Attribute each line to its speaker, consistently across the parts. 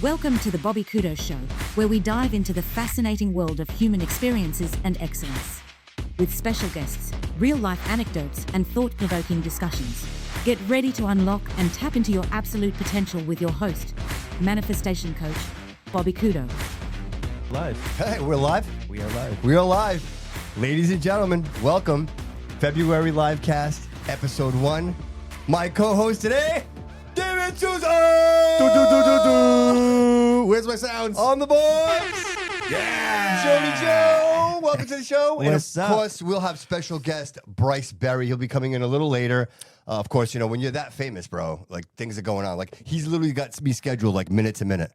Speaker 1: Welcome to the Bobby Couto Show, where we dive into the fascinating world of human experiences and excellence. With special guests, real-life anecdotes, and thought-provoking discussions. Get ready to unlock and tap into your absolute potential with your host, manifestation coach, Bobby Couto.
Speaker 2: Live.
Speaker 3: Hey, we're live?
Speaker 2: We are live.
Speaker 3: We are live. Ladies and gentlemen, welcome. February Livecast, Episode 1. My co-host today, David Sousa!
Speaker 2: Where's my sounds?
Speaker 3: On the boards!
Speaker 2: Yeah!
Speaker 3: Jody Jo! Welcome to the show.
Speaker 2: What's
Speaker 3: and of course, we'll have special guest Bryce Barry. He'll be coming in a little later. Of course, you know, when you're that famous, bro, like things are going on. Like he's literally got me scheduled like minute to minute.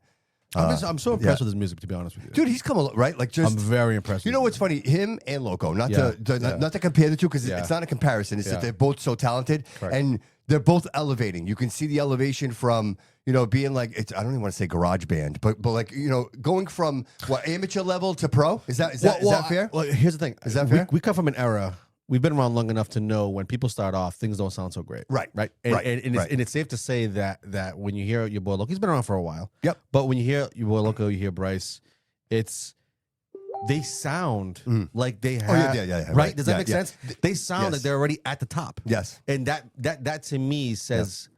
Speaker 2: I'm so impressed with his music, to be honest with you.
Speaker 3: Dude, he's come a right? Like just
Speaker 2: I'm very impressed.
Speaker 3: You know what's funny? Him and Loco. Not to compare the two because it's not a comparison. It's that they're both so talented and they're both elevating. You can see the elevation from, you know, being like I don't even want to say garage band, but like, you know, going from what amateur level to pro. Is that fair?
Speaker 2: Well, here's the thing.
Speaker 3: Is that fair?
Speaker 2: We come from an era. We've been around long enough to know when people start off, things don't sound so great.
Speaker 3: Right.
Speaker 2: And it's safe to say that when you hear your boy Loco, he's been around for a while.
Speaker 3: Yep.
Speaker 2: But when you hear your boy Loco, you hear Bryce, they sound like they have. Right? Does that make sense? They sound like they're already at the top.
Speaker 3: Yes.
Speaker 2: And that to me says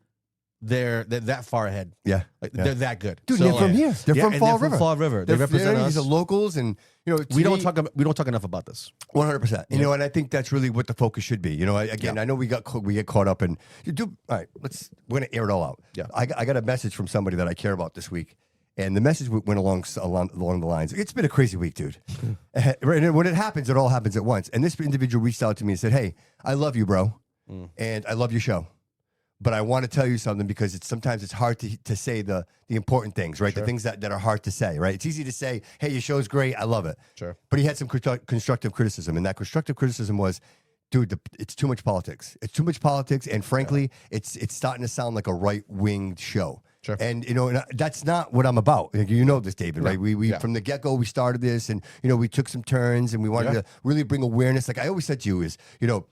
Speaker 2: they're that far ahead.
Speaker 3: Yeah.
Speaker 2: They're that good.
Speaker 3: Dude, they're from here. They're from Fall River.
Speaker 2: Fall River. They represent us.
Speaker 3: These are locals, and you know
Speaker 2: we don't talk enough about this.
Speaker 3: 100%. You know, and I think that's really what the focus should be. You know, I know we get caught up in. All right, we're gonna air it all out.
Speaker 2: Yeah.
Speaker 3: I got a message from somebody that I care about this week, and the message went along the lines. It's been a crazy week, dude. And when it happens, it all happens at once. And this individual reached out to me and said, "Hey, I love you, bro, and I love your show. But I want to tell you something because sometimes it's hard to say the important things, right?
Speaker 2: Sure.
Speaker 3: The things that are hard to say, right? It's easy to say, hey, your show's great. I love it.
Speaker 2: Sure.
Speaker 3: But he had some constructive criticism. And that constructive criticism was, dude, it's too much politics. It's too much politics. And frankly, it's starting to sound like a right-winged show.
Speaker 2: Sure.
Speaker 3: And, you know, that's not what I'm about. You know this, David, right? We from the get-go, we started this and, you know, we took some turns and we wanted to really bring awareness. Like I always said to you is, you know,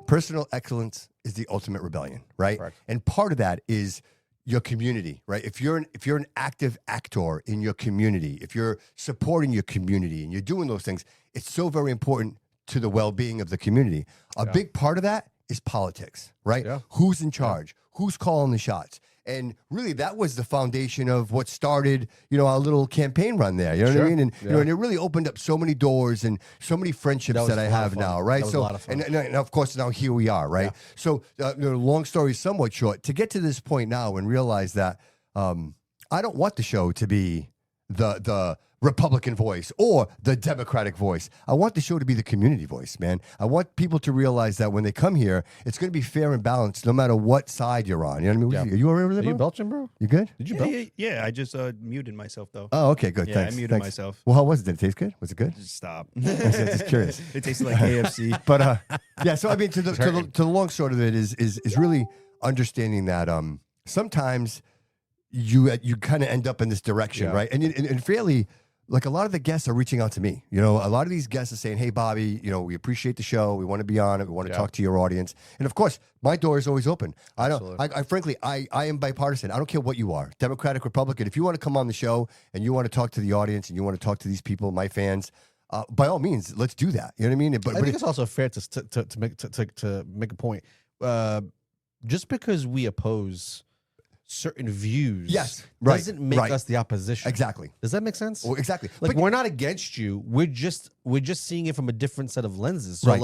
Speaker 3: personal excellence is the ultimate rebellion, right?
Speaker 2: Correct.
Speaker 3: And part of that is your community, right? If you're an active actor in your community, if you're supporting your community and you're doing those things, it's so very important to the well-being of the community. A big part of that is politics, right?
Speaker 2: Yeah.
Speaker 3: Who's in charge? Who's calling the shots? And really, that was the foundation of what started, you know, our little campaign run there. You know what I mean? And you know, and it really opened up so many doors and so many friendships that I have now, right?
Speaker 2: That was a lot of fun.
Speaker 3: And of course, now here we are, right? Yeah. So, you know, long story somewhat short, to get to this point now and realize that I don't want the show to be the Republican voice or the Democratic voice. I want the show to be the community voice, man. I want people to realize that when they come here, it's going to be fair and balanced no matter what side you're on. You know what I mean? Are you all right with that,
Speaker 2: Are you
Speaker 3: bro?
Speaker 2: belching, bro?
Speaker 3: You good?
Speaker 2: Did you belch?
Speaker 4: Yeah, I just muted myself, though.
Speaker 3: Oh, okay, good.
Speaker 4: Yeah,
Speaker 3: Thanks.
Speaker 4: I muted myself.
Speaker 3: Well, how was it? Did it taste good? Was it good?
Speaker 4: Just stop.
Speaker 3: Just curious.
Speaker 4: It tasted like KFC.
Speaker 3: But yeah, so I mean, to the long short of it is really understanding that sometimes you kind of end up in this direction, right? And fairly, like a lot of the guests are reaching out to me. You know, a lot of these guests are saying, "Hey, Bobby, you know, we appreciate the show. We want to be on it. We want to talk to your audience." And of course, my door is always open. I frankly, I am bipartisan. I don't care what you are, Democratic, Republican. If you want to come on the show and you want to talk to the audience and you want to talk to these people, my fans, by all means, let's do that. You know what I mean?
Speaker 2: But I think it's also fair to make a point. Just because we oppose certain views doesn't make us the opposition.
Speaker 3: Exactly.
Speaker 2: Does that make sense?
Speaker 3: Well, exactly.
Speaker 2: Like we're not against you. We're just seeing it from a different set of lenses. So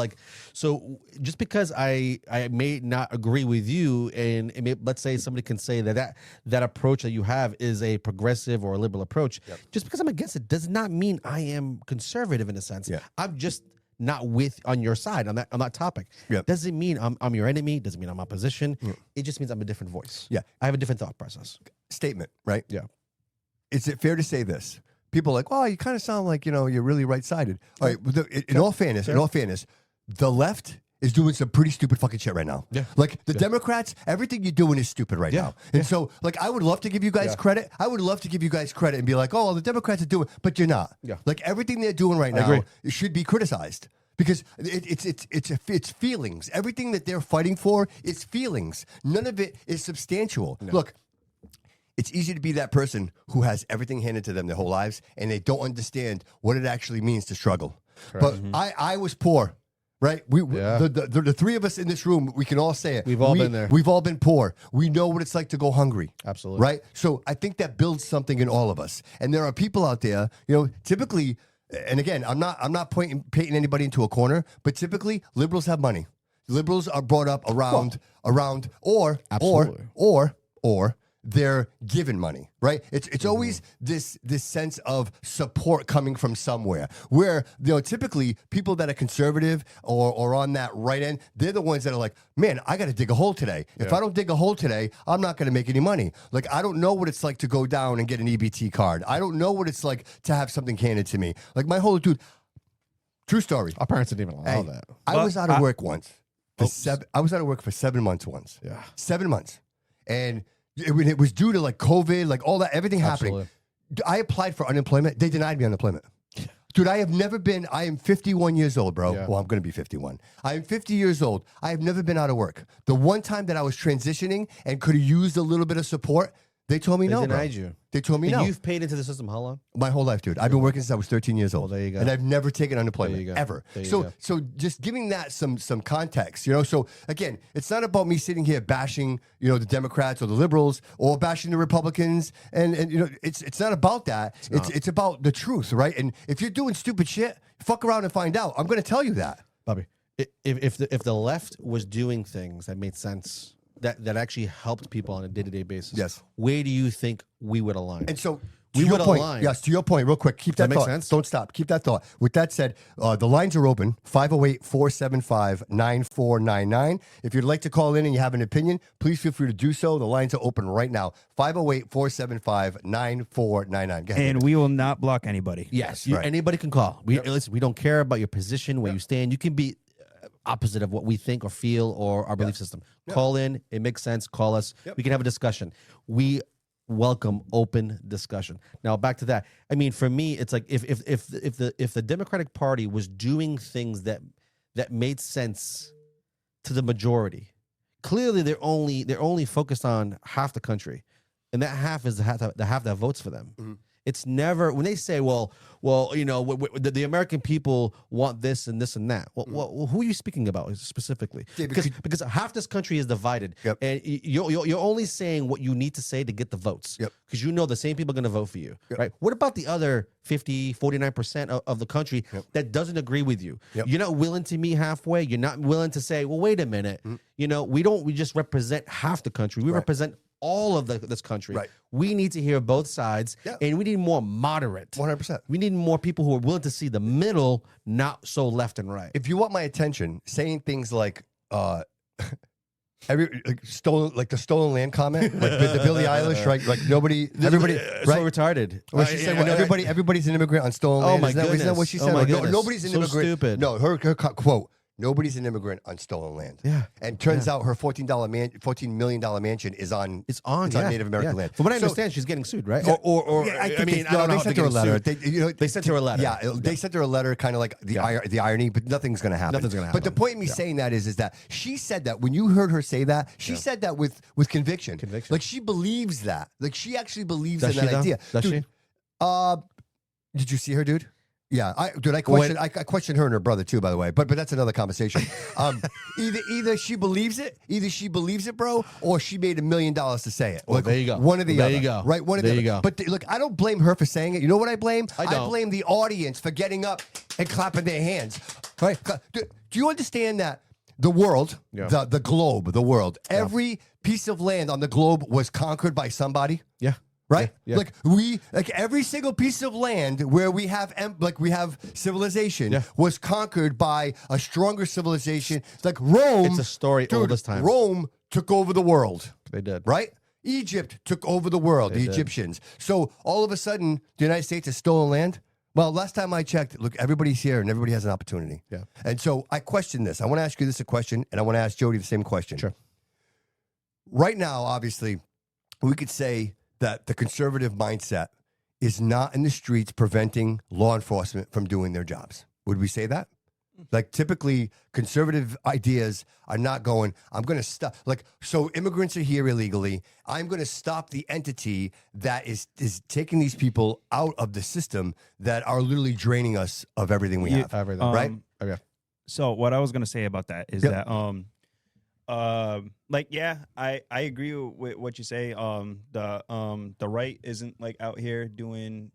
Speaker 2: so just because I may not agree with you, and let's say somebody can say that approach that you have is a progressive or a liberal approach, just because I'm against it does not mean I am conservative in a sense. Yeah. I'm just not on your side on that topic. Doesn't mean I'm your enemy. Doesn't mean I'm opposition. It just means I'm a different voice. Yeah, I have a different thought process.
Speaker 3: Statement, right?
Speaker 2: Yeah.
Speaker 3: Is it fair to say this? People are like, "Oh, you kind of sound like, you know, you're really right-sided." All right. In all fairness, the left is doing some pretty stupid fucking shit right now. Yeah. Like the Democrats, everything you're doing is stupid right now. And so, like, I would love to give you guys credit. I would love to give you guys credit and be like, "Oh, well, the Democrats are doing," but you're not. Yeah. Like everything they're doing right now should be criticized. Because it's feelings. Everything that they're fighting for is feelings. None of it is substantial. No. Look, it's easy to be that person who has everything handed to them their whole lives, and they don't understand what it actually means to struggle. But I was poor, right? The three of us in this room, we can all say it.
Speaker 2: We've all been there.
Speaker 3: We've all been poor. We know what it's like to go hungry.
Speaker 2: Absolutely.
Speaker 3: Right? So I think that builds something in all of us. And there are people out there, typically, and again, I'm not painting anybody into a corner, but typically liberals have money. Liberals are brought up around or they're given money, right? It's always this sense of support coming from somewhere. Where typically people that are conservative or on that right end, they're the ones that are like, man, I got to dig a hole today. If I don't dig a hole today, I'm not going to make any money. Like, I don't know what it's like to go down and get an EBT card. I don't know what it's like to have something handed to me. Like my whole dude. True story.
Speaker 2: Our parents didn't even allow that.
Speaker 3: I was out of work once. I was out of work for 7 months once.
Speaker 2: Yeah,
Speaker 3: 7 months, and it was due to like COVID, like all that, everything
Speaker 2: Absolutely.
Speaker 3: happening. I applied for unemployment. They denied me unemployment. Dude, I am 51 years old, bro.
Speaker 2: Yeah.
Speaker 3: Well, I'm going to be 51. I am 50 years old. I have never been out of work. The one time that I was transitioning and could have used a little bit of support, they told me no, bro.
Speaker 2: They denied you.
Speaker 3: They told me
Speaker 2: And
Speaker 3: no.
Speaker 2: you've paid into the system how long?
Speaker 3: My whole life, dude. I've been working since I was 13 years old.
Speaker 2: Well, there you go.
Speaker 3: And I've never taken unemployment,
Speaker 2: There you go.
Speaker 3: ever.
Speaker 2: There you
Speaker 3: So
Speaker 2: go.
Speaker 3: so just giving that some context, So again, it's not about me sitting here bashing, the Democrats or the liberals or bashing the Republicans. And it's not about that. It's about the truth, right? And if you're doing stupid shit, fuck around and find out. I'm going to tell you that.
Speaker 2: Bobby, if the left was doing things that made sense, that actually helped people on a day-to-day basis,
Speaker 3: Yes.
Speaker 2: where do you think we would align?
Speaker 3: And so
Speaker 2: we
Speaker 3: to your
Speaker 2: would
Speaker 3: point,
Speaker 2: align.
Speaker 3: yes, to your point, real quick, keep that
Speaker 2: make
Speaker 3: thought.
Speaker 2: sense?
Speaker 3: Don't stop. Keep that thought. With that said, the lines are open, 508-475-9499. If you'd like to call in and you have an opinion, please feel free to do so. The lines are open right now, 508-475-9499.
Speaker 4: And we will not block anybody.
Speaker 2: Yes,
Speaker 3: Right.
Speaker 2: Anybody can call. Listen, we don't care about your position, where you stand. You can be opposite of what we think or feel or our belief system. Call in. It makes sense. Call us. We can have a discussion. We welcome open discussion. Now back to that. I mean, for me, it's like if the Democratic Party was doing things that made sense to the majority, clearly they're only focused on half the country, and that half is the half that votes for them.
Speaker 3: Mm-hmm.
Speaker 2: It's never when they say, well, the American people want this and this and that. Well, who are you speaking about specifically? Because half this country is divided, and you're only saying what you need to say to get the votes. Because the same people are going to vote for you, right? What about the other 49% of the country that doesn't agree with you? You're not willing to meet halfway. You're not willing to say, well, wait a minute. We just represent half the country. We represent all of this country.
Speaker 3: Right.
Speaker 2: We need to hear both sides, and we need more moderate.
Speaker 3: 100%.
Speaker 2: We need more people who are willing to see the middle, not so left and right.
Speaker 3: If you want my attention, saying things like the stolen land comment, like the Billie Eilish, right? Like everybody,
Speaker 2: so
Speaker 3: right?
Speaker 2: retarded.
Speaker 3: Well, she said, everybody's an immigrant on stolen
Speaker 2: Oh
Speaker 3: land.
Speaker 2: my
Speaker 3: Isn't that
Speaker 2: goodness.
Speaker 3: what she
Speaker 2: Oh
Speaker 3: said?
Speaker 2: my
Speaker 3: No,
Speaker 2: goodness.
Speaker 3: nobody's an
Speaker 2: So
Speaker 3: immigrant.
Speaker 2: stupid.
Speaker 3: No, her quote. Nobody's an immigrant on stolen land.
Speaker 2: Yeah.
Speaker 3: And turns out her $14 million mansion is on Native American land.
Speaker 2: From what I understand, she's getting sued, right?
Speaker 3: Yeah.
Speaker 2: Or
Speaker 3: Yeah, I
Speaker 2: I mean,
Speaker 3: think
Speaker 2: I don't know
Speaker 3: they
Speaker 2: how
Speaker 3: sent
Speaker 2: they're
Speaker 3: her a letter.
Speaker 2: getting They sent her a letter.
Speaker 3: Yeah, they sent her a letter, kind of like the irony, but nothing's going to happen.
Speaker 2: Nothing's gonna happen.
Speaker 3: But the point in me saying that is that she said that when you heard her say that, she said that with conviction. Like she believes that. Like she actually believes in that idea.
Speaker 2: Does
Speaker 3: Dude,
Speaker 2: she?
Speaker 3: Did you see her, dude? Yeah, I questioned her and her brother too, by the way. But that's another conversation. Either she believes it, bro, or she made $1 million to say it.
Speaker 2: Well, there you go.
Speaker 3: One or the other.
Speaker 2: There you go.
Speaker 3: Right, one or the
Speaker 2: There
Speaker 3: other.
Speaker 2: you go.
Speaker 3: But look, I don't blame her for saying it. You know what I blame?
Speaker 2: I don't.
Speaker 3: blame the audience for getting up and clapping their hands. Right? Do you understand that the world, the globe, the world, every piece of land on the globe was conquered by somebody?
Speaker 2: Yeah.
Speaker 3: Right?
Speaker 2: Yeah.
Speaker 3: Like every single piece of land where we have civilization was conquered by a stronger civilization. Like Rome.
Speaker 2: It's a story all this time.
Speaker 3: Rome took over the world.
Speaker 2: They did.
Speaker 3: Right? Egypt took over the world, the Egyptians. So all of a sudden, the United States has stolen land. Well, last time I checked, look, everybody's here and everybody has an opportunity.
Speaker 2: Yeah.
Speaker 3: And so I question this. I want to ask you this a question, and I want to ask Jody the same question.
Speaker 2: Sure.
Speaker 3: Right now, obviously, we could say that the conservative mindset is not in the streets preventing law enforcement from doing their jobs. Would we say that? Like typically conservative ideas are not going, I'm going to stop. Like, so immigrants are here illegally. I'm going to stop the entity that is taking these people out of the system that are literally draining us of everything we have.
Speaker 2: Everything.
Speaker 3: Right?
Speaker 2: Okay.
Speaker 4: So what I was gonna say about that is that like I agree with what you say. The right isn't like out here doing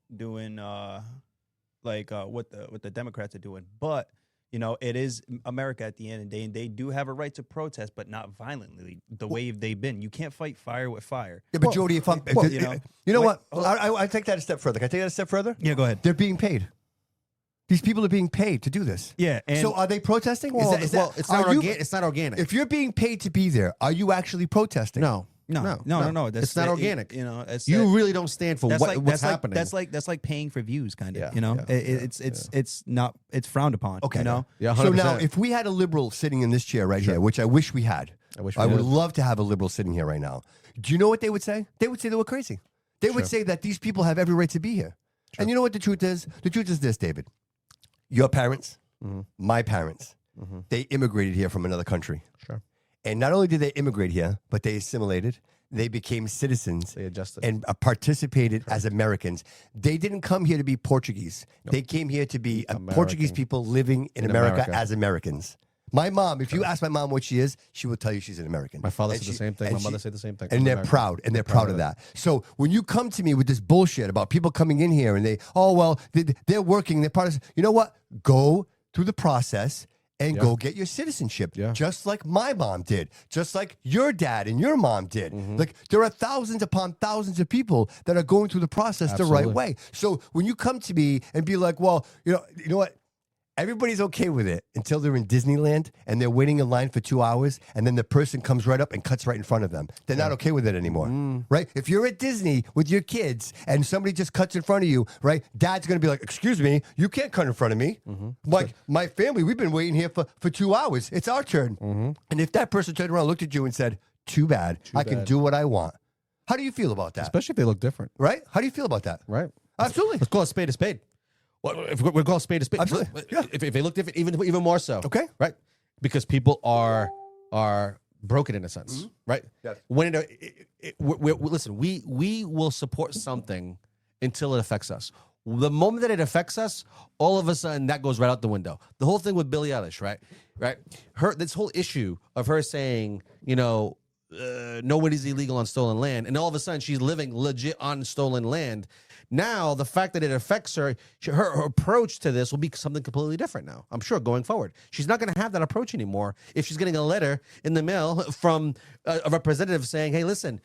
Speaker 4: like what the Democrats are doing, but you know, it is America at the end of the day, and they do have a right to protest, but not violently the way they've been. You can't fight fire with fire.
Speaker 3: Yeah, but Jody, if I'm, you know what? I take that a step further. Can I take that a step further?
Speaker 4: Yeah, go ahead.
Speaker 3: They're being paid. These people are being paid to do this.
Speaker 4: Yeah. And
Speaker 3: so are they protesting?
Speaker 2: Well, it's not organic.
Speaker 3: If you're being paid to be there, are you actually protesting?
Speaker 2: No.
Speaker 4: It's
Speaker 2: not organic.
Speaker 4: You know,
Speaker 2: you really don't stand for what's happening.
Speaker 4: That's like paying for views, kind of.
Speaker 2: Yeah,
Speaker 4: you know,
Speaker 2: yeah,
Speaker 4: it's frowned upon.
Speaker 3: Okay.
Speaker 4: You know.
Speaker 2: Yeah. 100%.
Speaker 3: So now, if we had a liberal sitting in this chair right here, which I wish we had, I would love to have a liberal sitting here right now. Do you know what they would say? They would say they were crazy. They would say that these people have every right to be here. And you know what the truth is? The truth is this, David. Your parents, my parents, they immigrated here from another country.
Speaker 2: Sure.
Speaker 3: And not only did they immigrate here, but they assimilated. They became citizens.
Speaker 2: They adjusted.
Speaker 3: And participated as Americans. They didn't come here to be Portuguese. Nope. They came here to be Portuguese people living in America as Americans. My mom, if you ask my mom what she is, she will tell you she's an American.
Speaker 2: My father said the same thing. My mother said the same thing.
Speaker 3: And they're proud. And they're proud of that. So when you come to me with this bullshit about people coming in here and they're working, they're part of, you know what? Go through the process and go get your citizenship. Yeah. Just like my mom did. Just like your dad and your mom did. Like there are thousands upon thousands of people that are going through the process the right way. So when you come to me and be like, well, you know what? Everybody's okay with it until they're in Disneyland and they're waiting in line for 2 hours and then the person comes right up and cuts right in front of them. They're not okay with it anymore, right? If you're at Disney with your kids and somebody just cuts in front of you, right? Dad's going to be like, excuse me, you can't cut in front of me. Like my family, we've been waiting here for 2 hours. It's our turn. And if that person turned around, looked at you and said, too bad, I can do what I want. How do you feel about that?
Speaker 2: Especially if they look different.
Speaker 3: Right? How do you feel about that?
Speaker 2: Right.
Speaker 3: Absolutely.
Speaker 2: Let's call a spade a spade. Well, if we're called spade a spade,
Speaker 3: absolutely. Yeah.
Speaker 2: If they look different, even more so.
Speaker 3: Okay.
Speaker 2: Right? Because people are broken in a sense, right?
Speaker 3: Yes.
Speaker 2: When listen, we will support something until it affects us. The moment that it affects us, all of a sudden that goes right out the window. The whole thing with Billie Eilish, right? This whole issue of her saying, you know, nobody's illegal on stolen land, and all of a sudden she's living legit on stolen land. Now, the fact that it affects her, her approach to this will be something completely different now, I'm sure, going forward. She's not going to have that approach anymore if she's getting a letter in the mail from a representative saying, hey, listen,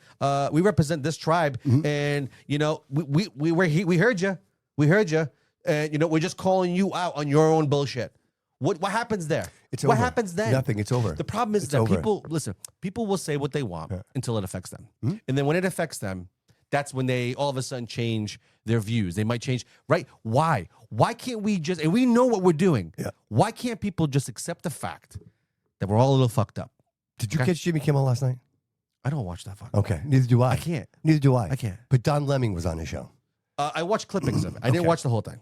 Speaker 2: we represent this tribe, and, you know, we heard you. We heard you, and, you know, we're just calling you out on your own bullshit. What happens there? What happens then?
Speaker 3: Nothing. It's over.
Speaker 2: The problem is that people will say what they want until it affects them. And then when it affects them, that's when they all of a sudden change their views. They might change, right? Why? Why can't we just, and we know what we're doing. Yeah. Why can't people just accept the fact that we're all a little fucked up?
Speaker 3: Did you catch Jimmy Kimmel last night?
Speaker 2: I don't watch that fucking.
Speaker 3: Okay. Neither do I.
Speaker 2: I can't.
Speaker 3: Neither do I.
Speaker 2: I can't.
Speaker 3: But Don Lemming was on his show.
Speaker 2: I watched clippings of it. I didn't watch the whole thing.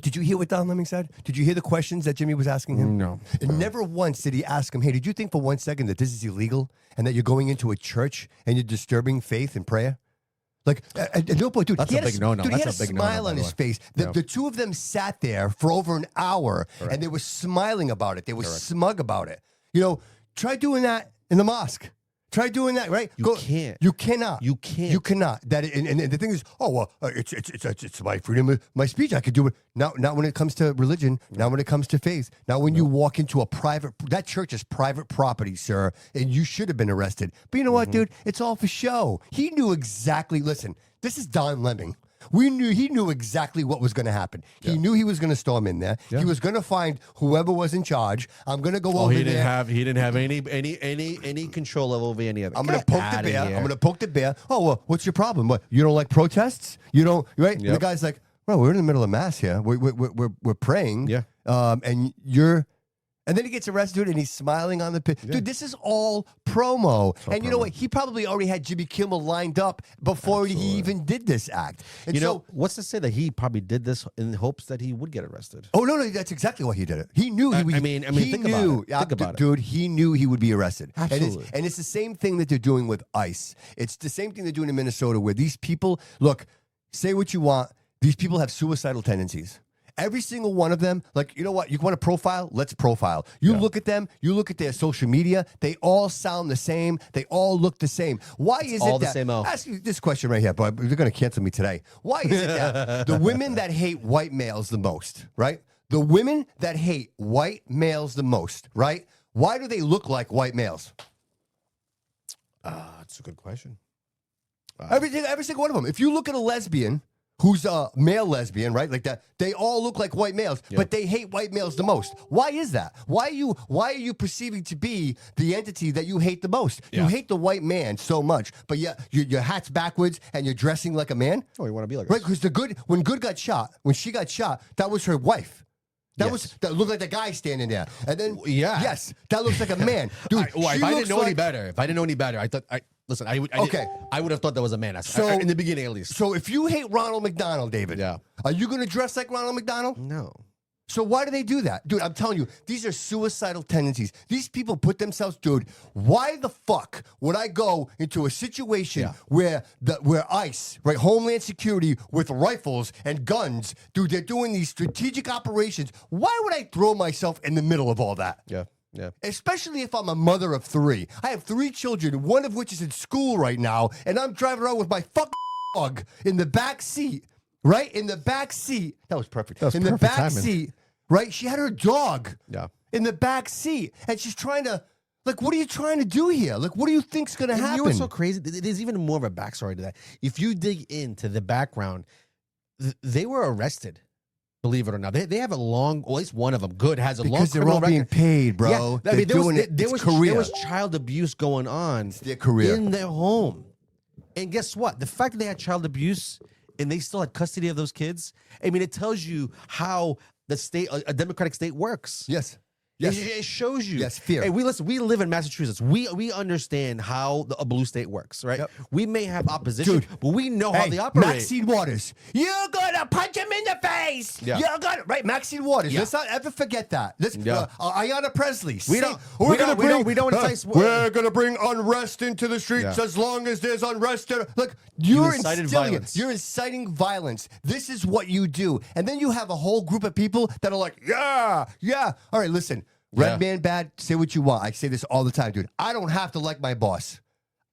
Speaker 3: Did you hear what Don Lemming said? Did you hear the questions that Jimmy was asking him?
Speaker 2: No.
Speaker 3: And never once did he ask him, hey, did you think for 1 second that this is illegal and that you're going into a church and you're disturbing faith and prayer? Like, no point, dude.
Speaker 2: That's a big no-no.
Speaker 3: Dude, he had a
Speaker 2: That's a big no-no,
Speaker 3: smile on his face. The two of them sat there for over an hour, and they were smiling about it. They were smug about it. You know, try doing that in the mosque. Try doing that, right?
Speaker 2: Can't.
Speaker 3: You cannot.
Speaker 2: You can't.
Speaker 3: You cannot. And the thing is, it's my freedom of my speech. I could do it. Not when it comes to religion. Not when it comes to faith. Not when you walk into that church is private property, sir, and you should have been arrested. But you know what, dude? It's all for show. He knew exactly. Listen, this is Don Lemming. He knew exactly what was going to happen. He knew he was going to storm in there. He was going to find whoever was in charge. I'm going to go over there.
Speaker 2: He didn't have any control over any of it.
Speaker 3: I'm going to poke the bear. I'm going to poke the bear. Oh, well, what's your problem? What, you don't like protests? You don't, right? Yep. The guy's like, well, we're in the middle of mass here. We're praying.
Speaker 2: Yeah.
Speaker 3: And you're And then he gets arrested, and he's smiling on the pit. Dude, this is all promo. And you know what? He probably already had Jimmy Kimmel lined up before he even did this act. And
Speaker 2: you know, what's to say that he probably did this in hopes that he would get arrested?
Speaker 3: Oh, no, that's exactly why he did it. He knew he was.
Speaker 2: I mean, think about it. Think about it.
Speaker 3: Dude, he knew he would be arrested.
Speaker 2: Absolutely.
Speaker 3: And it's the same thing that they're doing with ICE. It's the same thing they're doing in Minnesota, where these people, look, say what you want. These people have suicidal tendencies. Every single one of them, like, you know what? You want to profile? Let's profile. You look at them, you look at their social media, they all sound the same. They all look the same. Why is
Speaker 2: all
Speaker 3: it
Speaker 2: the
Speaker 3: that,
Speaker 2: same O.
Speaker 3: ask you this question right here, but they're going to cancel me today. Why is it that the women that hate white males the most, right? The women that hate white males the most, right? Why do they look like white males?
Speaker 2: That's a good question.
Speaker 3: Every single one of them. If you look at a lesbian who's a male lesbian, right? Like that, they all look like white males, but they hate white males the most. Why is that? Why are you perceiving to be the entity that you hate the most? You hate the white man so much, but yet your hat's backwards and you're dressing like a man.
Speaker 2: Oh, you want to be like
Speaker 3: right? Because when Good got shot, when she got shot, that was her wife. That looked like the guy standing there, and then yes, that looks like a man, dude.
Speaker 2: If I didn't know any better, I thought listen. I would have thought that was a man. In the beginning, at least.
Speaker 3: So if you hate Ronald McDonald, David, are you going to dress like Ronald McDonald?
Speaker 2: No.
Speaker 3: So why do they do that? Dude, I'm telling you, these are suicidal tendencies. These people put themselves, dude, why the fuck would I go into a situation where ICE, right, Homeland Security with rifles and guns, dude, they're doing these strategic operations. Why would I throw myself in the middle of all that?
Speaker 2: Yeah.
Speaker 3: Especially if I'm a mother of 3. I have 3 children, one of which is in school right now, and I'm driving around with my fucking dog in the back seat. Right? In the back seat. That was perfect.
Speaker 2: That was
Speaker 3: in
Speaker 2: perfect
Speaker 3: the back
Speaker 2: timing.
Speaker 3: seat, right? She had her dog
Speaker 2: Yeah.
Speaker 3: in the back seat. And she's trying to, like, what are you trying to do here? Like, what do you think's going to happen?
Speaker 2: You know what's so crazy? There's even more of a backstory to that. If you dig into the background, they were arrested. Believe it or not, they have a long. Well, at least one of them, Good, has a long.
Speaker 3: Because they're all being paid, bro.
Speaker 2: Yeah, I mean, there
Speaker 3: was
Speaker 2: was child abuse going on.
Speaker 3: It's their career
Speaker 2: in their home, and guess what? The fact that they had child abuse and they still had custody of those kids. I mean, it tells you how the state, a democratic state, works.
Speaker 3: Yes.
Speaker 2: It shows you.
Speaker 3: Yes, fear.
Speaker 2: Hey, we live in Massachusetts. We understand how a blue state works, right?
Speaker 3: Yep.
Speaker 2: We may have opposition, but we know how they operate.
Speaker 3: Maxine Waters, you're gonna punch him in the face.
Speaker 2: Yeah.
Speaker 3: You're gonna Maxine Waters.
Speaker 2: Yeah.
Speaker 3: Let's not ever forget that. Ayanna Presley.
Speaker 2: We don't entice.
Speaker 3: We're gonna bring unrest into the streets as long as there's unrest. Look, you're
Speaker 2: incited
Speaker 3: instilling
Speaker 2: violence.
Speaker 3: You're inciting violence. This is what you do, and then you have a whole group of people that are like, yeah. All right, listen. Red man bad, say what you want. I say this all the time, dude. I don't have to like my boss.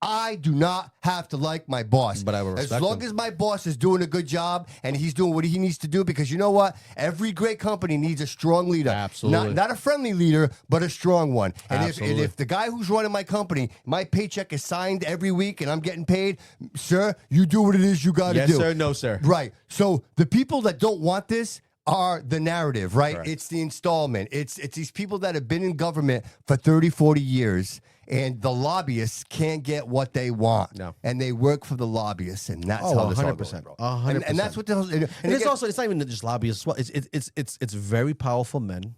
Speaker 3: I do not have to like my boss.
Speaker 2: But I will respect
Speaker 3: as long as my boss is doing a good job and he's doing what he needs to do, because you know what? Every great company needs a strong leader.
Speaker 2: Absolutely.
Speaker 3: Not a friendly leader, but a strong one. And
Speaker 2: Absolutely.
Speaker 3: if the guy who's running my company, my paycheck is signed every week and I'm getting paid, sir, you do what it is you got to do.
Speaker 2: Yes, sir. No, sir.
Speaker 3: Right. So the people that don't want this are the narrative, right?
Speaker 2: Correct.
Speaker 3: It's the installment. It's these people that have been in government for 30, 40 years, and the lobbyists can't get what they want.
Speaker 2: No.
Speaker 3: And they work for the lobbyists, and that's how this all goes,
Speaker 2: 100%.
Speaker 3: bro.
Speaker 2: 100%.
Speaker 3: And that's what the
Speaker 2: And it's also, it's not even just lobbyists as well. It's very powerful men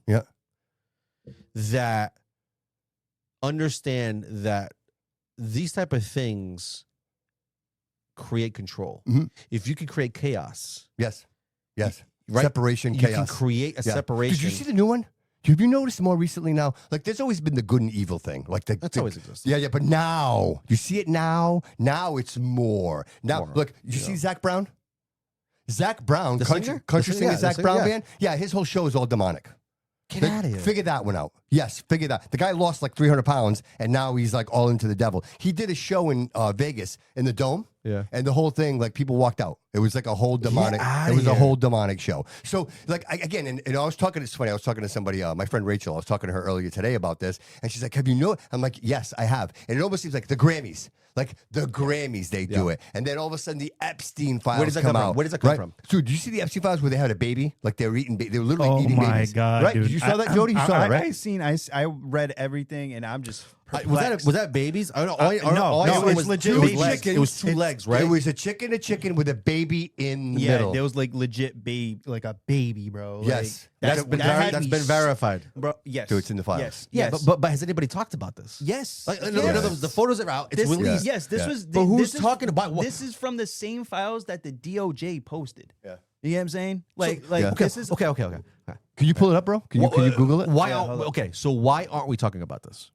Speaker 2: that understand that these type of things create control.
Speaker 3: Mm-hmm.
Speaker 2: If you can create chaos,
Speaker 3: Yes.
Speaker 2: right?
Speaker 3: Separation,
Speaker 2: you
Speaker 3: chaos.
Speaker 2: can create a separation.
Speaker 3: Did you see the new one? Have you noticed more recently now? Like, there's always been the good and evil thing. Like
Speaker 2: That's always existed.
Speaker 3: Yeah, but now you see it now. Now it's more. Now, look, you see Zach Brown? Zach Brown,
Speaker 2: The singer?
Speaker 3: country
Speaker 2: The
Speaker 3: singer,
Speaker 2: singer,
Speaker 3: Zach
Speaker 2: yeah,
Speaker 3: Brown
Speaker 2: yeah.
Speaker 3: band. Yeah, his whole show is all demonic.
Speaker 2: Get out of here.
Speaker 3: Figure that one out. Yes, figure that. The guy lost like 300 pounds, and now he's like all into the devil. He did a show in Vegas in the Dome.
Speaker 2: Yeah.
Speaker 3: And the whole thing, like, people walked out. It was like a whole demonic.
Speaker 2: outta
Speaker 3: It was a
Speaker 2: here.
Speaker 3: whole demonic show. So, like, again, and I was talking. It's funny. I was talking to somebody, my friend Rachel. I was talking to her earlier today about this, and she's like, "Have you know?" I'm like, "Yes, I have." And it almost seems like the Grammys. Like the Grammys, they do it, and then all of a sudden the Epstein files
Speaker 2: Where does that
Speaker 3: come
Speaker 2: come
Speaker 3: out.
Speaker 2: from? Where does that come
Speaker 3: right?
Speaker 2: from?
Speaker 3: Dude, did you see the Epstein files where they had a baby? Like they were eating, they were literally eating babies.
Speaker 4: God,
Speaker 3: right?
Speaker 4: dude.
Speaker 3: You saw that, Jody? You saw that, right?
Speaker 4: I read everything, and I'm just
Speaker 2: Was that babies? I don't know.
Speaker 4: No,
Speaker 2: All I saw
Speaker 4: it's
Speaker 2: was
Speaker 4: legit
Speaker 2: two
Speaker 4: babies.
Speaker 2: legs. It was two legs, right?
Speaker 3: It was a chicken with a baby baby in the
Speaker 4: Yeah,
Speaker 3: middle.
Speaker 4: there was like legit baby, like a baby, bro.
Speaker 3: Yes.
Speaker 2: That's been verified,
Speaker 4: bro. Yes,
Speaker 3: So it's in the files.
Speaker 4: Yes,
Speaker 2: Yeah,
Speaker 4: yes.
Speaker 2: but has anybody talked about this?
Speaker 4: yes.
Speaker 2: Like, in
Speaker 4: yes.
Speaker 2: other words, the photos are out. It's
Speaker 4: This,
Speaker 2: released.
Speaker 4: Yes, this
Speaker 3: Yeah.
Speaker 4: was.
Speaker 2: But who's
Speaker 4: this is-
Speaker 2: talking about what?
Speaker 4: This is from the same files that the DOJ posted.
Speaker 3: Yeah.
Speaker 4: You know what I'm saying? Like,
Speaker 3: yeah.
Speaker 4: this is
Speaker 2: Okay.
Speaker 3: Can you pull it up, bro? Can you Google it?
Speaker 2: Why?
Speaker 4: Yeah,
Speaker 2: aren't,
Speaker 4: hold on.
Speaker 2: okay, so why aren't we talking about this?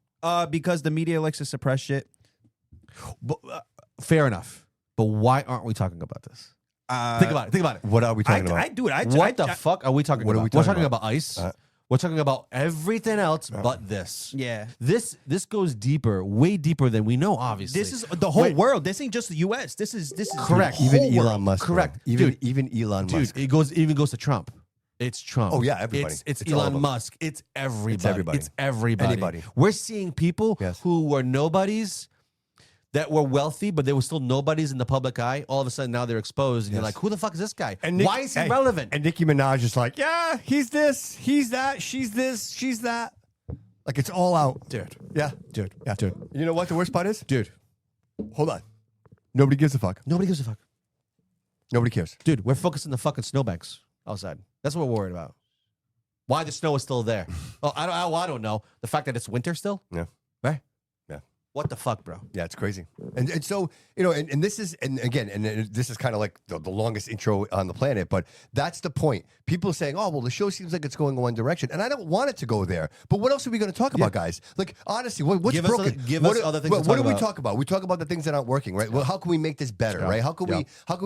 Speaker 4: because the media likes to suppress shit.
Speaker 2: But, fair enough. But why aren't we talking about this? Think about it.
Speaker 3: What are we talking about?
Speaker 4: I do it.
Speaker 2: What the fuck are we talking
Speaker 3: What are
Speaker 2: about?
Speaker 3: we
Speaker 2: We're
Speaker 3: talking
Speaker 2: talking
Speaker 3: about?
Speaker 2: about ICE. We're talking about everything else but this.
Speaker 4: Yeah.
Speaker 2: This goes deeper, way deeper than we know. Obviously,
Speaker 4: This is the whole world. This ain't just the U.S. This is
Speaker 2: Correct.
Speaker 4: the
Speaker 3: Even
Speaker 4: whole
Speaker 3: Elon
Speaker 4: world.
Speaker 3: Musk. bro.
Speaker 2: Correct.
Speaker 3: Even
Speaker 2: Dude.
Speaker 3: Elon
Speaker 2: dude.
Speaker 3: Musk.
Speaker 2: It even goes to Trump. It's Trump.
Speaker 3: Oh, yeah, everybody.
Speaker 2: It's
Speaker 3: It's all of
Speaker 2: Elon
Speaker 3: them.
Speaker 2: Musk. It's everybody.
Speaker 3: It's everybody. Anybody.
Speaker 2: We're seeing people
Speaker 3: Yes.
Speaker 2: who were nobodies that were wealthy, but they were still nobodies in the public eye. All of a sudden, now they're exposed, and you're like, "Who the fuck is this guy? Why is he relevant?"
Speaker 3: And Nicki Minaj is like, yeah, he's this, he's that, she's this, she's that. Like it's all out.
Speaker 2: Dude,
Speaker 3: Yeah.
Speaker 2: dude,
Speaker 3: Yeah.
Speaker 2: dude,
Speaker 3: You know what the worst part is?
Speaker 2: dude.
Speaker 3: Hold on. Nobody gives a fuck.
Speaker 2: Nobody gives a fuck.
Speaker 3: Nobody cares.
Speaker 2: Dude, we're focused on the fucking snowbanks outside. That's what we're worried about. Why the snow is still there? Oh, I don't know. The fact that it's winter still?
Speaker 3: Yeah.
Speaker 2: Right?
Speaker 3: Yeah.
Speaker 2: What the fuck, bro?
Speaker 3: Yeah, it's crazy. And so, you know, and this is, and again, and this is kind of like the longest intro on the planet, but that's the point. People saying, oh, well, the show seems like it's going one direction. And I don't want it to go there. But what else are we going to talk about, guys? Like, honestly, what's
Speaker 2: Give us
Speaker 3: broken?
Speaker 2: give us other things to
Speaker 3: What
Speaker 2: talk
Speaker 3: do we
Speaker 2: about.
Speaker 3: talk about? We talk about the things that aren't working, right? Well, how can we make this better, right? How can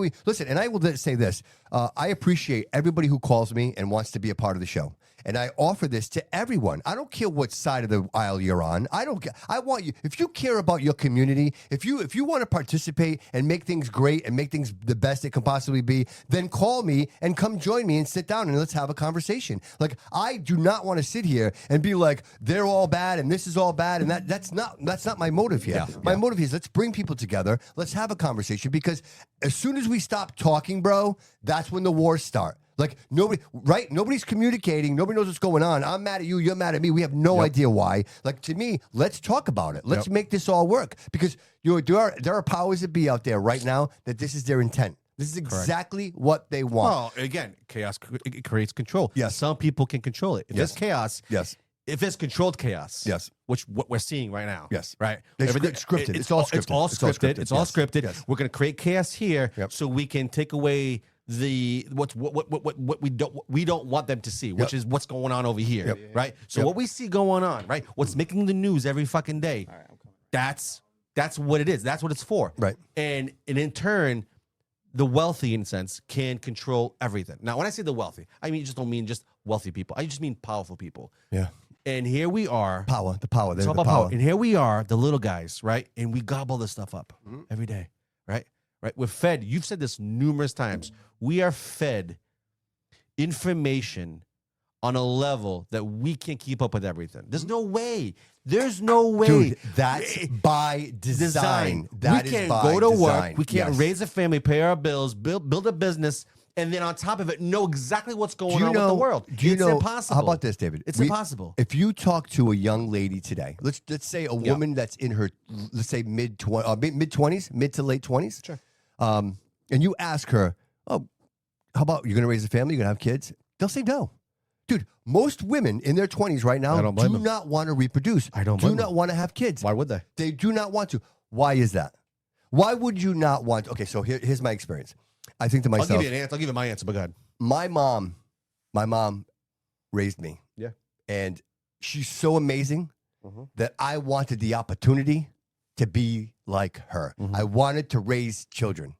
Speaker 3: we, listen, and I will say this. I appreciate everybody who calls me and wants to be a part of the show. And I offer this to everyone. I don't care what side of the aisle you're on. I don't care. I want you, if you care about your community, if you want to participate and make things great and make things the best it can possibly be, then call me and come join me and sit down and let's have a conversation. Like, I do not want to sit here and be like, they're all bad and this is all bad. And that's not my motive here. My motive is let's bring people together. Let's have a conversation, because as soon as we stop talking, bro, that's when the wars start. Like, nobody's communicating. Nobody knows what's going on. I'm mad at you. You're mad at me. We have no idea why. Like, to me, let's talk about it. Let's make this all work, because there are powers that be out there right now that this is their intent. This is exactly what they want.
Speaker 2: Well, again, chaos it creates control.
Speaker 3: Yes.
Speaker 2: Some people can control it. If
Speaker 3: Yes.
Speaker 2: there's chaos,
Speaker 3: Yes.
Speaker 2: if it's controlled chaos,
Speaker 3: Yes.
Speaker 2: which what we're seeing right now,
Speaker 3: Yes.
Speaker 2: right?
Speaker 3: It's
Speaker 2: Everything-
Speaker 3: scripted. It's all scripted.
Speaker 2: It's all
Speaker 3: It's all
Speaker 2: scripted.
Speaker 3: scripted.
Speaker 2: It's all
Speaker 3: Yes.
Speaker 2: scripted.
Speaker 3: Yes.
Speaker 2: We're going to create chaos here,
Speaker 3: Yep.
Speaker 2: so we can take away what we don't want them to see, which is what's going on over here, right? So what we see going on, right? What's making the news every fucking day? That's what it is. That's what it's for,
Speaker 3: Right.
Speaker 2: And in turn, the wealthy, in a sense, can control everything. Now, when I say the wealthy, I mean just don't mean just wealthy people. I just mean powerful people.
Speaker 3: Yeah.
Speaker 2: And here we are.
Speaker 3: The power.
Speaker 2: It's all about power. And here we are, the little guys, right? And we gobble this stuff up every day, right? Right? We're fed. You've said this numerous times. We are fed information on a level that we can't keep up with everything. There's no way. There's no way.
Speaker 3: Dude, that's by design. That
Speaker 2: we
Speaker 3: is
Speaker 2: can't
Speaker 3: by
Speaker 2: go to
Speaker 3: design.
Speaker 2: work. We can't
Speaker 3: Yes.
Speaker 2: raise a family, pay our bills, build a business, and then on top of it, know exactly what's going on with the world.
Speaker 3: Do you
Speaker 2: It's
Speaker 3: know?
Speaker 2: impossible.
Speaker 3: How about this, David?
Speaker 2: It's impossible.
Speaker 3: If you talk to a young lady today, let's say a woman that's in her, let's say mid 20s, mid to late 20s,
Speaker 2: Sure.
Speaker 3: And you ask her, "Oh, how about you're going to raise a family? You're going to have kids?" They'll say no. Dude, most women in their 20s right now
Speaker 2: I don't blame
Speaker 3: do
Speaker 2: them.
Speaker 3: not want to reproduce.
Speaker 2: I don't
Speaker 3: do
Speaker 2: blame
Speaker 3: not
Speaker 2: them.
Speaker 3: want to have kids.
Speaker 2: Why would they?
Speaker 3: They do not want to. Why is that? Why would you not want? Okay, so here's my experience. I think to
Speaker 2: I'll
Speaker 3: myself,
Speaker 2: give you an answer. I'll give you my answer, but go ahead.
Speaker 3: my mom raised me.
Speaker 2: Yeah.
Speaker 3: And she's so amazing
Speaker 2: Mhm.
Speaker 3: that I wanted the opportunity to be like her.
Speaker 2: Mhm.
Speaker 3: I wanted to raise children.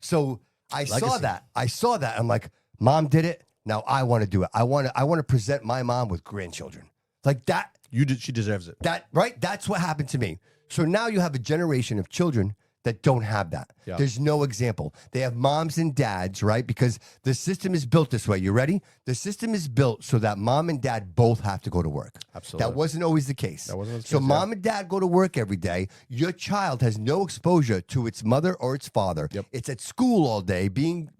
Speaker 3: So I saw
Speaker 2: Legacy.
Speaker 3: that. I'm like, Mom did it. Now I want to do it. I want to present my mom with grandchildren. Like that.
Speaker 2: She deserves it.
Speaker 3: That's what happened to me. So now you have a generation of children that don't have that.
Speaker 2: Yeah.
Speaker 3: There's no example. They have moms and dads, right? Because the system is built this way. You ready? The system is built so that mom and dad both have to go to work.
Speaker 2: Absolutely.
Speaker 3: That wasn't always the case.
Speaker 2: That wasn't always the
Speaker 3: so
Speaker 2: case,
Speaker 3: mom and dad go to work every day. Your child has no exposure to its mother or its father.
Speaker 2: Yep.
Speaker 3: It's at school all day being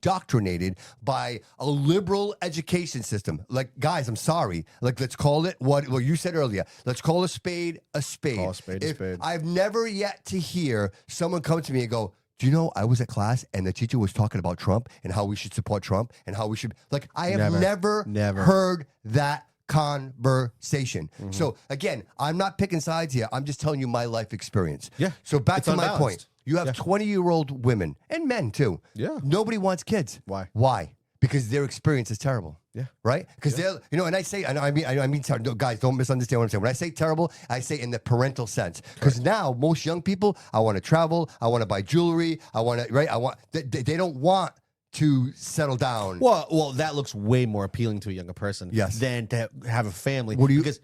Speaker 3: indoctrinated by a liberal education system. Like, guys, I'm sorry. Like, let's call it what you said earlier. Let's call a spade a spade.
Speaker 2: Call a spade a spade.
Speaker 3: I've never yet to hear someone come to me and go, Do you know I was at class and the teacher was talking about Trump and how we should support Trump and how we should like I have never heard that conversation. So again, I'm not picking sides here. I'm just telling you my life experience.
Speaker 2: Yeah.
Speaker 3: So back
Speaker 2: It's
Speaker 3: to my
Speaker 2: unbalanced.
Speaker 3: point. You have 20-year-old women and men too.
Speaker 2: Yeah.
Speaker 3: Nobody wants kids.
Speaker 2: Why?
Speaker 3: Why? Because their experience is terrible.
Speaker 2: Yeah.
Speaker 3: Right? Because they're, you know, and I say, I mean, guys, don't misunderstand what I'm saying. When I say terrible, I say in the parental sense. Because now most young people, I want to travel, I want to buy jewelry, I want to, right? They don't want to settle down.
Speaker 2: Well, that looks way more appealing to a younger person.
Speaker 3: Yes.
Speaker 2: Than to have a family.
Speaker 3: What do you,
Speaker 2: because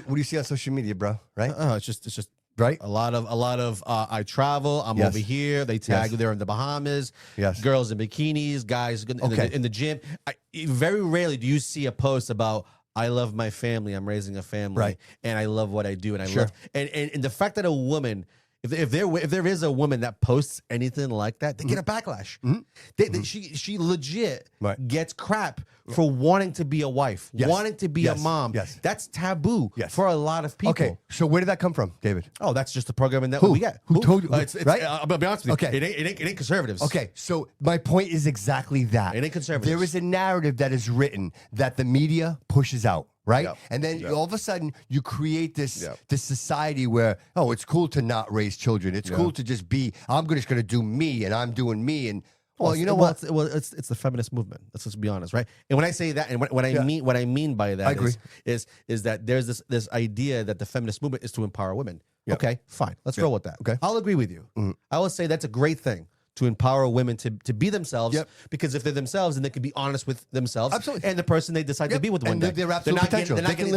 Speaker 3: what do you see on social media, bro? Right?
Speaker 2: it's just
Speaker 3: right.
Speaker 2: A lot of I travel. I'm over here. They tag. They're in the Bahamas.
Speaker 3: Yes.
Speaker 2: Girls in bikinis. Guys in the gym. Very rarely do you see a post about I love my family. I'm raising a family.
Speaker 3: Right.
Speaker 2: And I love what I do. And I love and the fact that a woman. If there is a woman that posts anything like that, they get a backlash. She legit gets crap for wanting to be a wife, wanting to be a mom.
Speaker 3: Yes.
Speaker 2: That's taboo for a lot of people.
Speaker 3: Okay, so where did that come from, David?
Speaker 2: Oh, that's just the programming that we get.
Speaker 3: Who told you?
Speaker 2: It's,
Speaker 3: right?
Speaker 2: I'll be honest with you.
Speaker 3: Okay.
Speaker 2: It ain't conservatives.
Speaker 3: Okay, so my point is exactly that.
Speaker 2: It ain't conservatives.
Speaker 3: There is a narrative that is written that the media pushes out. Right?
Speaker 2: Yep.
Speaker 3: And then all of a sudden you create this
Speaker 2: Yep.
Speaker 3: this society where, oh, it's cool to not raise children. It's cool to just be, I'm just going to do me and I'm doing me. And well, you know what?
Speaker 2: It's the feminist movement. Let's just be honest, right? And when I say that, and what I mean by that
Speaker 3: I agree.
Speaker 2: is that there's this idea that the feminist movement is to empower women.
Speaker 3: Yep.
Speaker 2: Okay, fine. Let's roll with that.
Speaker 3: Okay.
Speaker 2: I'll agree with you. I will say that's a great thing. To empower women to be themselves, because if they're themselves, then they can be honest with themselves,
Speaker 3: absolutely,
Speaker 2: and the person they decide to be with one day.
Speaker 3: They're absolute potential.
Speaker 2: They're not going to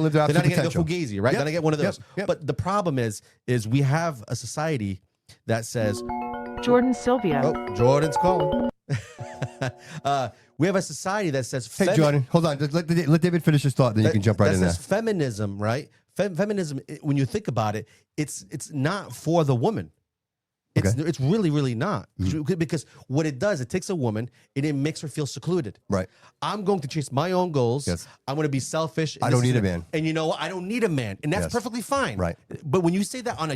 Speaker 2: live
Speaker 3: their absolute
Speaker 2: go
Speaker 3: potential.
Speaker 2: fugazi, right? They're not get one of those. But the problem is we have a society that says
Speaker 5: Jordan Sylvia.
Speaker 2: Oh, Jordan's calling. We have a society that says,
Speaker 3: hey, Jordan, hold on. Let David finish his thought, then you can jump right in there.
Speaker 2: That says feminism, right? Feminism, when you think about it, it's not for the woman. It's really, really not. Because what it does, it takes a woman and it makes her feel secluded.
Speaker 3: Right.
Speaker 2: I'm going to chase my own goals.
Speaker 3: Yes.
Speaker 2: I'm going to be selfish.
Speaker 3: I don't need a man.
Speaker 2: And you know what? I don't need a man. And that's perfectly fine.
Speaker 3: Right.
Speaker 2: But when you say that on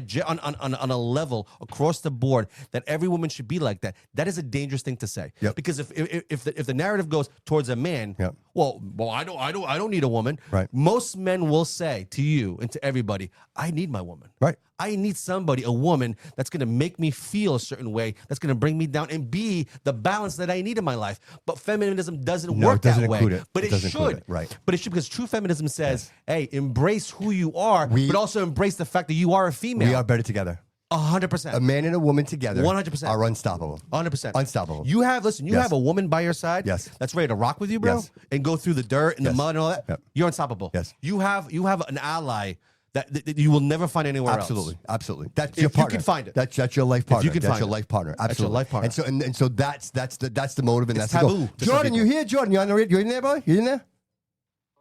Speaker 2: a level across the board that every woman should be like that, that is a dangerous thing to say.
Speaker 3: Yep.
Speaker 2: Because if the narrative goes towards a man, well, I don't need a woman.
Speaker 3: Right.
Speaker 2: Most men will say to you and to everybody, I need my woman.
Speaker 3: Right.
Speaker 2: I need somebody, a woman, that's going to make me feel a certain way, that's going to bring me down and be the balance that I need in my life. But feminism doesn't work that way. But it should.
Speaker 3: Right.
Speaker 2: But it should, because true feminism says, hey, embrace who you are, but also embrace the fact that you are a female.
Speaker 3: We are better together.
Speaker 2: 100%.
Speaker 3: A man and a woman together
Speaker 2: 100%
Speaker 3: are unstoppable.
Speaker 2: 100%.
Speaker 3: Unstoppable.
Speaker 2: You have a woman by your side that's ready to rock with you, bro, and go through the dirt and the mud and all that. You're unstoppable.
Speaker 3: Yes.
Speaker 2: You have an ally that you will never find anywhere else.
Speaker 3: Absolutely. That's
Speaker 2: If
Speaker 3: your partner.
Speaker 2: you can find it.
Speaker 3: That's your life partner.
Speaker 2: you can
Speaker 3: that's
Speaker 2: find
Speaker 3: your
Speaker 2: it.
Speaker 3: life partner. Absolutely.
Speaker 2: That's your life partner.
Speaker 3: And so that's the motive and
Speaker 2: It's
Speaker 3: that's the goal.
Speaker 2: taboo to some
Speaker 3: Jordan, you
Speaker 2: people.
Speaker 3: here? Jordan, you on the radio? You in there, boy? You in there?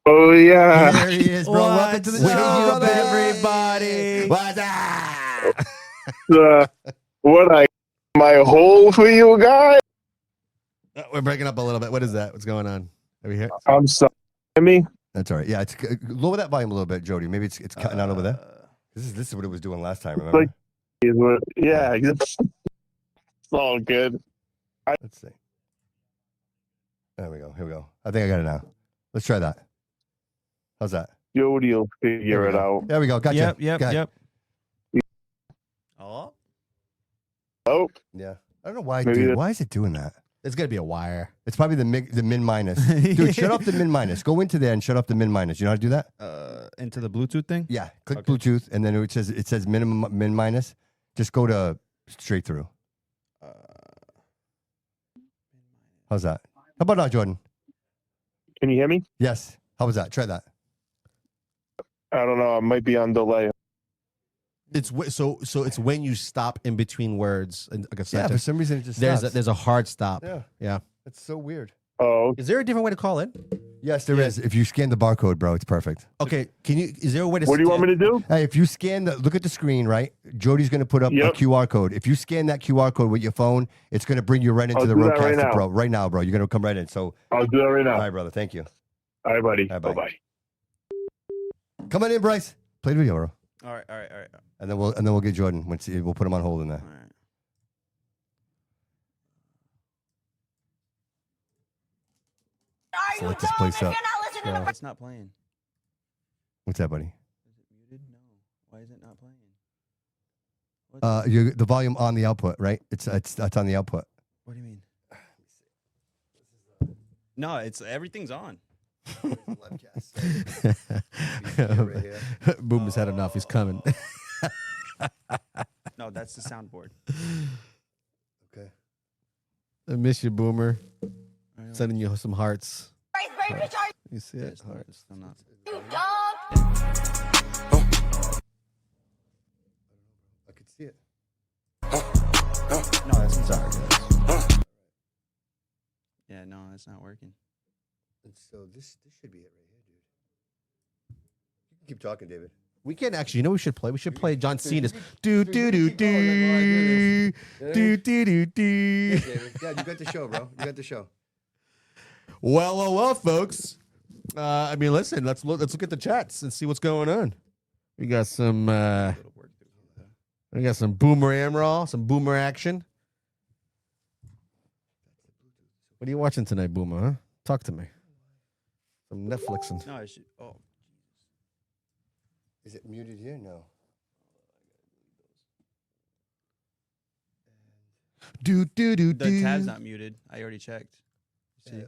Speaker 6: Oh yeah.
Speaker 3: There he is, bro. Welcome to the show, brother.
Speaker 2: everybody?
Speaker 3: What's up?
Speaker 6: What my hole for you guys?
Speaker 2: We're breaking up a little bit. What is that? What's going on? Are we here?
Speaker 6: I'm sorry. Me?
Speaker 3: That's all right. Yeah, it's lower that volume a little bit, Jody. Maybe it's cutting out over there. This is what it was doing last time. Remember?
Speaker 6: Yeah, it's all good.
Speaker 3: Let's see. There we go. Here we go. I think I got it now. Let's try that. How's that?
Speaker 6: Jody will figure it out.
Speaker 3: There we go. Gotcha.
Speaker 4: Yep.
Speaker 2: Oh,
Speaker 6: Oh,
Speaker 3: Yeah. I don't know why,
Speaker 6: Maybe
Speaker 3: dude.
Speaker 6: that-
Speaker 3: Why is it doing that?
Speaker 2: it's gonna be a wire.
Speaker 3: It's probably the min minus. Dude, shut off the min minus. Go into there and shut off the min minus. You know how to do that?
Speaker 4: Into the Bluetooth thing.
Speaker 3: Yeah. Click Bluetooth, and then it says minimum min minus. Just go to straight through. How's that? How about now, Jordan?
Speaker 6: can you hear me?
Speaker 3: Yes. How was that? Try that.
Speaker 6: I don't know. I might be on delay.
Speaker 2: It's so it's when you stop in between words and like a
Speaker 3: Yeah. For
Speaker 2: sentence.
Speaker 3: some reason, it just
Speaker 2: There's
Speaker 3: stops.
Speaker 2: a hard stop.
Speaker 3: Yeah. It's so weird.
Speaker 6: Oh,
Speaker 2: Is there a different way to call it?
Speaker 3: Yes, there is. If you scan the barcode, bro, it's perfect.
Speaker 2: Okay, is there a way to?
Speaker 6: what do you want me to do?
Speaker 3: Hey, if you scan look at the screen, right? Jody's going to put up a
Speaker 6: Yep.
Speaker 3: QR code. If you scan that QR code with your phone, it's going to bring you right into
Speaker 6: I'll
Speaker 3: the
Speaker 6: do that
Speaker 3: roadcaster,
Speaker 6: right now.
Speaker 3: bro. Right now, bro. You're going to come right in. So,
Speaker 6: I'll do that right
Speaker 3: all
Speaker 6: now.
Speaker 3: right, brother. Thank you.
Speaker 6: All right, buddy.
Speaker 3: All right, bye.
Speaker 6: Bye-bye.
Speaker 3: Come on in, Bryce. Play the video, bro.
Speaker 4: All right.
Speaker 3: And then we'll get Jordan. We'll put him on hold in there.
Speaker 4: All right.
Speaker 3: light this place up.
Speaker 4: No, it's not playing.
Speaker 3: What's that, buddy?
Speaker 4: Is it muted? No. Why is it not playing?
Speaker 3: The volume on the output, right? It's on the output.
Speaker 4: What do you mean? No, everything's on.
Speaker 2: Boom has had enough. He's coming.
Speaker 4: No, that's the soundboard.
Speaker 3: Okay.
Speaker 2: I miss you, Boomer. Sending you some hearts. You see it? Hearts.
Speaker 4: Still not.
Speaker 3: I could see it.
Speaker 4: No, that's sorry. Yeah, no, it's not working.
Speaker 3: And so this should be it right here, dude. You can keep talking, David.
Speaker 2: We can actually, you know, we should play John Cena's do do do do do do do.
Speaker 3: Yeah, you got the show, bro. You got the show.
Speaker 2: Well, folks. I mean, listen. Let's look at the chats and see what's going on. We got some. We got some Boomer Amraw, some Boomer action. What are you watching tonight, Boomer? Huh? Talk to me. Some Netflixing.
Speaker 4: No, I should. Oh.
Speaker 3: Is it muted here? No.
Speaker 2: Do.
Speaker 4: The tab's not muted. I already checked. See?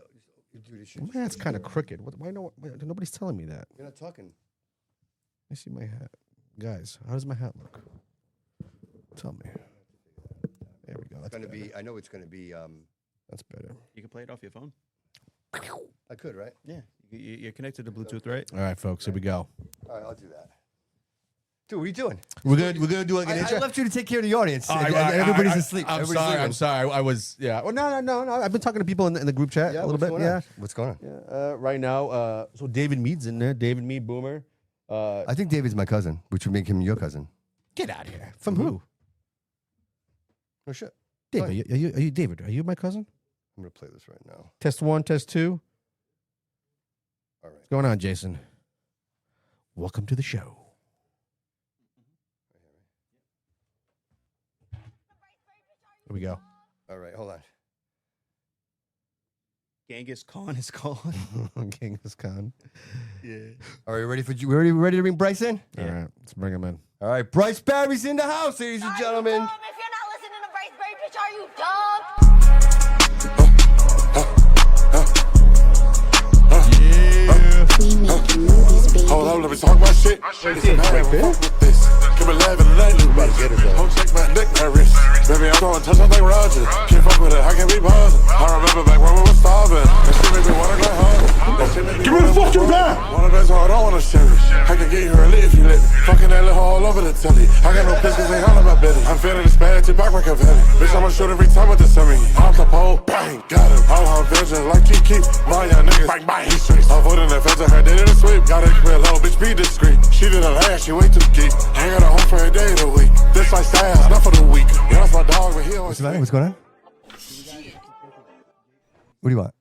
Speaker 2: Man, it's kind of crooked. Why nobody's telling me that?
Speaker 3: You're not talking.
Speaker 2: Let me see my hat. Guys, how does my hat look? Tell me. There we go. That's
Speaker 3: gonna
Speaker 2: better.
Speaker 3: be. I know it's gonna be.
Speaker 2: That's better.
Speaker 4: You can play it off your phone.
Speaker 3: I could, right?
Speaker 4: Yeah. You're connected to Bluetooth, right?
Speaker 2: All right, folks. Here we go.
Speaker 3: All right, I'll do that. Dude, what are you doing?
Speaker 2: We're gonna do like an intro.
Speaker 3: I left you to take care of the audience.
Speaker 2: All right,
Speaker 3: Everybody's asleep.
Speaker 2: I'm
Speaker 3: Everybody's
Speaker 2: sorry.
Speaker 3: sleeping.
Speaker 2: I'm sorry. I was. Yeah. Well, no. I've been talking to people in the group chat a little bit. Yeah.
Speaker 3: What's going on?
Speaker 2: Yeah. Right now. So David Mead's in there. David Mead, Boomer.
Speaker 3: I think David's my cousin, which would make him your cousin.
Speaker 2: Get out of here. From who?
Speaker 3: No shit.
Speaker 2: David. Are you David? Are you my cousin?
Speaker 3: I'm gonna play this right now.
Speaker 2: Test 1, test 2.
Speaker 3: All right.
Speaker 2: What's going on, Jason? Welcome to the show. Here we go.
Speaker 3: All right, hold on.
Speaker 4: Genghis Khan is calling.
Speaker 2: Genghis Khan.
Speaker 3: Yeah. All right, ready to bring Bryce in?
Speaker 2: All right, let's bring him in.
Speaker 3: All right, Bryce Barry's in the house, ladies and gentlemen.
Speaker 5: If you're not listening to Bryce Barry, bitch, are you dumb?
Speaker 7: Hold on, let me talk my shit. Give me live in the night, look about it. Don't check my neck, my wrist. Baby, I'm going touch like Roger. Can't fuck with it, I can't be bothered. I remember back when we were starving. That shit made me wanna go harder. Give me the fuck you back! One of those I don't wanna share it. I can get you early if you let me. Fucking that little all over the telly. I got no pistols, they all in my belly. I'm feeling the spad to back my Cavelli. Bitch, I'ma shoot every time with the semi. Off the pole, bang, got him. I'm vision like Kiki. My young niggas, bang, bang, he's straight. Avoiding the feds, I heard they didn't sweep. Gotta keep it low, bitch, be discreet. She did a last, she way too geek. Ain't got a home for a day of the week. This lifestyle, not for the week. Yeah, that's my dog, but he always.
Speaker 3: What's going on? What do you want?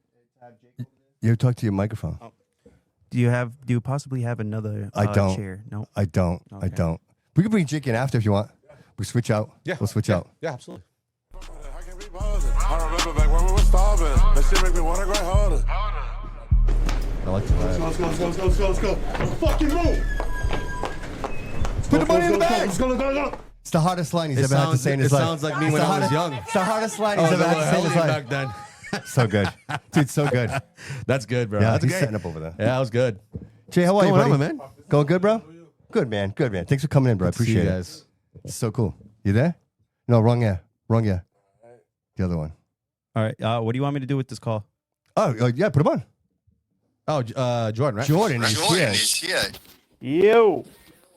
Speaker 3: You talk to your microphone.
Speaker 4: Oh. Do you possibly have another
Speaker 3: I don't.
Speaker 4: chair? No.
Speaker 3: I don't.
Speaker 4: Okay.
Speaker 3: I don't. We can bring Jake in after if you want. We switch out.
Speaker 2: Yeah.
Speaker 3: We'll switch out.
Speaker 2: Yeah, absolutely.
Speaker 7: I can't be bothered. I remember back when we were starving. That shit make me wanna grind harder.
Speaker 3: I like the vibe.
Speaker 7: Let's go. Fucking move.
Speaker 3: Put the money in the bag.
Speaker 7: Let's go.
Speaker 3: It's the hardest line he's ever had to say in his life.
Speaker 2: It sounds like me when I was young.
Speaker 3: It's the hardest line he's ever had to say in his life.
Speaker 2: Back then.
Speaker 3: So good. Dude, so good.
Speaker 2: That's good, bro.
Speaker 3: Yeah,
Speaker 2: That's
Speaker 3: he's
Speaker 2: great.
Speaker 3: setting up over there.
Speaker 2: Yeah, that was good.
Speaker 3: Jay, how are you,
Speaker 2: Going
Speaker 3: buddy?
Speaker 2: on, man?
Speaker 3: Going good, bro? Good, man. Good, man. Thanks for coming in, bro. I
Speaker 2: See you
Speaker 3: appreciate it.
Speaker 2: guys.
Speaker 3: It's so cool. You there? No, wrong ear. Wrong ear. The other one.
Speaker 4: All right. What do you want me to do with this call?
Speaker 3: Oh, yeah, put him on.
Speaker 2: Oh, Jordan, right?
Speaker 3: Jordan is here.
Speaker 8: Yo.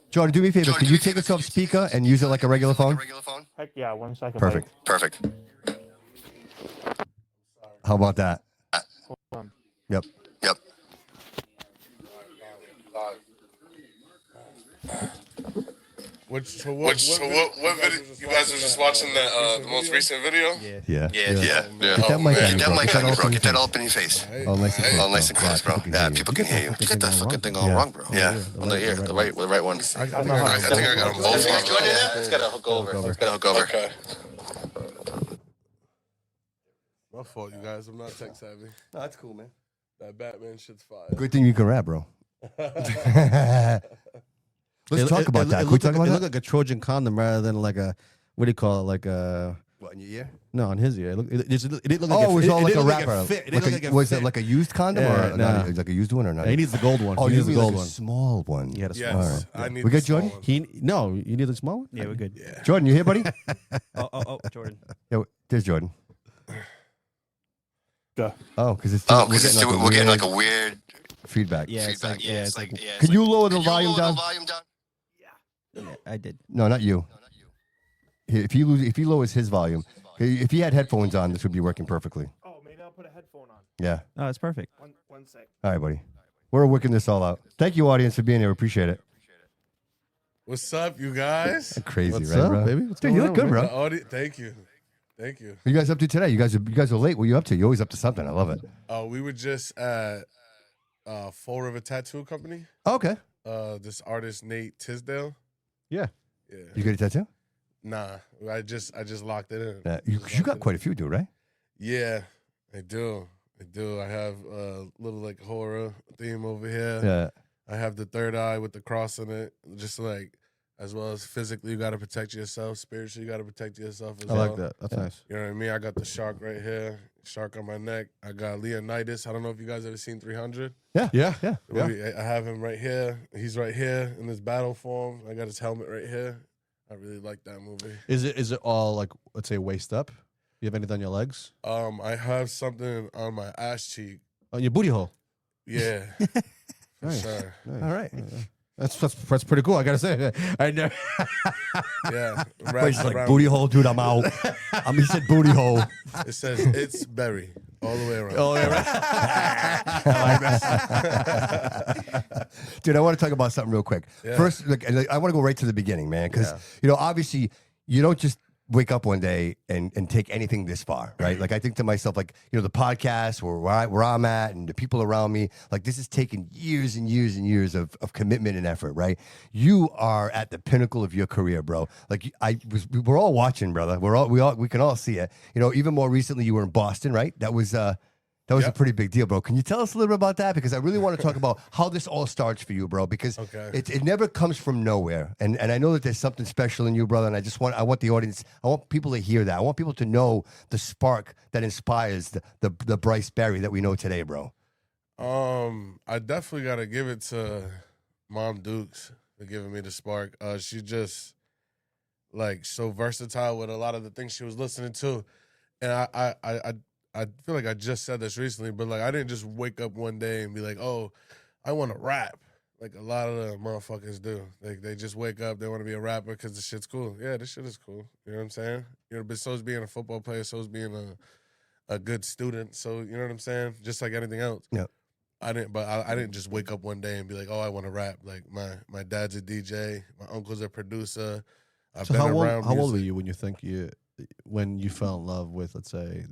Speaker 3: Jordan, do me a favor. Can you take us off speaker and use it like a regular phone?
Speaker 8: Heck yeah, 1 second.
Speaker 3: Perfect. Perfect. How about that?
Speaker 8: Hold on.
Speaker 3: Yep.
Speaker 7: What video? You guys were just watching the most recent video?
Speaker 3: Yeah.
Speaker 7: Yeah.
Speaker 3: Get that mic on you, bro. Get that all
Speaker 7: bro. Get that
Speaker 3: up
Speaker 7: all up in your face.
Speaker 3: Oh, nice and close.
Speaker 7: All nice and close, bro. Yeah, people can hear you. You got that fucking thing all wrong, bro. Yeah, on the ear, the right one. I think I got them both. It's got to hook over. It's got to hook over.
Speaker 9: Okay. My fault, you guys. I'm not tech savvy.
Speaker 3: No, that's cool, man.
Speaker 7: That Batman shit's fire.
Speaker 3: Good thing you can rap, bro. Let's talk about that. Can we talk about
Speaker 2: It
Speaker 3: that?
Speaker 2: looked like a Trojan condom rather than like a, what do you call it? Like a,
Speaker 3: What, in your ear?
Speaker 2: no, on his ear. It didn't look like
Speaker 3: Oh, it was all like a
Speaker 2: didn't look
Speaker 3: rapper.
Speaker 2: fit. It
Speaker 3: Like
Speaker 2: didn't look like
Speaker 3: was
Speaker 2: fit.
Speaker 3: it like a used condom
Speaker 2: Yeah,
Speaker 3: or
Speaker 2: nah.
Speaker 3: not, like a used one or not?
Speaker 2: Yeah, he needs the gold one.
Speaker 3: Oh,
Speaker 2: he
Speaker 3: you
Speaker 2: needs the
Speaker 3: mean
Speaker 2: gold
Speaker 3: like
Speaker 2: one.
Speaker 3: a small one?
Speaker 2: He had a
Speaker 7: Yes,
Speaker 2: small one.
Speaker 3: Alright.
Speaker 7: I need
Speaker 3: We
Speaker 7: the
Speaker 3: got
Speaker 7: small
Speaker 3: Jordan?
Speaker 7: one.
Speaker 2: No, you need the small one?
Speaker 4: Yeah, we're good.
Speaker 7: Yeah.
Speaker 3: Jordan, you here, buddy?
Speaker 4: Oh, Jordan.
Speaker 3: Yeah, there's Jordan.
Speaker 8: Go.
Speaker 3: Oh, because it's
Speaker 9: we're getting like a weird
Speaker 3: feedback.
Speaker 4: Yeah, it's like,
Speaker 3: Can you lower the volume down?
Speaker 4: yeah, I did.
Speaker 3: No, not you. If he lowers his volume, if he had headphones on, this would be working perfectly.
Speaker 8: Oh, maybe I'll put a headphone on.
Speaker 3: Yeah.
Speaker 4: Oh, it's perfect.
Speaker 8: One sec.
Speaker 3: All right, buddy. We're working this all out. Thank you, audience, for being here. Appreciate it.
Speaker 7: What's up, you guys?
Speaker 3: Crazy,
Speaker 2: What's
Speaker 3: right,
Speaker 2: up,
Speaker 3: bro?
Speaker 2: baby? What's
Speaker 3: Dude, you
Speaker 2: going
Speaker 3: look
Speaker 2: on,
Speaker 3: good,
Speaker 2: man?
Speaker 3: bro. What
Speaker 7: Thank you. Thank you.
Speaker 3: are you guys up to today? You guys are late. What are you up to? You're always up to something. I love it.
Speaker 7: We were just at Fall River Tattoo Company.
Speaker 3: Oh, okay.
Speaker 7: This artist Nate Tisdale.
Speaker 2: Yeah.
Speaker 7: Yeah.
Speaker 3: You get a tattoo?
Speaker 7: Nah, I just locked it in.
Speaker 3: Yeah. You got quite a few, dude, right?
Speaker 7: Yeah, I do. I have a little like horror theme over here.
Speaker 3: Yeah.
Speaker 7: I have the third eye with the cross in it. Just like, as well as physically, you got to protect yourself. Spiritually, you got to protect yourself as
Speaker 2: I
Speaker 7: well.
Speaker 2: like that. That's nice.
Speaker 7: You know what I mean? I got the shark right here, shark on my neck. I got Leonidas. I don't know if you guys ever seen 300.
Speaker 2: Yeah.
Speaker 7: I have him right here. He's right here in this battle form. I got his helmet right here. I really like that movie.
Speaker 2: Is it all like, let's say, waist up? You have anything on your legs?
Speaker 7: I have something on my ass cheek.
Speaker 2: On your booty hole?
Speaker 7: Yeah. For
Speaker 2: Nice.
Speaker 7: sure.
Speaker 2: Nice.
Speaker 3: All right.
Speaker 2: That's pretty cool. I gotta say, I never.
Speaker 7: Yeah.
Speaker 3: But he's like,
Speaker 7: around-
Speaker 3: booty hole, dude, I'm out. He said booty hole.
Speaker 7: It says it's Berry all the way around.
Speaker 2: Oh, yeah, right.
Speaker 3: Dude, I want to talk about something real quick.
Speaker 7: Yeah.
Speaker 3: First, I want to go right to the beginning, man, because obviously you don't just wake up one day and take anything this far, right? Like I think to myself, like the podcast where I'm at and the people around me, like this has taken years and years and years of commitment and effort, right? You are at the pinnacle of your career, bro. Like we're all watching, brother. We can all see it. Even more recently, you were in Boston, right? That was a pretty big deal, bro. Can you tell us a little bit about that? Because I really want to talk about how this all starts for you, bro. Because it never comes from nowhere, and I know that there's something special in you, brother. And I want the audience, I want people to hear that. I want people to know the spark that inspires the Bryce Barry that we know today, bro.
Speaker 7: I definitely gotta give it to Mom Dukes for giving me the spark. She just like so versatile with a lot of the things she was listening to, and I feel like I just said this recently, but like I didn't just wake up one day and be like, oh, I want to rap. Like a lot of the motherfuckers do. Like they just wake up, they want to be a rapper because the shit's cool. Yeah, this shit is cool. You know what I'm saying? But so is being a football player, so is being a good student. So you know what I'm saying? Just like anything else.
Speaker 3: Yeah.
Speaker 7: I didn't just wake up one day and be like, oh, I want to rap. Like my dad's a DJ, my uncle's a producer.
Speaker 2: So how old were you when you fell in love with, let's say,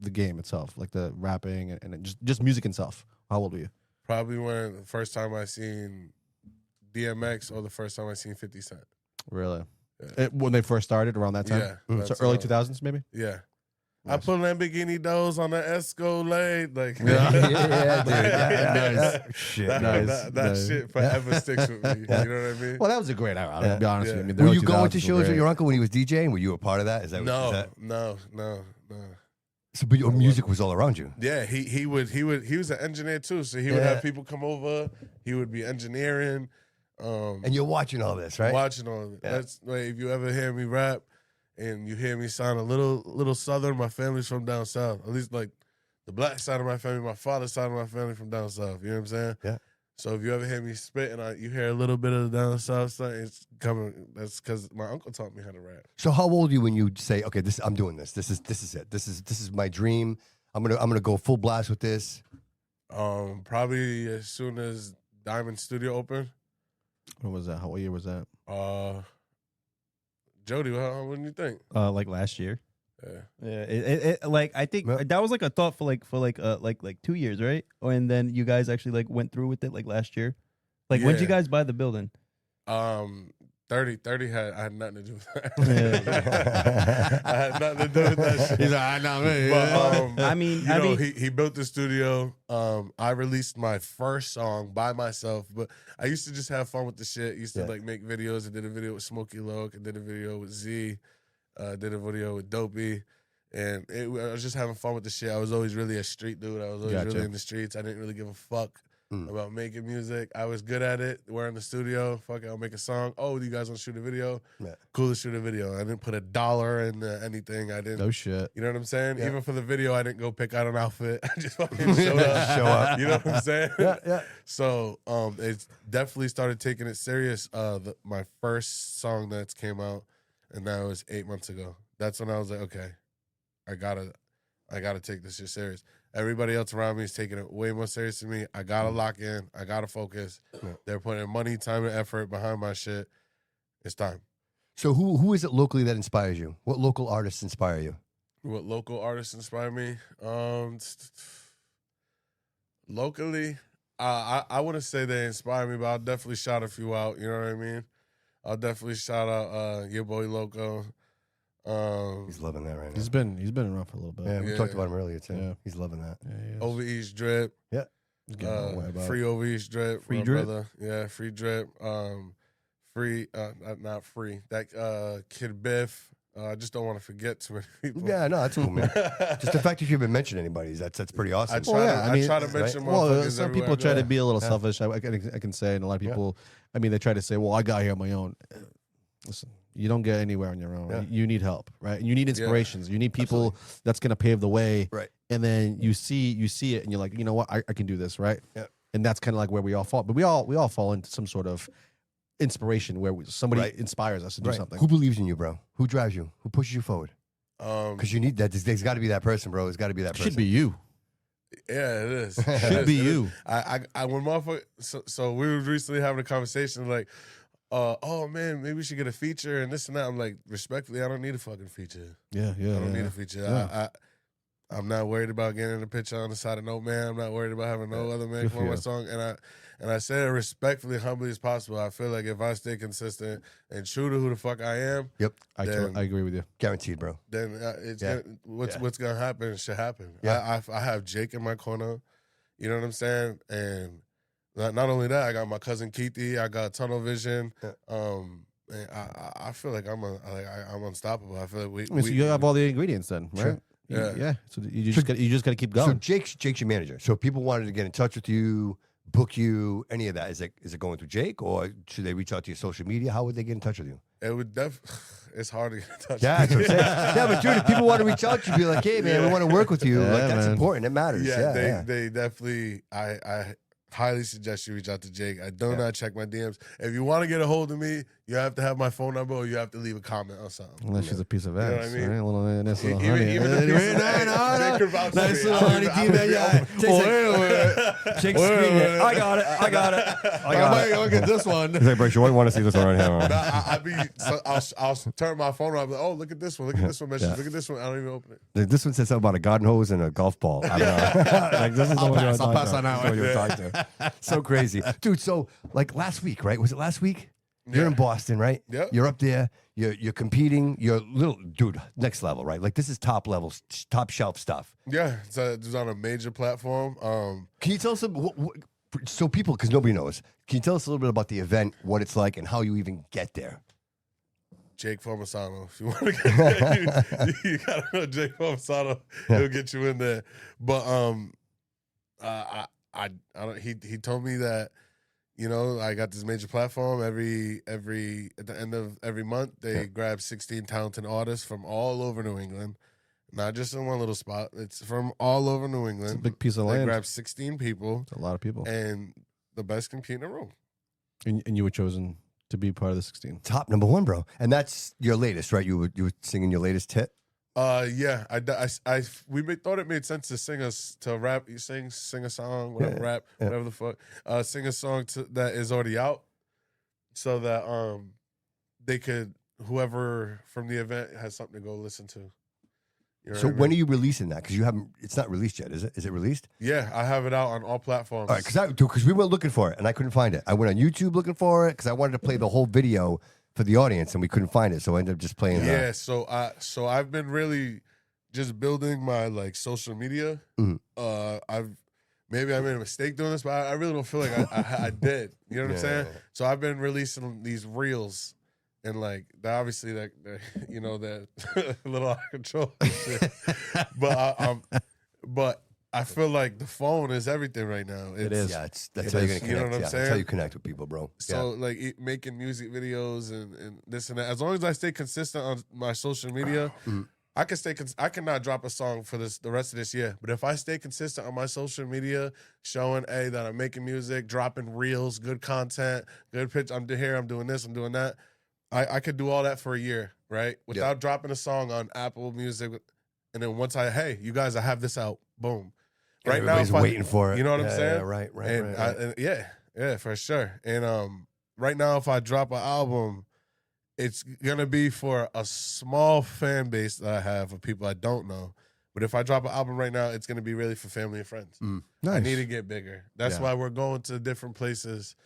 Speaker 2: the game itself, like the rapping and just music itself? How old were you?
Speaker 7: Probably when the first time I seen DMX or the first time I seen 50 Cent.
Speaker 2: Really?
Speaker 7: Yeah.
Speaker 2: When they first started around that time?
Speaker 7: Yeah.
Speaker 2: So early 2000s, maybe?
Speaker 7: Yeah.
Speaker 2: Nice.
Speaker 7: I put Lamborghini doors on the Escalade. Like,
Speaker 3: dude.
Speaker 2: Nice.
Speaker 3: Shit.
Speaker 7: That shit forever sticks with me. You know what I mean?
Speaker 2: Well, that was a great era. I'll be honest with you. I mean, the
Speaker 3: Were
Speaker 2: early
Speaker 3: you going to
Speaker 2: 2000s were
Speaker 3: shows with
Speaker 2: great.
Speaker 3: your uncle when he was DJing? Were you a part of that? Is that
Speaker 7: No.
Speaker 3: So, but your music was all around you.
Speaker 7: Yeah, he was an engineer too. So he would have people come over. He would be engineering.
Speaker 3: And you're watching all this, right?
Speaker 7: Watching all of it.
Speaker 3: Yeah.
Speaker 7: That's like if you ever hear me rap and you hear me sound a little southern, my family's from down south. At least like the black side of my family, my father's side of my family from down south. You know what I'm saying?
Speaker 3: Yeah.
Speaker 7: So if you ever hear me spit and you hear a little bit of the down south stuff, it's coming. That's because my uncle taught me how to rap.
Speaker 3: So how old are you when you say, okay, I'm doing this. This is it. This is my dream. I'm gonna go full blast with this.
Speaker 7: Probably as soon as Diamond Studio opened.
Speaker 2: When was that? What year was that?
Speaker 7: Jody, what do you think?
Speaker 4: Like last year.
Speaker 7: Yeah.
Speaker 4: Yeah. Like I think that was like a thought for like 2 years, right? And then you guys actually like went through with it like last year. Like when did you guys buy the building?
Speaker 7: 30 I had nothing to do with that. I had nothing to do with that shit.
Speaker 2: He's like, I know me.
Speaker 7: But,
Speaker 4: I mean,
Speaker 7: he built the studio. I released my first song by myself, but I used to just have fun with the shit. Used to like make videos. I did a video with Smokey Loke. I did a video with Z. Did a video with Dopey. And I was just having fun with the shit. I was always really a street dude. I was always really in the streets. I didn't really give a fuck about making music. I was good at it. We're in the studio. Fuck it, I'll make a song. Oh, do you guys want to shoot a video? Yeah. Cool to shoot a video. I didn't put $1 in anything. I didn't.
Speaker 2: No shit.
Speaker 7: You know what I'm saying? Yeah. Even for the video, I didn't go pick out an outfit. I just fucking showed up.
Speaker 3: Show up.
Speaker 7: You know what I'm saying?
Speaker 3: Yeah.
Speaker 7: So it definitely started taking it serious. My first song that came out, and that was 8 months ago. That's when I was like, okay, I gotta take this shit serious. Everybody else around me is taking it way more serious than me. I gotta lock in. I gotta focus. They're putting money, time, and effort behind my shit. It's time.
Speaker 3: So who is it locally that inspires you? What local artists inspire you?
Speaker 7: What local artists inspire me? Locally, I wouldn't say they inspire me, but I'll definitely shout a few out. You know what I mean? I'll definitely shout out your boy Loco.
Speaker 3: He's loving that right now.
Speaker 2: He's been around for a little bit.
Speaker 3: Yeah, we talked about him earlier too. Yeah. He's loving that.
Speaker 2: Yeah,
Speaker 7: Over East Drip.
Speaker 3: Yeah.
Speaker 7: Free Over East Drip.
Speaker 2: Free Drip.
Speaker 7: Brother. Yeah, Free Drip. Free, not free. That Kid Biff. I just don't want to forget too many people.
Speaker 3: Yeah, no, that's cool, man. Just the fact that you haven't mentioned anybody, that's pretty awesome.
Speaker 7: I try to mention motherfuckers.
Speaker 2: Some people try to be a little selfish. I can say, and a lot of people, I mean, they try to say, well, I got here on my own. Listen, you don't get anywhere on your own. Right? You need help, right? And you need inspirations. You need people that's going to pave the way.
Speaker 3: Right.
Speaker 2: And then you see it, and you're like, you know what? I can do this, right? Yeah. And that's kind of like where we all fall. But we all fall into some sort of inspiration where somebody inspires us to do something.
Speaker 3: Who believes in you, bro? Who drives you? Who pushes you forward? Because you need that. There's got to be that person, bro. There's got to be that person.
Speaker 2: Should be you.
Speaker 7: Yeah, it is.
Speaker 2: Should be you.
Speaker 7: I when motherfucker. So we were recently having a conversation like, oh man, maybe we should get a feature and this and that. I'm like, respectfully, I don't need a fucking feature.
Speaker 2: Yeah.
Speaker 7: I don't need a feature.
Speaker 2: Yeah.
Speaker 7: I'm not worried about getting in a picture on the side of no man. I'm not worried about having no other man come on my song. And I say it respectfully, humbly as possible. I feel like if I stay consistent and true to who the fuck I am,
Speaker 2: I agree with you.
Speaker 3: Guaranteed, bro.
Speaker 7: Then what's gonna happen should happen. Yeah. I have Jake in my corner. You know what I'm saying? And not only that, I got my cousin Keithy. I got Tunnel Vision. And I feel like I'm unstoppable. I feel like
Speaker 2: so you have all the ingredients then, right? Sure. Yeah. So you just got to keep going.
Speaker 3: So Jake's your manager. So if people wanted to get in touch with you, book you, any of that, is it going through Jake, or should they reach out to your social media? How would they get in touch with you?
Speaker 7: It would it's hard to get in touch.
Speaker 3: Yeah, that's what I'm saying. Yeah, but dude, if people want to reach out to you, be like, hey man, we want to work with you. Like that's important. It matters.
Speaker 7: Yeah, they definitely. I highly suggest you reach out to Jake. I do not check my DMs. If you want to get a hold of me, you have to have my phone number or you have to leave a comment or something.
Speaker 2: Unless she's a piece of ass.
Speaker 7: You know what I mean?
Speaker 2: Right? A little nice little
Speaker 7: Even
Speaker 2: honey.
Speaker 7: Nice little honey.
Speaker 3: Jake's screaming. I got it.
Speaker 2: Look at this one.
Speaker 3: He's like, Bryce, you want to see this one right here?
Speaker 7: I'll turn my phone on. Oh, look at this one. Look at this one. Message. Look at this one. I don't even open it.
Speaker 3: This one says something about a garden hose and a golf ball. I don't know. Like, this is
Speaker 2: I'll pass on that
Speaker 3: one. So crazy. Dude, so like last week, right? Was it last week? You're in Boston, right?
Speaker 7: Yeah.
Speaker 3: You're up there. You're competing. You're little dude, next level, right? Like this is top level, top shelf stuff.
Speaker 7: Yeah, it's on a major platform.
Speaker 3: Can you tell us so people, because nobody knows, can you tell us a little bit about the event, what it's like, and how you even get there?
Speaker 7: Jake Formasano. If you want to get there, you gotta know Jake Formasano. He'll get you in there. But I don't. He told me that. You know, I got this major platform. Every at the end of every month, they grab 16 talented artists from all over New England, not just in one little spot. It's from all over New England.
Speaker 2: It's a big piece of land.
Speaker 7: They grab 16 people.
Speaker 2: It's a lot of people,
Speaker 7: and the best compete in a room.
Speaker 2: And you were chosen to be part of the 16.
Speaker 3: Top number one, bro. And that's your latest, right? You were singing your latest hit.
Speaker 7: Yeah, we thought it made sense to rap, sing a song, whatever, rap, whatever the fuck, sing a song that is already out, so that they could, whoever from the event has something to go listen to. You know
Speaker 3: so when are you releasing that? Because it's not released yet, is it? Is it released?
Speaker 7: Yeah, I have it out on all platforms.
Speaker 3: All right, because we went looking for it and I couldn't find it. I went on YouTube looking for it because I wanted to play the whole video for the audience, and we couldn't find it, so I ended up just playing.
Speaker 7: Yeah, so I've been really just building my like social media. Maybe I made a mistake doing this, but I really don't feel like I did. You know what I'm saying? So I've been releasing these reels, and like obviously that you know that a little out of control shit. But I feel like the phone is everything right now.
Speaker 2: It is.
Speaker 3: Yeah, that's how you're gonna connect.
Speaker 7: You know what I'm saying?
Speaker 3: That's how you connect with people, bro.
Speaker 7: So like making music videos and this and that. As long as I stay consistent on my social media, I can stay. I cannot drop a song for the rest of this year. But if I stay consistent on my social media, showing that I'm making music, dropping reels, good content, good pitch. I'm here. I'm doing this. I'm doing that. I could do all that for a year, right? Without dropping a song on Apple Music, and then once you guys, I have this out. Boom. Right now,
Speaker 3: everybody's waiting for it.
Speaker 7: You know what I'm saying?
Speaker 3: Right.
Speaker 7: And yeah, for sure. And right now, if I drop an album, it's gonna be for a small fan base that I have of people I don't know. But if I drop an album right now, it's gonna be really for family and friends.
Speaker 3: Nice.
Speaker 7: I need to get bigger. That's why we're going to different places.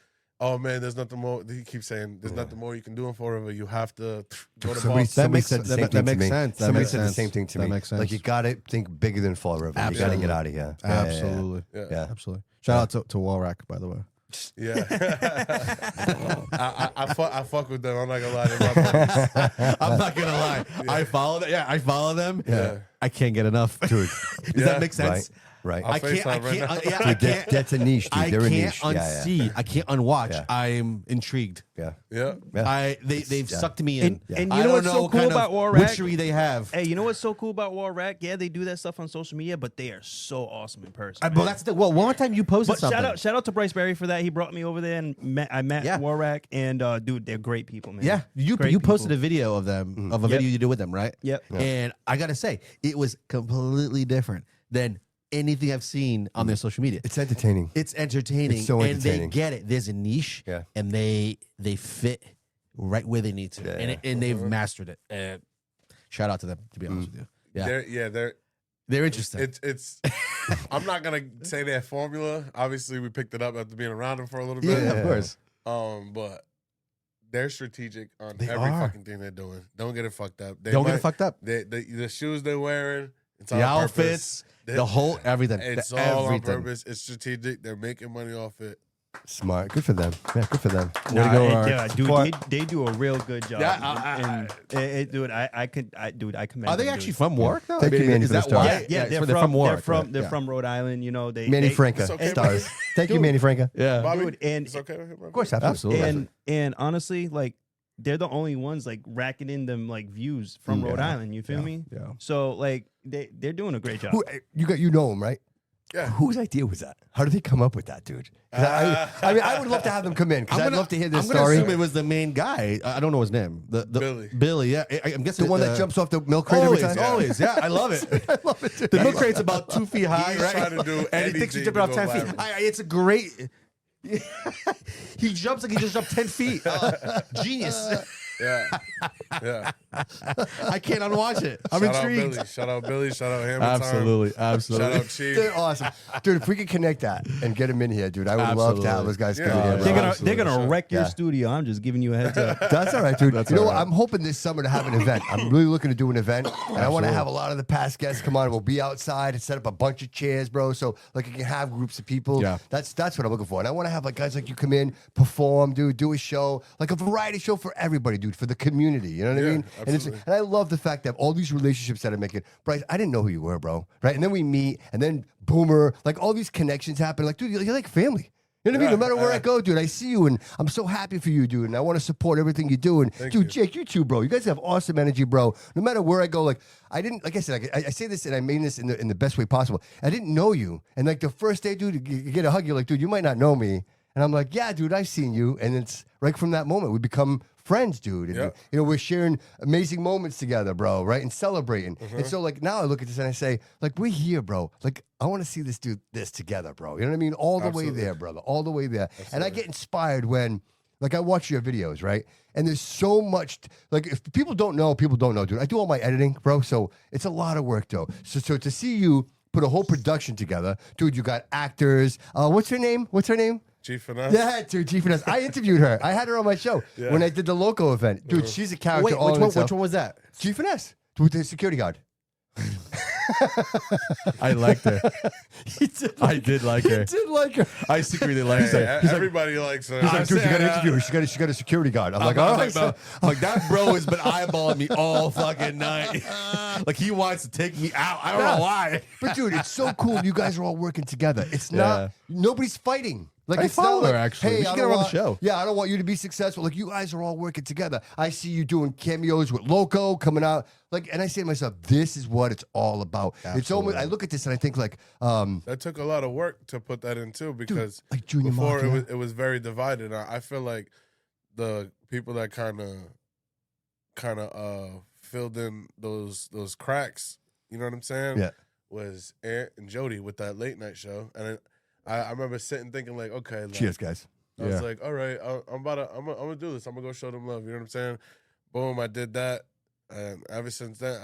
Speaker 7: Oh man, there's nothing more. He keeps saying there's nothing more you can do in Fall River. You have to go to Boston.
Speaker 3: Somebody said the same thing to me.
Speaker 2: Sense.
Speaker 3: Somebody said the same thing to me.
Speaker 2: That makes sense.
Speaker 3: Like you gotta think bigger than Fall River. You gotta get out of here.
Speaker 2: Absolutely.
Speaker 3: Yeah.
Speaker 2: Absolutely. Shout out to Walrack, by the way.
Speaker 7: Yeah. I fuck with them. I'm not gonna lie. They're my buddies.
Speaker 2: I'm not gonna lie. I follow them. Yeah, I follow them.
Speaker 3: Yeah.
Speaker 2: I can't get enough.
Speaker 3: Dude.
Speaker 2: Does that make sense?
Speaker 3: Right.
Speaker 7: I'll
Speaker 2: I can't. I
Speaker 3: Dude,
Speaker 2: can't.
Speaker 3: that's a niche, dude.
Speaker 2: I
Speaker 3: They're a
Speaker 2: can't
Speaker 3: niche.
Speaker 2: unsee. I can't unwatch.
Speaker 3: Yeah.
Speaker 2: I'm intrigued.
Speaker 7: Yeah.
Speaker 2: They've sucked me in.
Speaker 4: And
Speaker 2: I
Speaker 4: you know
Speaker 2: don't
Speaker 4: what's so
Speaker 2: what
Speaker 4: cool
Speaker 2: kind
Speaker 4: about
Speaker 2: of
Speaker 4: Walrack?
Speaker 2: witchery they have.
Speaker 4: Hey, you know what's so cool about Walrack? Yeah, they do that stuff on social media, but they are so awesome in person.
Speaker 2: Well, that's one more time you posted
Speaker 4: But
Speaker 2: something.
Speaker 4: shout out to Bryce Barry for that. He brought me over there and I met Walrack, and dude, they're great people, man.
Speaker 2: Yeah, you
Speaker 4: Great
Speaker 2: posted
Speaker 4: people.
Speaker 2: a video of them of a video you did with them, right?
Speaker 4: Yep.
Speaker 2: And I gotta say, it was completely different than anything I've seen on their social media.
Speaker 3: It's entertaining.
Speaker 2: It's entertaining,
Speaker 3: It's so
Speaker 2: and
Speaker 3: entertaining.
Speaker 2: they get it. There's a niche, and they fit right where they need to, and they've mastered it. And shout out to them, to be honest with you. Yeah, they're interesting.
Speaker 7: It's I'm not gonna say their formula. Obviously, we picked it up after being around them for a little bit.
Speaker 2: Yeah, of course.
Speaker 7: But they're strategic on
Speaker 2: They
Speaker 7: every
Speaker 2: are.
Speaker 7: fucking thing they're doing. Don't get it fucked up.
Speaker 2: Don't get it fucked up.
Speaker 7: The shoes they're wearing, it's
Speaker 2: The
Speaker 7: on
Speaker 2: outfits,
Speaker 7: purpose.
Speaker 2: the whole everything.
Speaker 7: It's
Speaker 2: the
Speaker 7: all
Speaker 2: everything.
Speaker 7: on purpose. It's strategic. They're making money off it.
Speaker 3: Smart. Good for them. Yeah, good for them.
Speaker 2: Way to go, Art.
Speaker 4: Yeah, dude,
Speaker 2: For-
Speaker 4: they do a real good job.
Speaker 2: Yeah,
Speaker 4: dude, I commend.
Speaker 2: Are they
Speaker 4: them,
Speaker 2: actually
Speaker 4: dude.
Speaker 2: from Warwick though?
Speaker 3: Thank you, Manny,
Speaker 2: is
Speaker 3: for the
Speaker 2: that
Speaker 3: start.
Speaker 2: why?
Speaker 4: Yeah,
Speaker 2: so
Speaker 4: they're from
Speaker 2: Warwick.
Speaker 4: They're
Speaker 2: right?
Speaker 4: from Rhode Island. You know,
Speaker 3: Manny Franca,
Speaker 7: It's okay,
Speaker 3: stars. Thank you, Manny Franca.
Speaker 2: Yeah.
Speaker 7: Bobby,
Speaker 4: Dude, and
Speaker 7: it's okay with him, bro?
Speaker 3: Of course, absolutely.
Speaker 4: and honestly, like they're the only ones like racking in them like views from Rhode Island. You feel me?
Speaker 2: Yeah.
Speaker 4: So like they're doing a great job.
Speaker 3: You know him, right?
Speaker 7: Yeah.
Speaker 3: Whose idea was that? How did they come up with that, dude? 'Cause I mean, I would love to have them come in because I'd love to hear this
Speaker 2: I'm gonna
Speaker 3: story.
Speaker 2: assume it was the main guy. I don't know his name. The
Speaker 7: Billy.
Speaker 2: Billy. Yeah. I'm guessing
Speaker 3: The one that jumps off the milk crate
Speaker 2: Always,
Speaker 3: every time.
Speaker 2: always. Yeah, I love it.
Speaker 3: I love it. Too.
Speaker 2: The milk crate's about 2 feet high,
Speaker 7: He's
Speaker 2: right?
Speaker 7: trying to do
Speaker 2: and he thinks he's
Speaker 7: anything
Speaker 2: jumping off
Speaker 7: to
Speaker 2: 10
Speaker 7: go
Speaker 2: feet.
Speaker 7: viral.
Speaker 2: It's a great. He jumps like he just jumped 10 feet. Genius.
Speaker 7: Yeah.
Speaker 2: I can't unwatch it. I'm
Speaker 7: Shout
Speaker 2: intrigued.
Speaker 7: Out Billy. Shout out Hamilton.
Speaker 2: Absolutely.
Speaker 7: Shout out Chief.
Speaker 3: They're awesome, dude. If we could connect that and get them in here, dude, I would love to have those guys come in here.
Speaker 7: Yeah.
Speaker 3: bro.
Speaker 4: They're gonna wreck your
Speaker 3: Yeah.
Speaker 4: studio. I'm just giving you a heads up.
Speaker 3: That's all right, dude.
Speaker 2: That's
Speaker 3: you know
Speaker 2: all
Speaker 3: what?
Speaker 2: right.
Speaker 3: I'm hoping this summer to have an event. I'm really looking to do an event, and I want to have a lot of the past guests come on. We'll be outside and set up a bunch of chairs, bro. So like you can have groups of people.
Speaker 2: Yeah.
Speaker 3: That's what I'm looking for. And I want to have like guys like you come in, perform, dude, do a show, like a variety show for everybody, dude, for the community. You know what I
Speaker 7: Yeah,
Speaker 3: mean?
Speaker 7: absolutely.
Speaker 3: And I love the fact that all these relationships that I'm making. Bryce, I didn't know who you were, bro. Right? And then we meet, and then Boomer, like all these connections happen. Like, dude, you're like family. You know what I mean? No matter where I go, dude, I see you, and I'm so happy for you, dude, and I want to support everything you do. And dude,
Speaker 7: you.
Speaker 3: Jake, you too, bro. You guys have awesome energy, bro. No matter where I go, like I said, I say this, and I mean this in the best way possible. I didn't know you, and like the first day, dude, you get a hug. You're like, dude, you might not know me, and I'm like, yeah, dude, I've seen you, and it's right from that moment we become friends, dude. And, you know, we're sharing amazing moments together, bro, right? And celebrating. And so, like, now I look at this and I say, like, we're here, bro. Like, I want to see this dude this together, bro. You know what I mean? All the way there, brother. All the way there. And I get inspired when, like, I watch your videos, right? And there's so much, like, if people don't know, dude. I do all my editing, bro. So it's a lot of work, though. So to see you put a whole production together, dude, you got actors. What's her name?
Speaker 7: G Finesse.
Speaker 3: Yeah, dude, G Finesse. I interviewed her. I had her on my show when I did the Loco event. Dude, she's a character.
Speaker 2: Wait,
Speaker 3: all
Speaker 2: which
Speaker 3: in
Speaker 2: one?
Speaker 3: itself.
Speaker 2: Which one was that?
Speaker 3: G Finesse with the security guard.
Speaker 2: I liked her. I did like her.
Speaker 3: He did like her.
Speaker 2: I secretly liked her.
Speaker 7: Everybody likes her.
Speaker 3: He's like, dude, you got to interview her. She got a security guard. I'm like, all right.
Speaker 2: I'm like, that bro has been eyeballing me all fucking night. Like he wants to take me out. I don't know why.
Speaker 3: But dude, it's so cool. You guys are all working together. It's not nobody's fighting. Like
Speaker 2: I
Speaker 3: it's not
Speaker 2: follow
Speaker 3: like,
Speaker 2: her, actually.
Speaker 3: hey,
Speaker 2: We should
Speaker 3: I
Speaker 2: get
Speaker 3: don't
Speaker 2: her on the
Speaker 3: want,
Speaker 2: show.
Speaker 3: Yeah, I don't want you to be successful. Like you guys are all working together. I see you doing cameos with Loco coming out. Like, and I say to myself, this is what it's all about. It's almost. I look at this and I think like,
Speaker 7: that took a lot of work to put that in too, because
Speaker 3: like Junior
Speaker 7: before
Speaker 3: Mafia.
Speaker 7: it was very divided. I feel like the people that kind of filled in those cracks. You know what I'm saying?
Speaker 3: Yeah.
Speaker 7: Was Ant and Jody with that late night show, and I remember sitting thinking like, okay, like,
Speaker 3: Cheers, guys.
Speaker 7: I was like, all right, I'm gonna do this. I'm gonna go show them love. You know what I'm saying? Boom, I did that, and ever since then,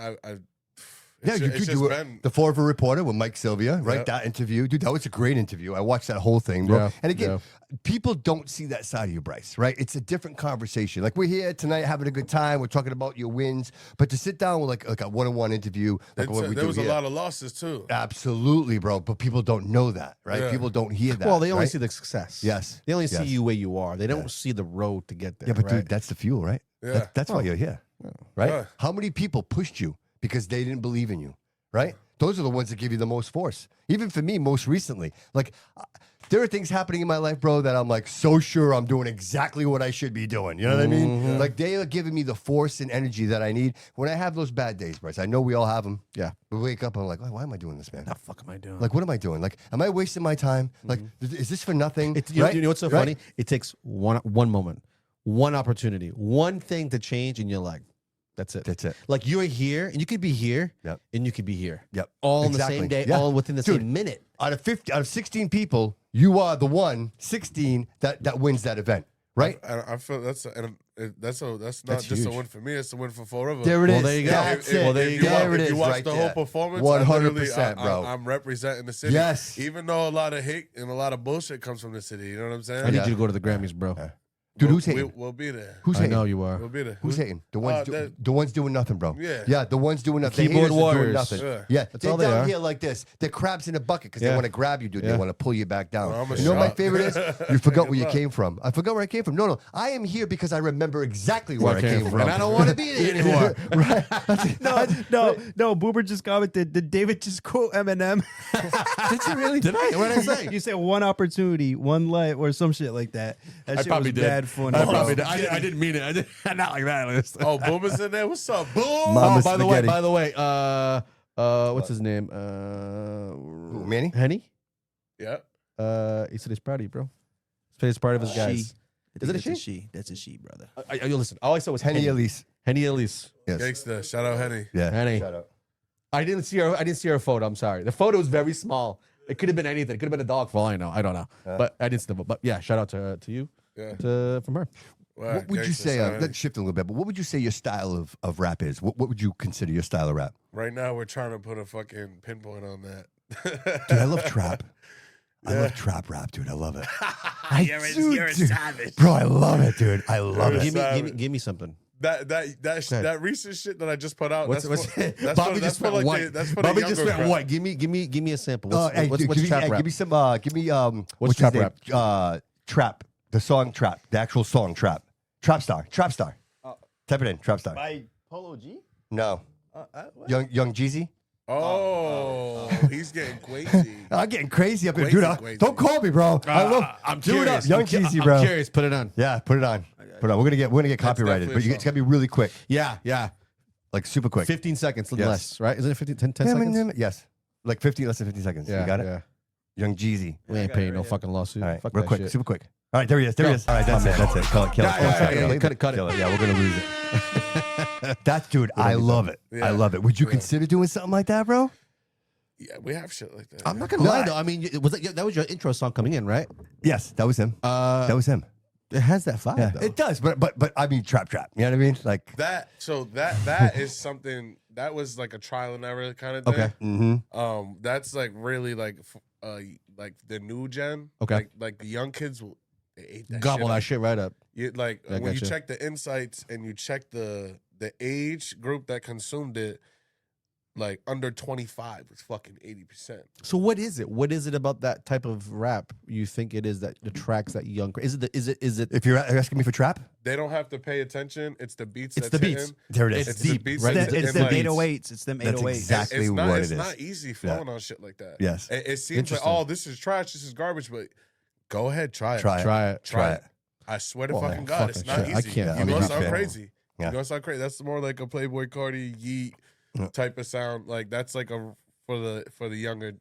Speaker 3: You were the Forever Reporter with Mike Sylvia, right?
Speaker 7: Yep.
Speaker 3: That interview, dude, that was a great interview. I watched that whole thing, bro.
Speaker 2: Yeah,
Speaker 3: And again, people don't see that side of you, Bryce, right? It's a different conversation. Like we're here tonight having a good time. We're talking about your wins, but to sit down with like a one-on-one interview, like what we
Speaker 7: there
Speaker 3: do
Speaker 7: was
Speaker 3: here,
Speaker 7: a lot of losses too.
Speaker 3: absolutely, bro. But people don't know that, right?
Speaker 7: Yeah.
Speaker 3: People don't hear that.
Speaker 2: Well, they only
Speaker 3: right?
Speaker 2: see the success.
Speaker 3: Yes.
Speaker 2: They only see
Speaker 3: Yes.
Speaker 2: you where you are. They don't see the road to get there.
Speaker 3: Yeah, but
Speaker 2: right?
Speaker 3: dude, that's the fuel, right?
Speaker 7: Yeah.
Speaker 3: That's why you're here, right?
Speaker 7: Yeah.
Speaker 3: How many people pushed you because they didn't believe in you, right? Those are the ones that give you the most force. Even for me, most recently, like there are things happening in my life, bro, that I'm like so sure I'm doing exactly what I should be doing. You know what I mean? Like they are giving me the force and energy that I need when I have those bad days, Bryce. I know we all have them.
Speaker 2: Yeah.
Speaker 3: We wake up and I'm like, why am I doing this, man?
Speaker 2: What the fuck am I doing?
Speaker 3: Like, what am I doing? Like, am I wasting my time? Like, is this for nothing?
Speaker 2: You know what's so funny? It takes one moment, one opportunity, one thing to change, and you're like, that's it.
Speaker 3: That's it.
Speaker 2: Like you're here, and you could be here,
Speaker 3: Yep.
Speaker 2: and you could be here.
Speaker 3: Yep.
Speaker 2: All in
Speaker 3: Exactly.
Speaker 2: the same day,
Speaker 3: Yeah.
Speaker 2: all within the
Speaker 3: Dude,
Speaker 2: same minute.
Speaker 3: Out of 16 people, you are the 16 that wins that event, right?
Speaker 7: I feel that's not
Speaker 3: That's
Speaker 7: just a
Speaker 3: huge.
Speaker 7: win for me. It's a win for Forever.
Speaker 3: There it is.
Speaker 2: Well, there you go.
Speaker 3: That's
Speaker 7: If-
Speaker 3: it.
Speaker 2: Well, there you go.
Speaker 3: There it
Speaker 7: If
Speaker 3: is.
Speaker 7: you watch
Speaker 3: right
Speaker 7: the
Speaker 3: there.
Speaker 7: whole performance,
Speaker 3: 100%, bro.
Speaker 7: I'm representing the city.
Speaker 3: Yes.
Speaker 7: Even though a lot of hate and a lot of bullshit comes from the city. You know what I'm saying?
Speaker 2: I need you to go to the Grammys, bro.
Speaker 3: Dude, who's hating?
Speaker 7: We'll be there.
Speaker 3: Who's
Speaker 2: I
Speaker 3: hating?
Speaker 2: know you are.
Speaker 7: We'll be there.
Speaker 3: Who's hating? The ones,
Speaker 7: that-
Speaker 3: the ones doing nothing, bro.
Speaker 7: Yeah.
Speaker 3: the ones doing nothing. The
Speaker 2: Keyboard
Speaker 3: haters are doing
Speaker 2: warriors.
Speaker 3: nothing.
Speaker 7: Yeah.
Speaker 2: That's
Speaker 3: They're
Speaker 2: all they
Speaker 3: down
Speaker 2: are.
Speaker 3: here like this. They're crabs in a bucket because they
Speaker 2: Yeah.
Speaker 3: want to grab you, dude. They
Speaker 2: Yeah.
Speaker 3: want to pull you back down.
Speaker 7: I'm a
Speaker 3: You know what my
Speaker 7: shark.
Speaker 3: favorite is? You forgot where you came from. I forgot where I came from. No, I am here because I remember exactly where I came from.
Speaker 2: And I don't want to be there anymore.
Speaker 3: Right?
Speaker 4: No. Boober just commented. Did David just quote Eminem?
Speaker 3: Did you really?
Speaker 2: Did I? What did I say?
Speaker 4: You said one opportunity, one light, or some shit like that. That shit was bad funny.
Speaker 2: I
Speaker 4: bro.
Speaker 2: probably did. I didn't mean it. I did not like that.
Speaker 7: Oh, Boomer's in there. What's up, Boom?
Speaker 3: Mama
Speaker 2: By the
Speaker 3: spaghetti.
Speaker 2: way, what's his name?
Speaker 3: Manny?
Speaker 2: Henny.
Speaker 7: Yeah.
Speaker 2: He said he's proud of you, bro. He's proud of his guys.
Speaker 4: She.
Speaker 2: Is it a
Speaker 4: That's
Speaker 2: she?
Speaker 4: a she. That's a she, brother.
Speaker 2: Listen, all I saw was
Speaker 3: Henny Elise.
Speaker 2: Henny Elise.
Speaker 3: Yes.
Speaker 7: Gangsta. Shout out Henny.
Speaker 3: Yeah.
Speaker 2: Henny.
Speaker 3: Shout out.
Speaker 2: I didn't see her photo. I'm sorry. The photo was very small. It could have been anything. It could have been a dog for all I know. I don't know. But I didn't see the. But yeah, shout out to you.
Speaker 7: Yeah.
Speaker 2: From her.
Speaker 7: Wow,
Speaker 3: What would you
Speaker 7: gangsta,
Speaker 3: say?
Speaker 7: shout out
Speaker 3: Let's shift a little bit, but what would you say your style of rap is? What would you consider your style of rap?
Speaker 7: Right now, we're trying to put a fucking pinpoint on that.
Speaker 3: Dude, I love trap. I love trap rap, dude. I love it. You're a savage, bro. I love it, dude. I love
Speaker 7: You're a
Speaker 3: it.
Speaker 2: Give me something.
Speaker 7: That recent shit that I just put out.
Speaker 2: What's
Speaker 7: that's
Speaker 2: Bobby
Speaker 7: for,
Speaker 2: just
Speaker 7: that's for
Speaker 2: went
Speaker 7: like
Speaker 2: white.
Speaker 7: that's for
Speaker 2: Bobby
Speaker 7: the
Speaker 2: just
Speaker 7: younger
Speaker 2: went
Speaker 7: crowd.
Speaker 2: white. Give me a sample. What's
Speaker 3: Give
Speaker 2: trap rap?
Speaker 3: me some. Give me what's
Speaker 2: trap
Speaker 3: his name? Trap. The song Trap. The actual song Trap. Trap Star. Type it in. Trap Star.
Speaker 4: By Polo G?
Speaker 3: No. Young Jeezy.
Speaker 7: Oh, he's getting crazy.
Speaker 3: I'm getting crazy up here,
Speaker 7: Crazy,
Speaker 3: dude.
Speaker 7: crazy.
Speaker 3: Don't call me, bro.
Speaker 2: I'm
Speaker 3: Do it up,
Speaker 2: curious.
Speaker 3: Young Jeezy, bro.
Speaker 2: I'm curious. Put it on.
Speaker 3: Yeah, put it on. Put it on. We're gonna get copyrighted, but
Speaker 7: definitely
Speaker 3: it's gotta be really quick,
Speaker 2: Yeah.
Speaker 3: like super quick.
Speaker 2: 15 seconds
Speaker 3: Yes.
Speaker 2: less, right? Isn't it 10 seconds?
Speaker 3: Yes, like 15, less than 15 seconds. You got it.
Speaker 2: Yeah.
Speaker 3: Young Jeezy.
Speaker 2: We ain't paying no fucking lawsuit.
Speaker 3: All right,
Speaker 2: Fuck
Speaker 3: real
Speaker 2: that
Speaker 3: quick,
Speaker 2: shit.
Speaker 3: super quick. All right, there he is. There he is. All right, that's it. That's it. Kill it.
Speaker 2: Yeah, cut it.
Speaker 3: Kill it. Yeah, we're gonna lose it. That's dude. I love it. I
Speaker 7: Yeah.
Speaker 3: love it. Would you consider doing something like that, bro?
Speaker 7: Yeah, we have shit like that.
Speaker 2: I'm not gonna lie though. I mean, that was your intro song coming in, right?
Speaker 3: Yes, that was him. That was him.
Speaker 2: It has that vibe.
Speaker 3: Yeah,
Speaker 2: though.
Speaker 3: it does. But I mean, trap. You know what I mean? Like
Speaker 7: That that is something that was like a trial and error kind of thing.
Speaker 2: Okay.
Speaker 3: Mm-hmm.
Speaker 7: That's like really like like the new gen.
Speaker 2: Okay.
Speaker 7: Like the young kids will they ate that
Speaker 2: Gobble
Speaker 7: shit
Speaker 2: that
Speaker 7: up.
Speaker 2: shit right up.
Speaker 7: Like
Speaker 2: I
Speaker 7: when you
Speaker 2: gotcha.
Speaker 7: check the insights and you check the age group that consumed it, like under 25 was fucking 80%.
Speaker 2: So what is it? What is it about that type of rap you think it is that attracts that young? Is it?
Speaker 3: If you're asking me for trap,
Speaker 7: They don't have to pay attention. It's the beats.
Speaker 2: It's
Speaker 7: that's
Speaker 2: the beats.
Speaker 7: hitting.
Speaker 3: there it is.
Speaker 2: It's
Speaker 7: the
Speaker 2: deep,
Speaker 7: beats
Speaker 2: right?
Speaker 7: that-
Speaker 4: It's
Speaker 7: and
Speaker 4: them
Speaker 7: like-
Speaker 4: 808s. It's them
Speaker 3: That's
Speaker 4: 808s.
Speaker 3: exactly
Speaker 7: it's not,
Speaker 3: what
Speaker 7: it's
Speaker 3: it is.
Speaker 7: not easy flowing on shit like that.
Speaker 3: Yes.
Speaker 7: It seems like,
Speaker 2: Interesting.
Speaker 7: oh, this is trash, this is garbage, but go ahead, try it.
Speaker 2: Try it.
Speaker 7: Try it. I swear to
Speaker 3: Oh,
Speaker 7: fucking God, it's
Speaker 3: fucking
Speaker 7: not
Speaker 3: shit. I
Speaker 7: easy.
Speaker 3: can't-
Speaker 7: You're
Speaker 3: I'm a
Speaker 7: gonna
Speaker 3: huge
Speaker 7: sound
Speaker 3: fan.
Speaker 7: crazy.
Speaker 3: Yeah.
Speaker 7: You're gonna sound crazy. That's more like a Playboy Cardi Yeet type of sound. Like that's like a for the younger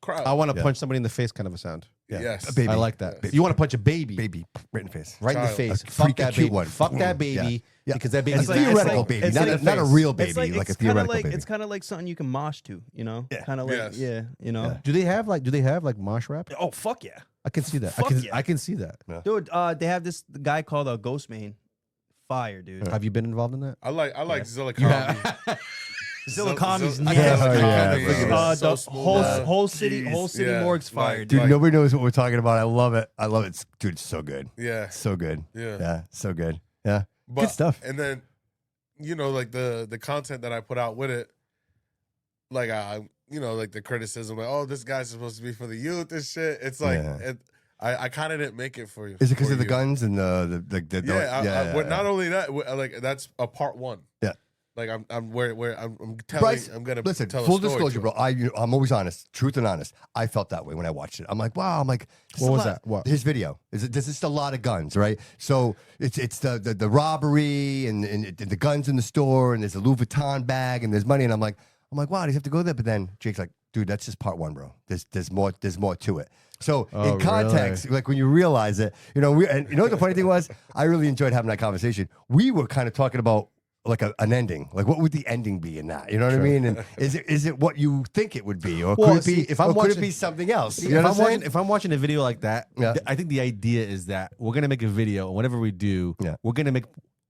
Speaker 7: crowd.
Speaker 2: I want to
Speaker 3: Yeah.
Speaker 2: punch somebody in the face, kind of a sound.
Speaker 3: Yeah.
Speaker 7: Yes.
Speaker 3: A baby.
Speaker 2: I like that.
Speaker 3: Baby.
Speaker 2: You want to punch a baby,
Speaker 3: baby right in the face.
Speaker 2: right in the
Speaker 7: Child.
Speaker 2: face.
Speaker 3: A
Speaker 2: Fuck
Speaker 3: freaky
Speaker 2: that
Speaker 3: cute
Speaker 2: baby.
Speaker 3: one.
Speaker 2: Fuck that
Speaker 3: Yeah.
Speaker 2: baby.
Speaker 3: Yeah.
Speaker 2: Because that
Speaker 3: It's
Speaker 2: baby's
Speaker 3: a
Speaker 2: nasty.
Speaker 3: theoretical
Speaker 4: like-
Speaker 3: baby,
Speaker 4: it's
Speaker 3: not
Speaker 4: like-
Speaker 3: a real baby,
Speaker 4: It's
Speaker 3: like a
Speaker 4: it's kinda
Speaker 3: theoretical
Speaker 4: like
Speaker 3: baby.
Speaker 4: it's kind of like something you can mosh to, you know?
Speaker 3: Yeah.
Speaker 4: Kind of like
Speaker 7: Yes.
Speaker 4: yeah, you know.
Speaker 3: Yeah.
Speaker 2: Do they have like mosh rap?
Speaker 4: Oh fuck yeah,
Speaker 2: I can see that.
Speaker 4: Fuck yeah.
Speaker 2: I can see that.
Speaker 4: dude. They have this guy called Ghost Main. Fire, dude.
Speaker 2: Have you been involved in that?
Speaker 7: I like Zilla
Speaker 2: You
Speaker 7: Comedy.
Speaker 2: have.
Speaker 4: Zilla Comedy's
Speaker 7: Zilla
Speaker 4: nasty.
Speaker 7: Comedy
Speaker 3: yeah,
Speaker 7: is
Speaker 3: bro.
Speaker 7: so
Speaker 4: The
Speaker 7: smooth.
Speaker 4: whole city
Speaker 7: Yeah,
Speaker 4: morgue's fire,
Speaker 7: like-
Speaker 4: dude.
Speaker 3: Dude, nobody knows what we're talking about. I love it. I love it. Dude, it's so good.
Speaker 7: Yeah.
Speaker 3: So good.
Speaker 7: Yeah.
Speaker 3: Yeah, so good. Yeah.
Speaker 7: But,
Speaker 3: Good stuff.
Speaker 7: And then, like the content that I put out with it, like like the criticism, like, oh, this guy's supposed to be for the youth and shit. It's like
Speaker 3: Yeah.
Speaker 7: I kind of didn't make it for you.
Speaker 3: Is it because
Speaker 7: for
Speaker 3: of the
Speaker 7: you.
Speaker 3: guns and the
Speaker 7: But not only that, like that's a part one.
Speaker 3: Yeah.
Speaker 7: Like I'm telling.
Speaker 3: Bryce,
Speaker 7: I'm gonna
Speaker 3: listen,
Speaker 7: tell a
Speaker 3: full
Speaker 7: story
Speaker 3: disclosure,
Speaker 7: to
Speaker 3: bro.
Speaker 7: it.
Speaker 3: I'm always honest, truth and honest. I felt that way when I watched it. I'm like, wow. I'm like, this is
Speaker 2: What
Speaker 3: a
Speaker 2: was
Speaker 3: lot.
Speaker 2: that? What?
Speaker 3: His video. There's just a lot of guns, right? So it's the robbery and the guns in the store and there's a Louis Vuitton bag and there's money and I'm like, wow, do you have to go there? But then Jake's like, dude, that's just part one, bro. There's more to it. So
Speaker 2: Oh,
Speaker 3: in context, like when you realize it, and you know what the funny thing was? I really enjoyed having that conversation. We were kind of talking about like an ending. Like what would the ending be in that? You know what I mean? And is it what you think it would be? Or
Speaker 2: Well,
Speaker 3: could it be
Speaker 2: see, if I'm
Speaker 3: or could
Speaker 2: watching-
Speaker 3: it be something else? You
Speaker 2: If
Speaker 3: know
Speaker 2: I'm
Speaker 3: what I'm saying?
Speaker 2: if I'm watching a video like that,
Speaker 3: Yeah.
Speaker 2: I think the idea is that we're gonna make a video, and whatever we do,
Speaker 3: Yeah.
Speaker 2: we're gonna make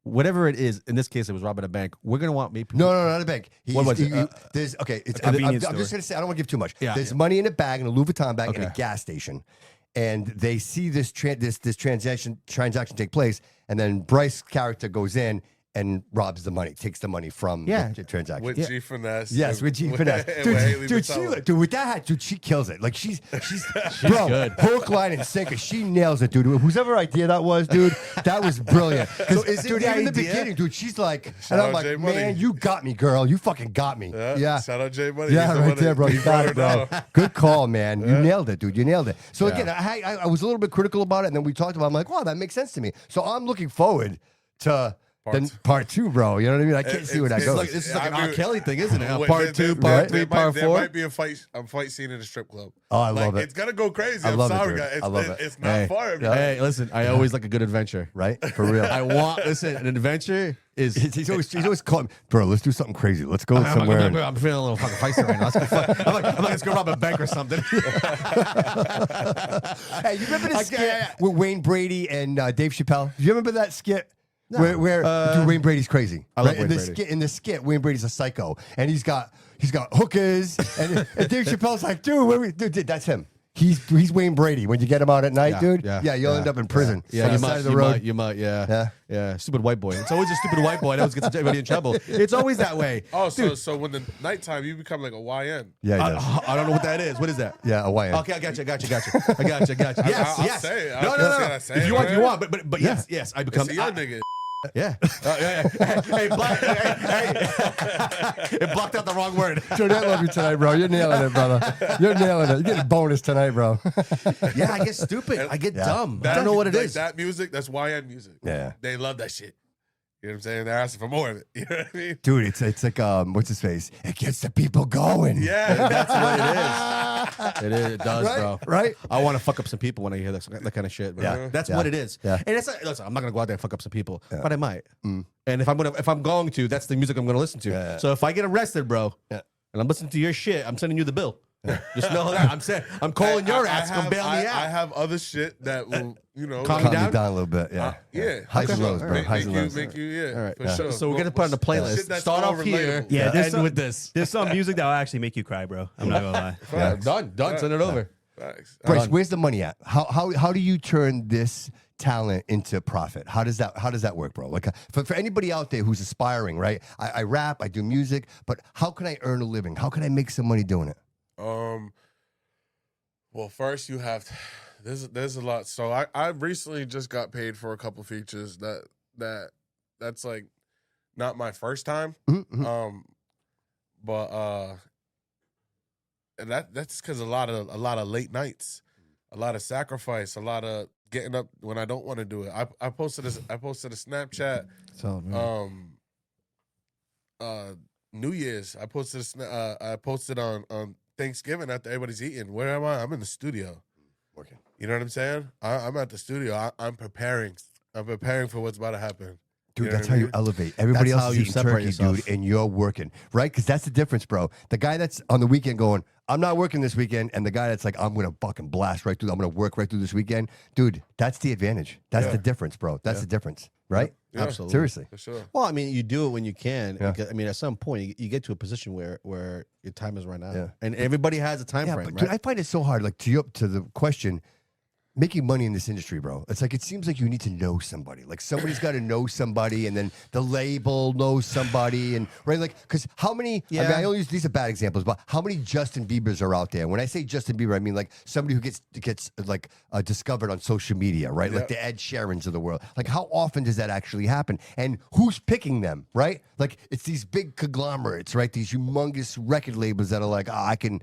Speaker 2: whatever it is. In this case, it was robbing a bank. We're gonna want maybe
Speaker 3: No, not a bank.
Speaker 2: What was it?
Speaker 3: There's okay. It's
Speaker 4: A convenience
Speaker 3: I'm just
Speaker 4: store.
Speaker 3: gonna say I don't want to give too much.
Speaker 2: Yeah,
Speaker 3: There's
Speaker 2: yeah.
Speaker 3: money in a bag in a Louis Vuitton bag in a
Speaker 2: Okay.
Speaker 3: gas station, and they see this transaction take place, and then Bryce's character goes in and robs the money, takes the money from
Speaker 2: Yeah.
Speaker 3: the transaction.
Speaker 7: With G Finesse.
Speaker 3: Yes, with G Finesse.
Speaker 7: with Haley
Speaker 3: Dude, with that hat, dude, she kills it. Like she's bro,
Speaker 2: good.
Speaker 3: hook, line, and sinker. She nails it, dude. Whoever idea that was, dude, that was brilliant.
Speaker 2: So is it
Speaker 3: dude,
Speaker 2: the
Speaker 3: even in the
Speaker 2: idea-
Speaker 3: beginning, dude, she's like,
Speaker 7: Shout
Speaker 3: and I'm
Speaker 7: out
Speaker 3: like,
Speaker 7: J Money.
Speaker 3: man, you got me, girl. You fucking got me. Yeah.
Speaker 7: Shout out J Money.
Speaker 3: Yeah,
Speaker 7: He's the
Speaker 3: right
Speaker 7: one
Speaker 3: there,
Speaker 7: that-
Speaker 3: bro. You
Speaker 7: he
Speaker 3: got
Speaker 7: brought
Speaker 3: it,
Speaker 7: her
Speaker 3: bro.
Speaker 7: down.
Speaker 3: Good call, man. You nailed it, dude. You nailed it. So
Speaker 2: Yeah.
Speaker 3: again, I was a little bit critical about it, and then we talked about it. I'm like, wow, that makes sense to me. So I'm looking forward to part two, bro. You know what I mean? I can't see where that
Speaker 7: It's
Speaker 3: goes.
Speaker 2: like, this is like an
Speaker 7: I
Speaker 2: R.
Speaker 7: mean,
Speaker 2: Kelly thing, isn't it?
Speaker 7: Wait,
Speaker 2: Part two,
Speaker 7: there-
Speaker 2: part
Speaker 7: there
Speaker 2: three, part
Speaker 7: There
Speaker 2: four.
Speaker 7: might be a fight scene in a strip club.
Speaker 3: Oh, I love it.
Speaker 7: It's gonna go crazy.
Speaker 3: I
Speaker 7: I'm
Speaker 3: love it,
Speaker 7: sorry,
Speaker 3: dude.
Speaker 7: guys.
Speaker 3: I love it.
Speaker 7: It's not far. man.
Speaker 2: Hey, listen, I always like a good adventure.
Speaker 3: Right? For real.
Speaker 2: I want an adventure is.
Speaker 3: He's always calling me, bro, let's do something crazy. Let's go somewhere.
Speaker 2: I'm feeling a little fucking feisty right now. I'm like, let's go rob a bank or something.
Speaker 3: Hey, you remember the skit with Wayne Brady and Dave Chappelle? Do you remember that skit? Where dude, Wayne Brady's crazy.
Speaker 2: I love
Speaker 3: in
Speaker 2: Wayne
Speaker 3: the
Speaker 2: Brady.
Speaker 3: skit, in the skit, Wayne Brady's a psycho, and he's got hookers, and Dave Chappelle's like, dude, that's him. He's Wayne Brady. When you get him out at night, dude, you'll end up in prison.
Speaker 2: Yeah,
Speaker 3: on
Speaker 2: you
Speaker 3: the side
Speaker 2: might,
Speaker 3: of the road.
Speaker 2: you might, yeah. Stupid white boy. It's always a stupid white boy that always gets everybody in trouble. It's always that way.
Speaker 7: Oh, so when the nighttime you become like a YN.
Speaker 3: Yeah, he does.
Speaker 2: I don't know what that is. What is that?
Speaker 3: Yeah, a YN.
Speaker 2: Okay, I got you. Yes,
Speaker 7: I'll
Speaker 2: yes.
Speaker 7: say it.
Speaker 2: No,
Speaker 7: I'll say
Speaker 2: If
Speaker 7: it,
Speaker 2: you want,
Speaker 7: man.
Speaker 2: you want. But yes, I become.
Speaker 7: It's a young nigga.
Speaker 2: Yeah. Hey, it blocked out the wrong word.
Speaker 3: Jody, I love you tonight, bro. You're nailing it, brother. You're nailing it. You're getting a bonus tonight, bro.
Speaker 2: Yeah, I get stupid. I get dumb. I
Speaker 7: That-
Speaker 2: don't know what it
Speaker 7: like
Speaker 2: is.
Speaker 7: That music, that's YN music.
Speaker 3: Yeah.
Speaker 7: They love that shit. You know what I'm saying? They're asking for more of it. You know what I mean?
Speaker 3: Dude, it's like what's his face? It gets the people going.
Speaker 7: Yeah.
Speaker 2: That's what it is. It does,
Speaker 3: Right?
Speaker 2: bro.
Speaker 3: Right?
Speaker 2: I want to fuck up some people when I hear that kind of shit. Bro.
Speaker 3: Yeah.
Speaker 2: That's
Speaker 3: Yeah.
Speaker 2: what it is.
Speaker 3: Yeah.
Speaker 2: And it's like, listen, I'm not gonna go out there and fuck up some people, but I might. And if I'm going to, that's the music I'm gonna listen to.
Speaker 3: Yeah.
Speaker 2: So if I get arrested, bro, and I'm listening to your shit, I'm sending you the bill. Just know that I'm calling your ass. Come bail me
Speaker 7: I
Speaker 2: out.
Speaker 7: have other shit that will,
Speaker 2: Calm
Speaker 3: Calm
Speaker 2: down?
Speaker 3: you down a little bit. Yeah.
Speaker 7: Yeah.
Speaker 3: Highs
Speaker 7: For
Speaker 3: and
Speaker 7: sure.
Speaker 3: lows, bro.
Speaker 7: Make,
Speaker 3: Highs and
Speaker 7: make
Speaker 3: lows.
Speaker 7: you, make you, yeah.
Speaker 2: All right.
Speaker 7: For
Speaker 2: Yeah.
Speaker 7: sure.
Speaker 2: So we're gonna put on the playlist.
Speaker 7: Shit that's
Speaker 2: Start
Speaker 7: more
Speaker 2: off here.
Speaker 7: relatable.
Speaker 4: Yeah,
Speaker 2: End with this.
Speaker 4: There's some music that will actually make you cry, bro. I'm not gonna lie.
Speaker 2: Done. Send it over.
Speaker 7: Facts.
Speaker 3: Bryce, where's the money at? How do you turn this talent into profit? How does that work, bro? Like for anybody out there who's aspiring, right? I rap, I do music, but how can I earn a living? How can I make some money doing it?
Speaker 7: Well, first you have there's a lot. So I recently just got paid for a couple features that's like not my first time.
Speaker 3: Mm-hmm.
Speaker 7: But that's because a lot of late nights, a lot of sacrifice, a lot of getting up when I don't want to do it. I posted a Snapchat. New Year's. I posted on Thanksgiving after everybody's eating. Where am I? I'm in the studio.
Speaker 3: Working.
Speaker 7: You know what I'm saying? I'm at the studio. I'm preparing. I'm preparing for what's about to happen.
Speaker 3: Dude,
Speaker 7: You know
Speaker 3: that's
Speaker 7: what I
Speaker 3: how
Speaker 7: mean?
Speaker 3: you elevate. Everybody
Speaker 2: That's
Speaker 3: else
Speaker 2: how
Speaker 3: is
Speaker 2: you
Speaker 3: eating
Speaker 2: separate
Speaker 3: turkey,
Speaker 2: yourself.
Speaker 3: dude, and you're working, right? Because that's the difference, bro. The guy that's on the weekend going, I'm not working this weekend, and the guy that's like, I'm going to fucking blast right through, I'm going to work right through this weekend. Dude, that's the advantage. That's the difference, bro. That's the difference, right?
Speaker 7: Yeah.
Speaker 2: Absolutely.
Speaker 3: Seriously.
Speaker 7: For sure.
Speaker 2: Well, I mean, you do it when you can.
Speaker 3: Yeah.
Speaker 2: I mean, at some point, you get to a position where your time is run out,
Speaker 3: Yeah.
Speaker 2: and everybody has a time
Speaker 3: Yeah,
Speaker 2: frame,
Speaker 3: but
Speaker 2: right?
Speaker 3: dude, I find it so hard. Like to the question, making money in this industry, bro. It's like it seems like you need to know somebody. Like somebody's got to know somebody, and then the label knows somebody, and right, like because how many? I mean, I only use these are bad examples, but how many Justin Biebers are out there? When I say Justin Bieber, I mean like somebody who gets like discovered on social media, right? Like the Ed Sheerans of the world. Like how often does that actually happen? And who's picking them, right? Like it's these big conglomerates, right? These humongous record labels that are like, I could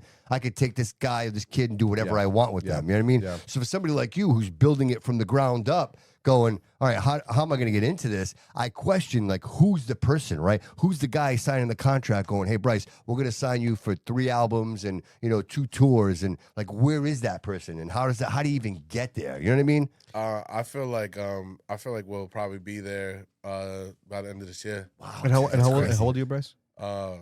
Speaker 3: take this guy or this kid and do whatever I want with them. You know what I mean?
Speaker 2: Yeah.
Speaker 3: So for somebody like you who's building it from the ground up, going, all right, how am I going to get into this? I question, like, who's the person, right? Who's the guy signing the contract going, hey, Bryce, we're going to sign you for 3 albums and, 2 tours. And, like, where is that person? And how do you even get there? You know what I mean?
Speaker 7: I feel like we'll probably be there by the end of this year.
Speaker 3: Wow.
Speaker 2: And how old are you, Bryce?
Speaker 7: I'm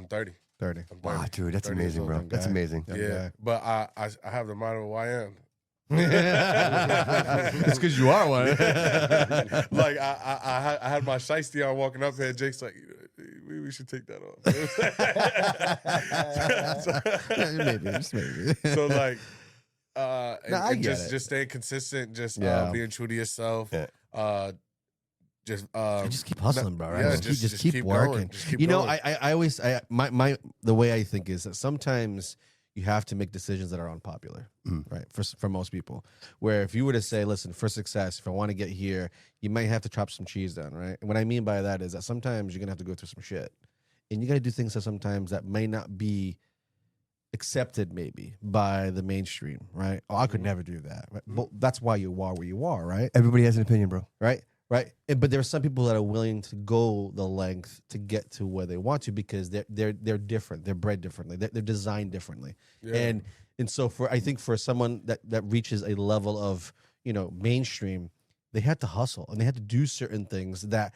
Speaker 7: 30.
Speaker 2: 30.
Speaker 7: I'm 30.
Speaker 3: Wow, dude, that's
Speaker 7: 30 years
Speaker 3: amazing,
Speaker 7: old.
Speaker 3: bro. That's amazing.
Speaker 7: Yeah, but I have the mind of a YN.
Speaker 2: It's because you are one.
Speaker 7: Like I had my shiesty on walking up here. Jake's like, we should take that off.
Speaker 2: maybe.
Speaker 7: So like,
Speaker 2: I get it.
Speaker 7: just staying consistent, just being true to yourself.
Speaker 3: Yeah.
Speaker 2: Just keep hustling, bro. Right?
Speaker 7: Yeah,
Speaker 2: just keep
Speaker 7: keep
Speaker 2: working.
Speaker 7: going. Just keep
Speaker 2: You know,
Speaker 7: going.
Speaker 2: I always the way I think is that sometimes you have to make decisions that are unpopular, right? For most people, where if you were to say, listen, for success, if I want to get here, you might have to chop some cheese down, right? And what I mean by that is that sometimes you're gonna have to go through some shit, and you got to do things that sometimes that may not be accepted maybe by the mainstream, right? Oh, I could never do that. Right? But that's why you are where you are, right?
Speaker 3: Everybody has an opinion, bro.
Speaker 2: Right. But there are some people that are willing to go the length to get to where they want to because they're different. They're bred differently. They're designed differently.
Speaker 7: Yeah.
Speaker 2: And so I think for someone that reaches a level of, mainstream, they had to hustle and they had to do certain things that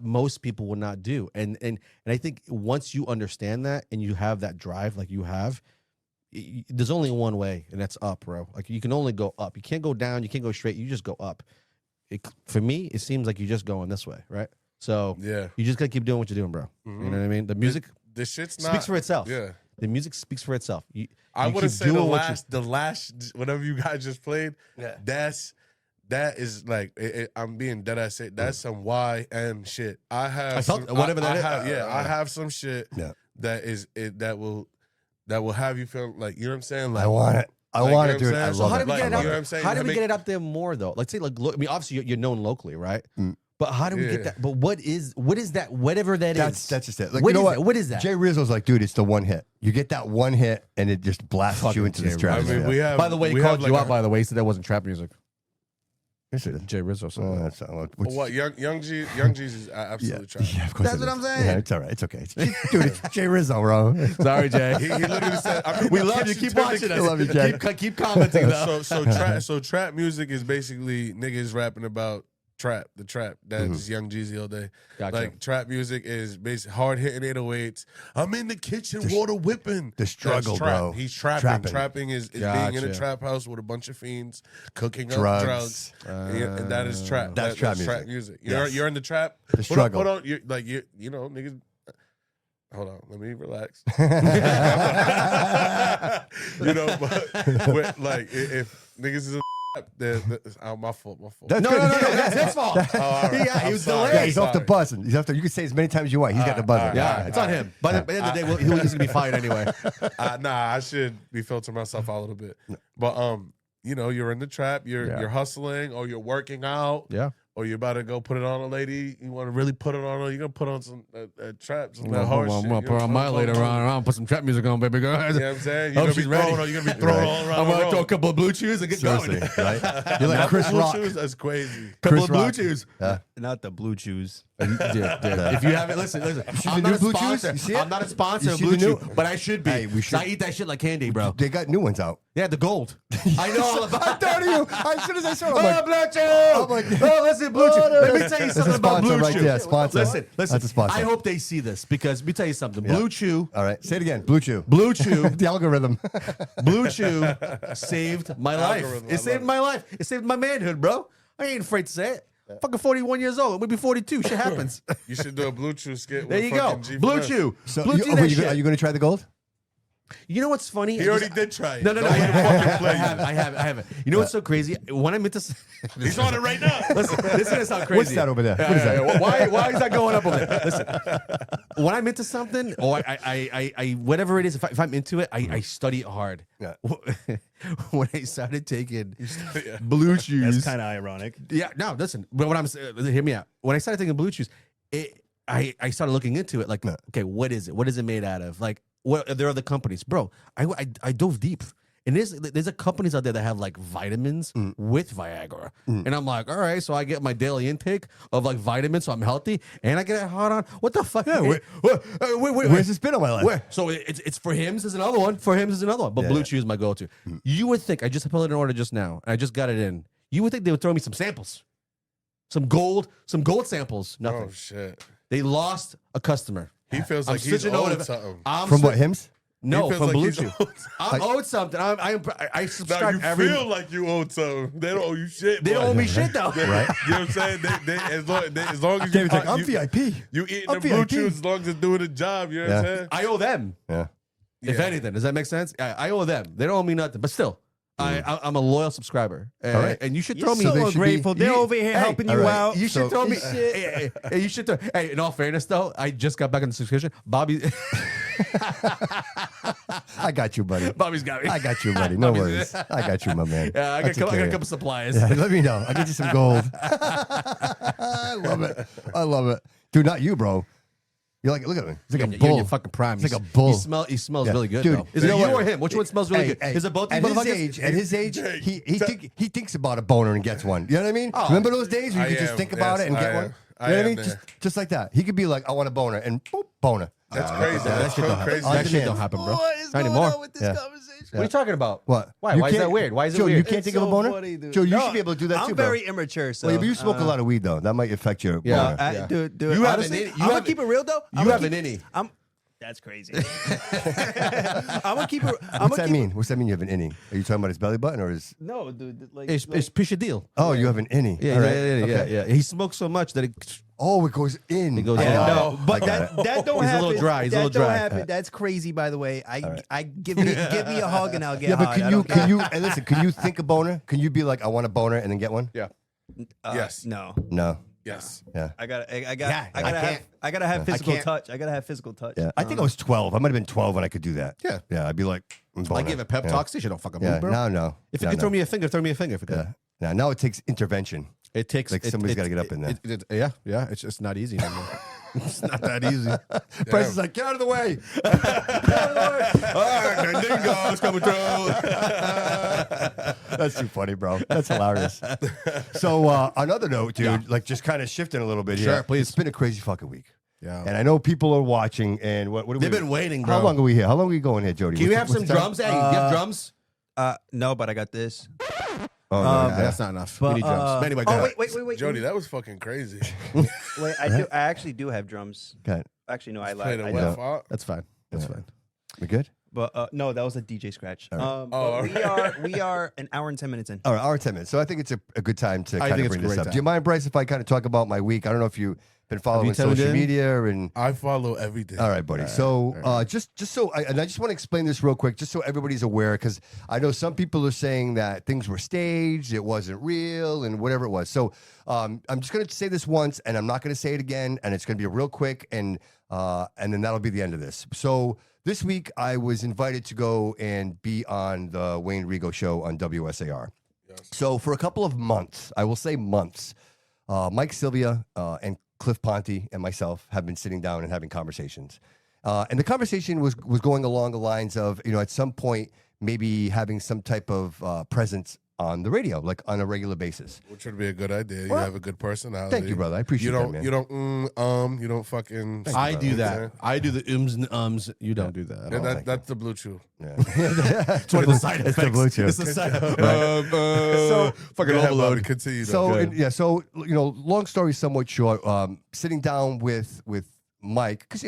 Speaker 2: most people will not do. And I think once you understand that and you have that drive like you have, there's only one way, and that's up, bro. Like you can only go up. You can't go down. You can't go straight. You just go up. For me, it seems like you're just going this way, right? So you just gotta keep doing what you're doing, bro. You know what I mean? The music,
Speaker 7: the shit's
Speaker 2: speaks for itself.
Speaker 7: Yeah,
Speaker 2: the music speaks for itself.
Speaker 7: I
Speaker 2: would
Speaker 7: wouldn't say the last whatever you guys just played.
Speaker 3: Yeah.
Speaker 7: That is like I'm being dead ass. That's some YN shit. I have
Speaker 2: whatever that is.
Speaker 7: I have some shit that will have you feel like, you know what I'm saying? Like,
Speaker 3: I want it. I want to do it. I
Speaker 2: So how
Speaker 3: love
Speaker 2: do we
Speaker 3: it.
Speaker 2: get it out
Speaker 7: You know what
Speaker 2: there?
Speaker 7: I'm saying?
Speaker 2: How do we get it out there more though? Like say like look, I mean obviously you're known locally, right? But how do we get that? But what is that? Whatever that is.
Speaker 3: That's just it. Like,
Speaker 2: What
Speaker 3: you know
Speaker 2: is that? What is that?
Speaker 3: Jay Rizzo's like, dude, it's the one hit. You get that one hit, and it just blasts you into the
Speaker 7: I
Speaker 3: stratosphere.
Speaker 7: mean, we have.
Speaker 2: By the way, he
Speaker 7: we
Speaker 2: called
Speaker 7: have
Speaker 2: you
Speaker 7: like
Speaker 2: out. By the way, he said that wasn't trap music.
Speaker 3: Yes, it is.
Speaker 2: Jay Rizzo said that.
Speaker 3: That's not
Speaker 7: What young G's is absolutely trash.
Speaker 3: Yeah, of course.
Speaker 2: That's
Speaker 3: it
Speaker 2: what
Speaker 3: is.
Speaker 2: I'm saying.
Speaker 3: Yeah, it's all right. It's okay. Dude, it's Jay Rizzo, bro.
Speaker 2: Sorry, Jay.
Speaker 7: He literally said,
Speaker 2: We love you. Keep watching us.
Speaker 3: I love you, Jay.
Speaker 2: Keep commenting though.
Speaker 7: So trap music is basically niggas rapping about the trap. That's Young Jeezy all day.
Speaker 2: Gotcha.
Speaker 7: Like trap music is basically hard hitting 808s. I'm in the kitchen, water whipping.
Speaker 3: The struggle,
Speaker 7: That's trap.
Speaker 3: bro.
Speaker 7: He's trapping.
Speaker 3: Trapping.
Speaker 7: Trapping is being in
Speaker 2: Gotcha.
Speaker 7: a trap house with a bunch of fiends, cooking up
Speaker 3: Drugs.
Speaker 7: and that is trap.
Speaker 3: That's trap
Speaker 7: music.
Speaker 3: Yes.
Speaker 7: You're in the trap.
Speaker 3: The struggle.
Speaker 7: Hold on. You know, niggas. Hold on, let me relax. You know, but with, like if niggas is my fault.
Speaker 3: That's
Speaker 2: No,
Speaker 3: good.
Speaker 2: that's his fault.
Speaker 7: Oh, all right.
Speaker 2: Yeah, he
Speaker 7: I'm
Speaker 2: was
Speaker 7: sorry.
Speaker 2: delayed.
Speaker 3: Yeah, he's off the
Speaker 7: Sorry.
Speaker 3: buzzer. He's off the. You can say as many times as you want. He's got the buzzer.
Speaker 2: Yeah, it's on him. But at the end of the day, he's gonna be fine anyway.
Speaker 7: Nah, I should be filtering myself out a little bit. But you know, you're in the trap, you're hustling, or you're working out,
Speaker 2: Yeah.
Speaker 7: or you're about to go put it on a lady. You want to really put it on her. You're gonna put on some trap, some that
Speaker 2: I'm
Speaker 7: hard shit.
Speaker 2: gonna put on my later on, put some trap music on, baby girl.
Speaker 7: You know what I'm saying?
Speaker 2: Oh,
Speaker 7: You're
Speaker 2: she's
Speaker 7: gonna
Speaker 2: ready.
Speaker 7: be throwing, you're gonna be throwing all around.
Speaker 2: I'm
Speaker 7: the
Speaker 2: gonna throw a
Speaker 7: room.
Speaker 2: couple of blue chews and get
Speaker 3: Seriously,
Speaker 2: going.
Speaker 3: right? You're like Chris
Speaker 7: Blue
Speaker 3: Rock.
Speaker 7: shoes, that's crazy.
Speaker 2: Couple
Speaker 3: Chris
Speaker 2: of blue
Speaker 3: Rock.
Speaker 2: chews.
Speaker 4: Not the blue chews.
Speaker 2: Dude, if you haven't, listen.
Speaker 3: see
Speaker 2: I'm
Speaker 3: the
Speaker 2: not
Speaker 3: new
Speaker 2: a
Speaker 3: Blue Chews?
Speaker 2: sponsor.
Speaker 3: You see it?
Speaker 2: I'm not a sponsor
Speaker 3: You
Speaker 2: of
Speaker 3: see
Speaker 2: Blue
Speaker 3: the new-
Speaker 2: Chew, but I should be.
Speaker 3: Hey, we
Speaker 2: 'Cause
Speaker 3: should-
Speaker 2: I eat that shit like candy, bro.
Speaker 3: They got new ones out.
Speaker 2: Yeah, the gold. I know all about
Speaker 3: I'm telling you. As soon as I saw it, I'm
Speaker 2: Oh,
Speaker 3: like,
Speaker 2: Blue Chew!
Speaker 3: I'm like-
Speaker 2: Oh, listen, Blue Chew. Let me tell you
Speaker 3: That's a
Speaker 2: something about
Speaker 3: sponsor
Speaker 2: Blue
Speaker 3: right
Speaker 2: Chew.
Speaker 3: there, sponsor.
Speaker 2: Listen.
Speaker 3: That's a sponsor.
Speaker 2: I hope they see this because let me tell you something.
Speaker 3: Yeah.
Speaker 2: Blue Chew,
Speaker 3: all right, say it again. Blue Chew.
Speaker 2: Blue Chew,
Speaker 3: The algorithm.
Speaker 2: Blue Chew saved my life.
Speaker 7: Algorithm, I
Speaker 2: It
Speaker 7: love
Speaker 2: saved
Speaker 7: it.
Speaker 2: my life. It saved my manhood, bro. I ain't afraid to say it. Fucking 41 years old. We'll be 42. Shit happens.
Speaker 7: You should do a blue chew skit.
Speaker 2: There
Speaker 7: with
Speaker 2: you go.
Speaker 7: fucking G
Speaker 2: Blue
Speaker 7: Finesse.
Speaker 2: Chew.
Speaker 3: So,
Speaker 2: Blue
Speaker 3: you,
Speaker 2: Chew
Speaker 3: oh,
Speaker 2: that
Speaker 3: wait,
Speaker 2: shit.
Speaker 3: are you going to try the gold?
Speaker 2: You know what's funny?
Speaker 7: He already did try it.
Speaker 2: No,
Speaker 7: Don't let him fucking play you.
Speaker 2: I have it. You know what's so crazy? When I'm into
Speaker 7: He's on it right now.
Speaker 2: listen, this is gonna sound crazy.
Speaker 3: What's that over there?
Speaker 2: Yeah,
Speaker 3: What is
Speaker 2: yeah,
Speaker 3: that?
Speaker 2: yeah. Why is that going up over there? Listen, when I'm into something, or I whatever it is, if I'm into it, I study it hard.
Speaker 3: Yeah.
Speaker 2: When I started taking
Speaker 7: Yeah.
Speaker 2: blue chews,
Speaker 4: That's kind of ironic.
Speaker 2: yeah, no, listen. But what I'm hear me out. When I started taking blue chews, I started looking into it. Like, okay, what is it? What is it made out of? Like, what there are other companies, bro. I dove deep. And there's a companies out there that have like vitamins with Viagra. And I'm like, all right, so I get my daily intake of like vitamins, so I'm healthy, and I get it hard on. What the fuck?
Speaker 3: Yeah,
Speaker 2: wait,
Speaker 3: Where's this been all my life?
Speaker 2: where? So it's for Hims is another one. For Hims is another one. But
Speaker 3: Yeah,
Speaker 2: Blue
Speaker 3: yeah.
Speaker 2: Chew is my go-to. You would think I just put it in order just now, and I just got it in. You would think they would throw me some samples, some gold samples. Nothing.
Speaker 7: Oh shit.
Speaker 2: They lost a customer.
Speaker 7: He feels
Speaker 2: I'm
Speaker 7: like he's
Speaker 2: switching over
Speaker 7: owed
Speaker 2: to-
Speaker 7: something.
Speaker 2: I'm
Speaker 3: From
Speaker 2: swi-
Speaker 3: what, hymns?
Speaker 2: No,
Speaker 7: He feels
Speaker 2: from
Speaker 7: like
Speaker 2: Blue
Speaker 7: he's
Speaker 2: Chew.
Speaker 7: owed
Speaker 2: I'm owed something. I
Speaker 7: Now
Speaker 2: subscribe
Speaker 7: you
Speaker 2: every.
Speaker 7: feel like you owed something. They don't owe you shit.
Speaker 2: They don't
Speaker 7: boy.
Speaker 2: owe me shit though.
Speaker 3: Right?
Speaker 7: You know what I'm saying? As long as you,
Speaker 3: David's like, I'm
Speaker 7: you,
Speaker 3: VIP.
Speaker 7: you eating
Speaker 3: I'm
Speaker 7: the blue
Speaker 3: VIP.
Speaker 7: chews as long as it's doing the job. You know what I'm saying?
Speaker 2: I owe them.
Speaker 3: Yeah.
Speaker 2: If
Speaker 7: Yeah.
Speaker 2: anything, does that make sense? I owe them. They don't owe me nothing, but still, I'm a loyal subscriber,
Speaker 3: All right.
Speaker 2: and you should
Speaker 4: You're
Speaker 2: throw me.
Speaker 4: so
Speaker 3: they should be-
Speaker 4: ungrateful. They're
Speaker 2: you-
Speaker 4: over here
Speaker 2: hey,
Speaker 4: helping
Speaker 3: all
Speaker 4: you
Speaker 3: right.
Speaker 4: out.
Speaker 2: You should
Speaker 3: So-
Speaker 2: throw me. Hey, you should throw. Hey, in all fairness, though, I just got back on the subscription. Bobby's
Speaker 3: I got you, buddy.
Speaker 2: got me.
Speaker 3: I got you, buddy. No worries. I got you, my man.
Speaker 2: Yeah, I
Speaker 3: I'll take
Speaker 2: got
Speaker 3: care
Speaker 2: a
Speaker 3: of
Speaker 2: couple suppliers.
Speaker 3: you. Yeah, let me know. I'll get you some gold. I love it. I love it. Dude, not you, bro. You're like, look at him. He's like a
Speaker 2: You're
Speaker 3: bull.
Speaker 2: in your fucking prime.
Speaker 3: He's like a bull.
Speaker 2: He smells
Speaker 3: Yeah.
Speaker 2: really good,
Speaker 3: Dude,
Speaker 2: though. Is
Speaker 3: you
Speaker 2: it
Speaker 3: know
Speaker 2: you
Speaker 3: what?
Speaker 2: or him? Which one smells really good? Is it both of you motherfuckers?
Speaker 3: At his age, he thinks about a boner and gets one. You know what I mean? Remember those days where you
Speaker 7: I
Speaker 3: could just
Speaker 7: am.
Speaker 3: think about
Speaker 7: Yes,
Speaker 3: it and
Speaker 7: I
Speaker 3: get
Speaker 7: am.
Speaker 3: one?
Speaker 7: I
Speaker 3: You know what I
Speaker 7: am
Speaker 3: mean?
Speaker 7: there.
Speaker 3: Just like that. He could be like, I want a boner, and boop, boner.
Speaker 7: That's crazy.
Speaker 2: That
Speaker 7: That's
Speaker 2: shit
Speaker 7: so
Speaker 2: don't happen.
Speaker 7: crazy.
Speaker 3: On
Speaker 2: That shit
Speaker 3: demand.
Speaker 2: don't happen, bro.
Speaker 4: What is
Speaker 2: Not
Speaker 4: going
Speaker 2: anymore.
Speaker 4: on with this
Speaker 3: Yeah.
Speaker 4: conversation?
Speaker 2: What are you talking about?
Speaker 3: What?
Speaker 2: Why?
Speaker 3: You
Speaker 2: Why is that
Speaker 3: can't-
Speaker 2: weird? Why is it
Speaker 3: Joe,
Speaker 2: weird?
Speaker 3: you can't
Speaker 4: It's
Speaker 3: think of a
Speaker 4: so
Speaker 3: boner?
Speaker 4: funny, dude.
Speaker 3: Joe, you
Speaker 4: No,
Speaker 3: should be able to do that
Speaker 4: I'm
Speaker 3: too, bro.
Speaker 4: very immature, so.
Speaker 3: Well, but you smoke a lot of weed, though. That might affect your
Speaker 2: Yeah.
Speaker 3: boner.
Speaker 4: Dude,
Speaker 2: You have
Speaker 4: honestly,
Speaker 2: an innie.
Speaker 4: I'm gonna keep it real though.
Speaker 2: You have an innie.
Speaker 4: That's crazy. I'm gonna keep it.
Speaker 3: What's that mean? What's that mean you have an innie? Are you talking about his belly button or his...
Speaker 4: No, dude. Like,
Speaker 2: It's push a deal.
Speaker 3: Oh, you have an innie.
Speaker 2: Yeah,
Speaker 3: All right.
Speaker 2: yeah. He smokes so much that it.
Speaker 3: Oh, it goes in.
Speaker 2: It goes
Speaker 3: I
Speaker 2: in.
Speaker 3: got it.
Speaker 4: no, but
Speaker 3: I got
Speaker 4: that don't
Speaker 2: He's a
Speaker 4: happen.
Speaker 2: little dry. He's a
Speaker 4: that
Speaker 2: little
Speaker 4: don't
Speaker 2: dry.
Speaker 4: happen. That's crazy, by the way.
Speaker 3: right.
Speaker 4: I give me a hug and I'll get
Speaker 3: Yeah, but
Speaker 4: hard. I don't
Speaker 3: can you, and listen, can you think a boner? Can you be like, I want a boner and then get one?
Speaker 2: Yeah.
Speaker 7: Yes.
Speaker 4: No.
Speaker 3: No.
Speaker 7: Yes.
Speaker 3: Yeah.
Speaker 4: I gotta
Speaker 3: can't.
Speaker 4: have physical
Speaker 3: can't.
Speaker 4: touch. I gotta have physical touch.
Speaker 3: Yeah. I think I was 12. I might have been 12 when I could do that.
Speaker 2: Yeah.
Speaker 3: Yeah. I'd be like,
Speaker 2: I give a pep
Speaker 3: yeah.
Speaker 2: talk. Shit, don't fucking
Speaker 3: Yeah.
Speaker 2: move, bro.
Speaker 3: No.
Speaker 2: If you
Speaker 3: No,
Speaker 2: can
Speaker 3: no.
Speaker 2: throw me a finger, throw me a finger. If you
Speaker 3: Yeah.
Speaker 2: can.
Speaker 3: Now it takes intervention.
Speaker 2: It takes
Speaker 3: Like somebody's gotta get up in there.
Speaker 2: Yeah. It's just not easy anymore. It's not that easy.
Speaker 3: Bryce is like, get out of the way.
Speaker 2: All right, dingo's coming through.
Speaker 3: That's too funny, bro. That's hilarious. So, on another note, dude, like just kind of shifting a little bit here.
Speaker 2: Sure, please.
Speaker 3: It's been a crazy fucking week.
Speaker 2: Yeah.
Speaker 3: And I know people are watching, and what are
Speaker 2: They've
Speaker 3: we?
Speaker 2: been waiting,
Speaker 3: How
Speaker 2: bro.
Speaker 3: long are we here? How long are we going here, Jody?
Speaker 2: Can you
Speaker 3: What's-
Speaker 2: have some
Speaker 3: what's the time?
Speaker 2: drums? Hey, you have drums?
Speaker 4: No, but I got this.
Speaker 3: Oh, no,
Speaker 2: Yeah,
Speaker 3: yeah.
Speaker 2: that's not enough.
Speaker 4: But,
Speaker 2: we need drums. But anyway, go ahead.
Speaker 4: wait.
Speaker 7: Jody, that was fucking crazy.
Speaker 4: Wait, I actually do have drums.
Speaker 3: Okay.
Speaker 4: Actually, no, I
Speaker 7: Played
Speaker 4: lied.
Speaker 7: a
Speaker 4: I
Speaker 7: wet
Speaker 4: don't.
Speaker 7: fart.
Speaker 2: That's fine. That's fine.
Speaker 3: We good?
Speaker 4: But no, that was a DJ scratch.
Speaker 3: All right.
Speaker 4: But we are an hour and 10 minutes in.
Speaker 3: All right, hour 10 minutes. So I think it's a good time to
Speaker 2: I
Speaker 3: kind
Speaker 2: think
Speaker 3: of
Speaker 2: it's
Speaker 3: bring
Speaker 2: a
Speaker 3: this
Speaker 2: great
Speaker 3: up.
Speaker 2: time.
Speaker 3: Do you mind, Bryce, if I kind of talk about my week? I don't know if you been following
Speaker 2: tuned
Speaker 3: social
Speaker 2: in?
Speaker 3: media and.
Speaker 6: I follow everything.
Speaker 3: All right, buddy. Just so I just want to explain this real quick, just so everybody's aware, because I know some people are saying that things were staged, it wasn't real, and whatever it was. So I'm just going to say this once, and I'm not going to say it again, and it's going to be real quick, and then that'll be the end of this. So this week I was invited to go and be on the Wayne Rigo show on WSAR. Yes. So for a couple of months, I will say months, Mike Sylvia and Cliff Ponte and myself have been sitting down and having conversations. And the conversation was going along the lines of, at some point, maybe having some type of presence on the radio, like on a regular basis.
Speaker 6: Which would be a good idea.
Speaker 3: Well,
Speaker 6: you have a good personality.
Speaker 3: Thank you, brother. I appreciate that, man.
Speaker 6: You don't fucking.
Speaker 2: I do that. I do the and ums. You don't do that.
Speaker 6: Yeah, that's the Bluetooth.
Speaker 3: Yeah.
Speaker 2: It's one of the side effects.
Speaker 3: It's the Bluetooth.
Speaker 2: It's the side effect.
Speaker 6: So
Speaker 2: fucking overload.
Speaker 6: Continue.
Speaker 3: So long story somewhat short. Sitting down with Mike, because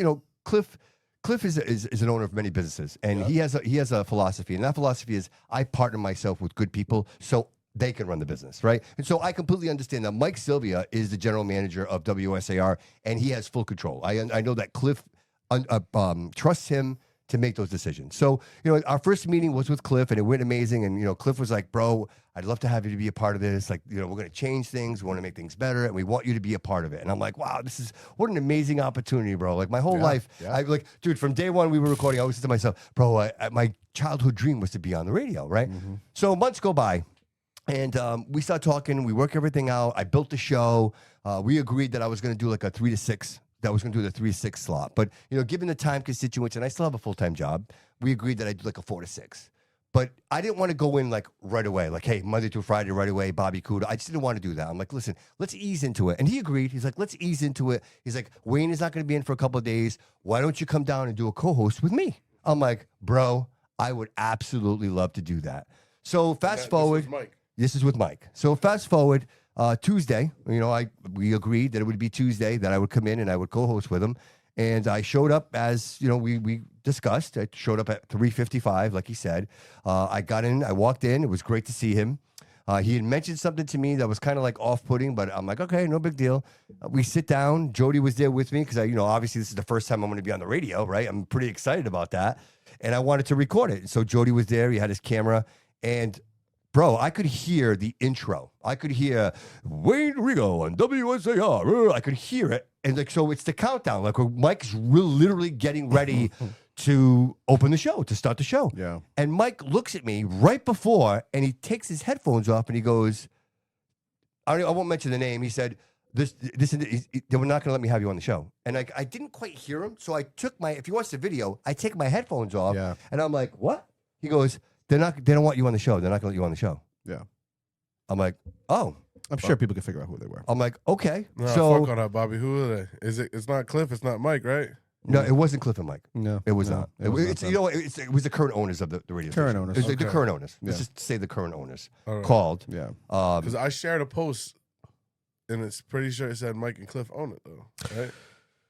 Speaker 3: Cliff is an owner of many businesses, and he has a philosophy, and that philosophy is I partner myself with good people so they can run the business, right? And so I completely understand that Mike Sylvia is the general manager of WSAR, and he has full control. I know that Cliff trusts him to make those decisions. So, our first meeting was with Cliff, and it went amazing. And, Cliff was like, bro, I'd love to have you to be a part of this. Like, we're going to change things. We want to make things better, and we want you to be a part of it. And I'm like, wow, what an amazing opportunity, bro. Like, my whole life, dude, from day one we were recording, I always said to myself, bro, my childhood dream was to be on the radio, right? Mm-hmm. So months go by, and we start talking. We work everything out. I built the show. We agreed that I was going to do like a 3 to 6. That was going to do the 3 to 6 slot. But, given the time constituents, and I still have a full-time job, we agreed that I'd do like a 4 to 6. But I didn't want to go in like right away, like, hey, Monday through Friday right away, Bobby Couto. I just didn't want to do that. I'm like, listen, let's ease into it. And he agreed. He's like, let's ease into it. He's like, Wayne is not going to be in for a couple of days. Why don't you come down and do a co-host with me? I'm like, bro, I would absolutely love to do that. So fast forward. This is with Mike. So fast forward. Tuesday, we agreed that it would be Tuesday that I would come in and I would co-host with him. And I showed up as, we discussed. I showed up at 3:55, like he said. I got in, I walked in. It was great to see him. He had mentioned something to me that was kind of like off-putting, but I'm like, okay, no big deal. We sit down. Jody was there with me because obviously this is the first time I'm going to be on the radio, right? I'm pretty excited about that. And I wanted to record it. So Jody was there. He had his camera. And bro, I could hear the intro. I could hear Wayne Rigo on WSAR. I could hear it. And so it's the countdown. Like Mike's literally getting ready to open the show, to start the show.
Speaker 2: Yeah.
Speaker 3: And Mike looks at me right before, and he takes his headphones off, and he goes, I won't mention the name. He said, they were not going to let me have you on the show. And I didn't quite hear him. So I took if you watch the video, I take my headphones off.
Speaker 2: Yeah.
Speaker 3: And I'm like, what? He goes, they don't want you on the show. They're not going to let you on the show.
Speaker 2: Yeah.
Speaker 3: I'm like, oh.
Speaker 2: I'm sure people can figure out who they were.
Speaker 3: I'm like, okay.
Speaker 6: No,
Speaker 3: so
Speaker 6: fuck on that, Bobby. Who are they? It's not Cliff. It's not Mike, right?
Speaker 3: No, it wasn't Cliff and Mike.
Speaker 2: No,
Speaker 3: it was not.
Speaker 2: It was not
Speaker 3: it was the current owners of the radio
Speaker 2: current
Speaker 3: station.
Speaker 2: owners.
Speaker 3: It was
Speaker 6: Okay.
Speaker 3: the current owners. Let's
Speaker 2: Yeah.
Speaker 3: just say the current owners
Speaker 6: All right.
Speaker 3: called.
Speaker 2: Yeah.
Speaker 6: Because I shared a post, and it's pretty sure it said Mike and Cliff own it, though. Right?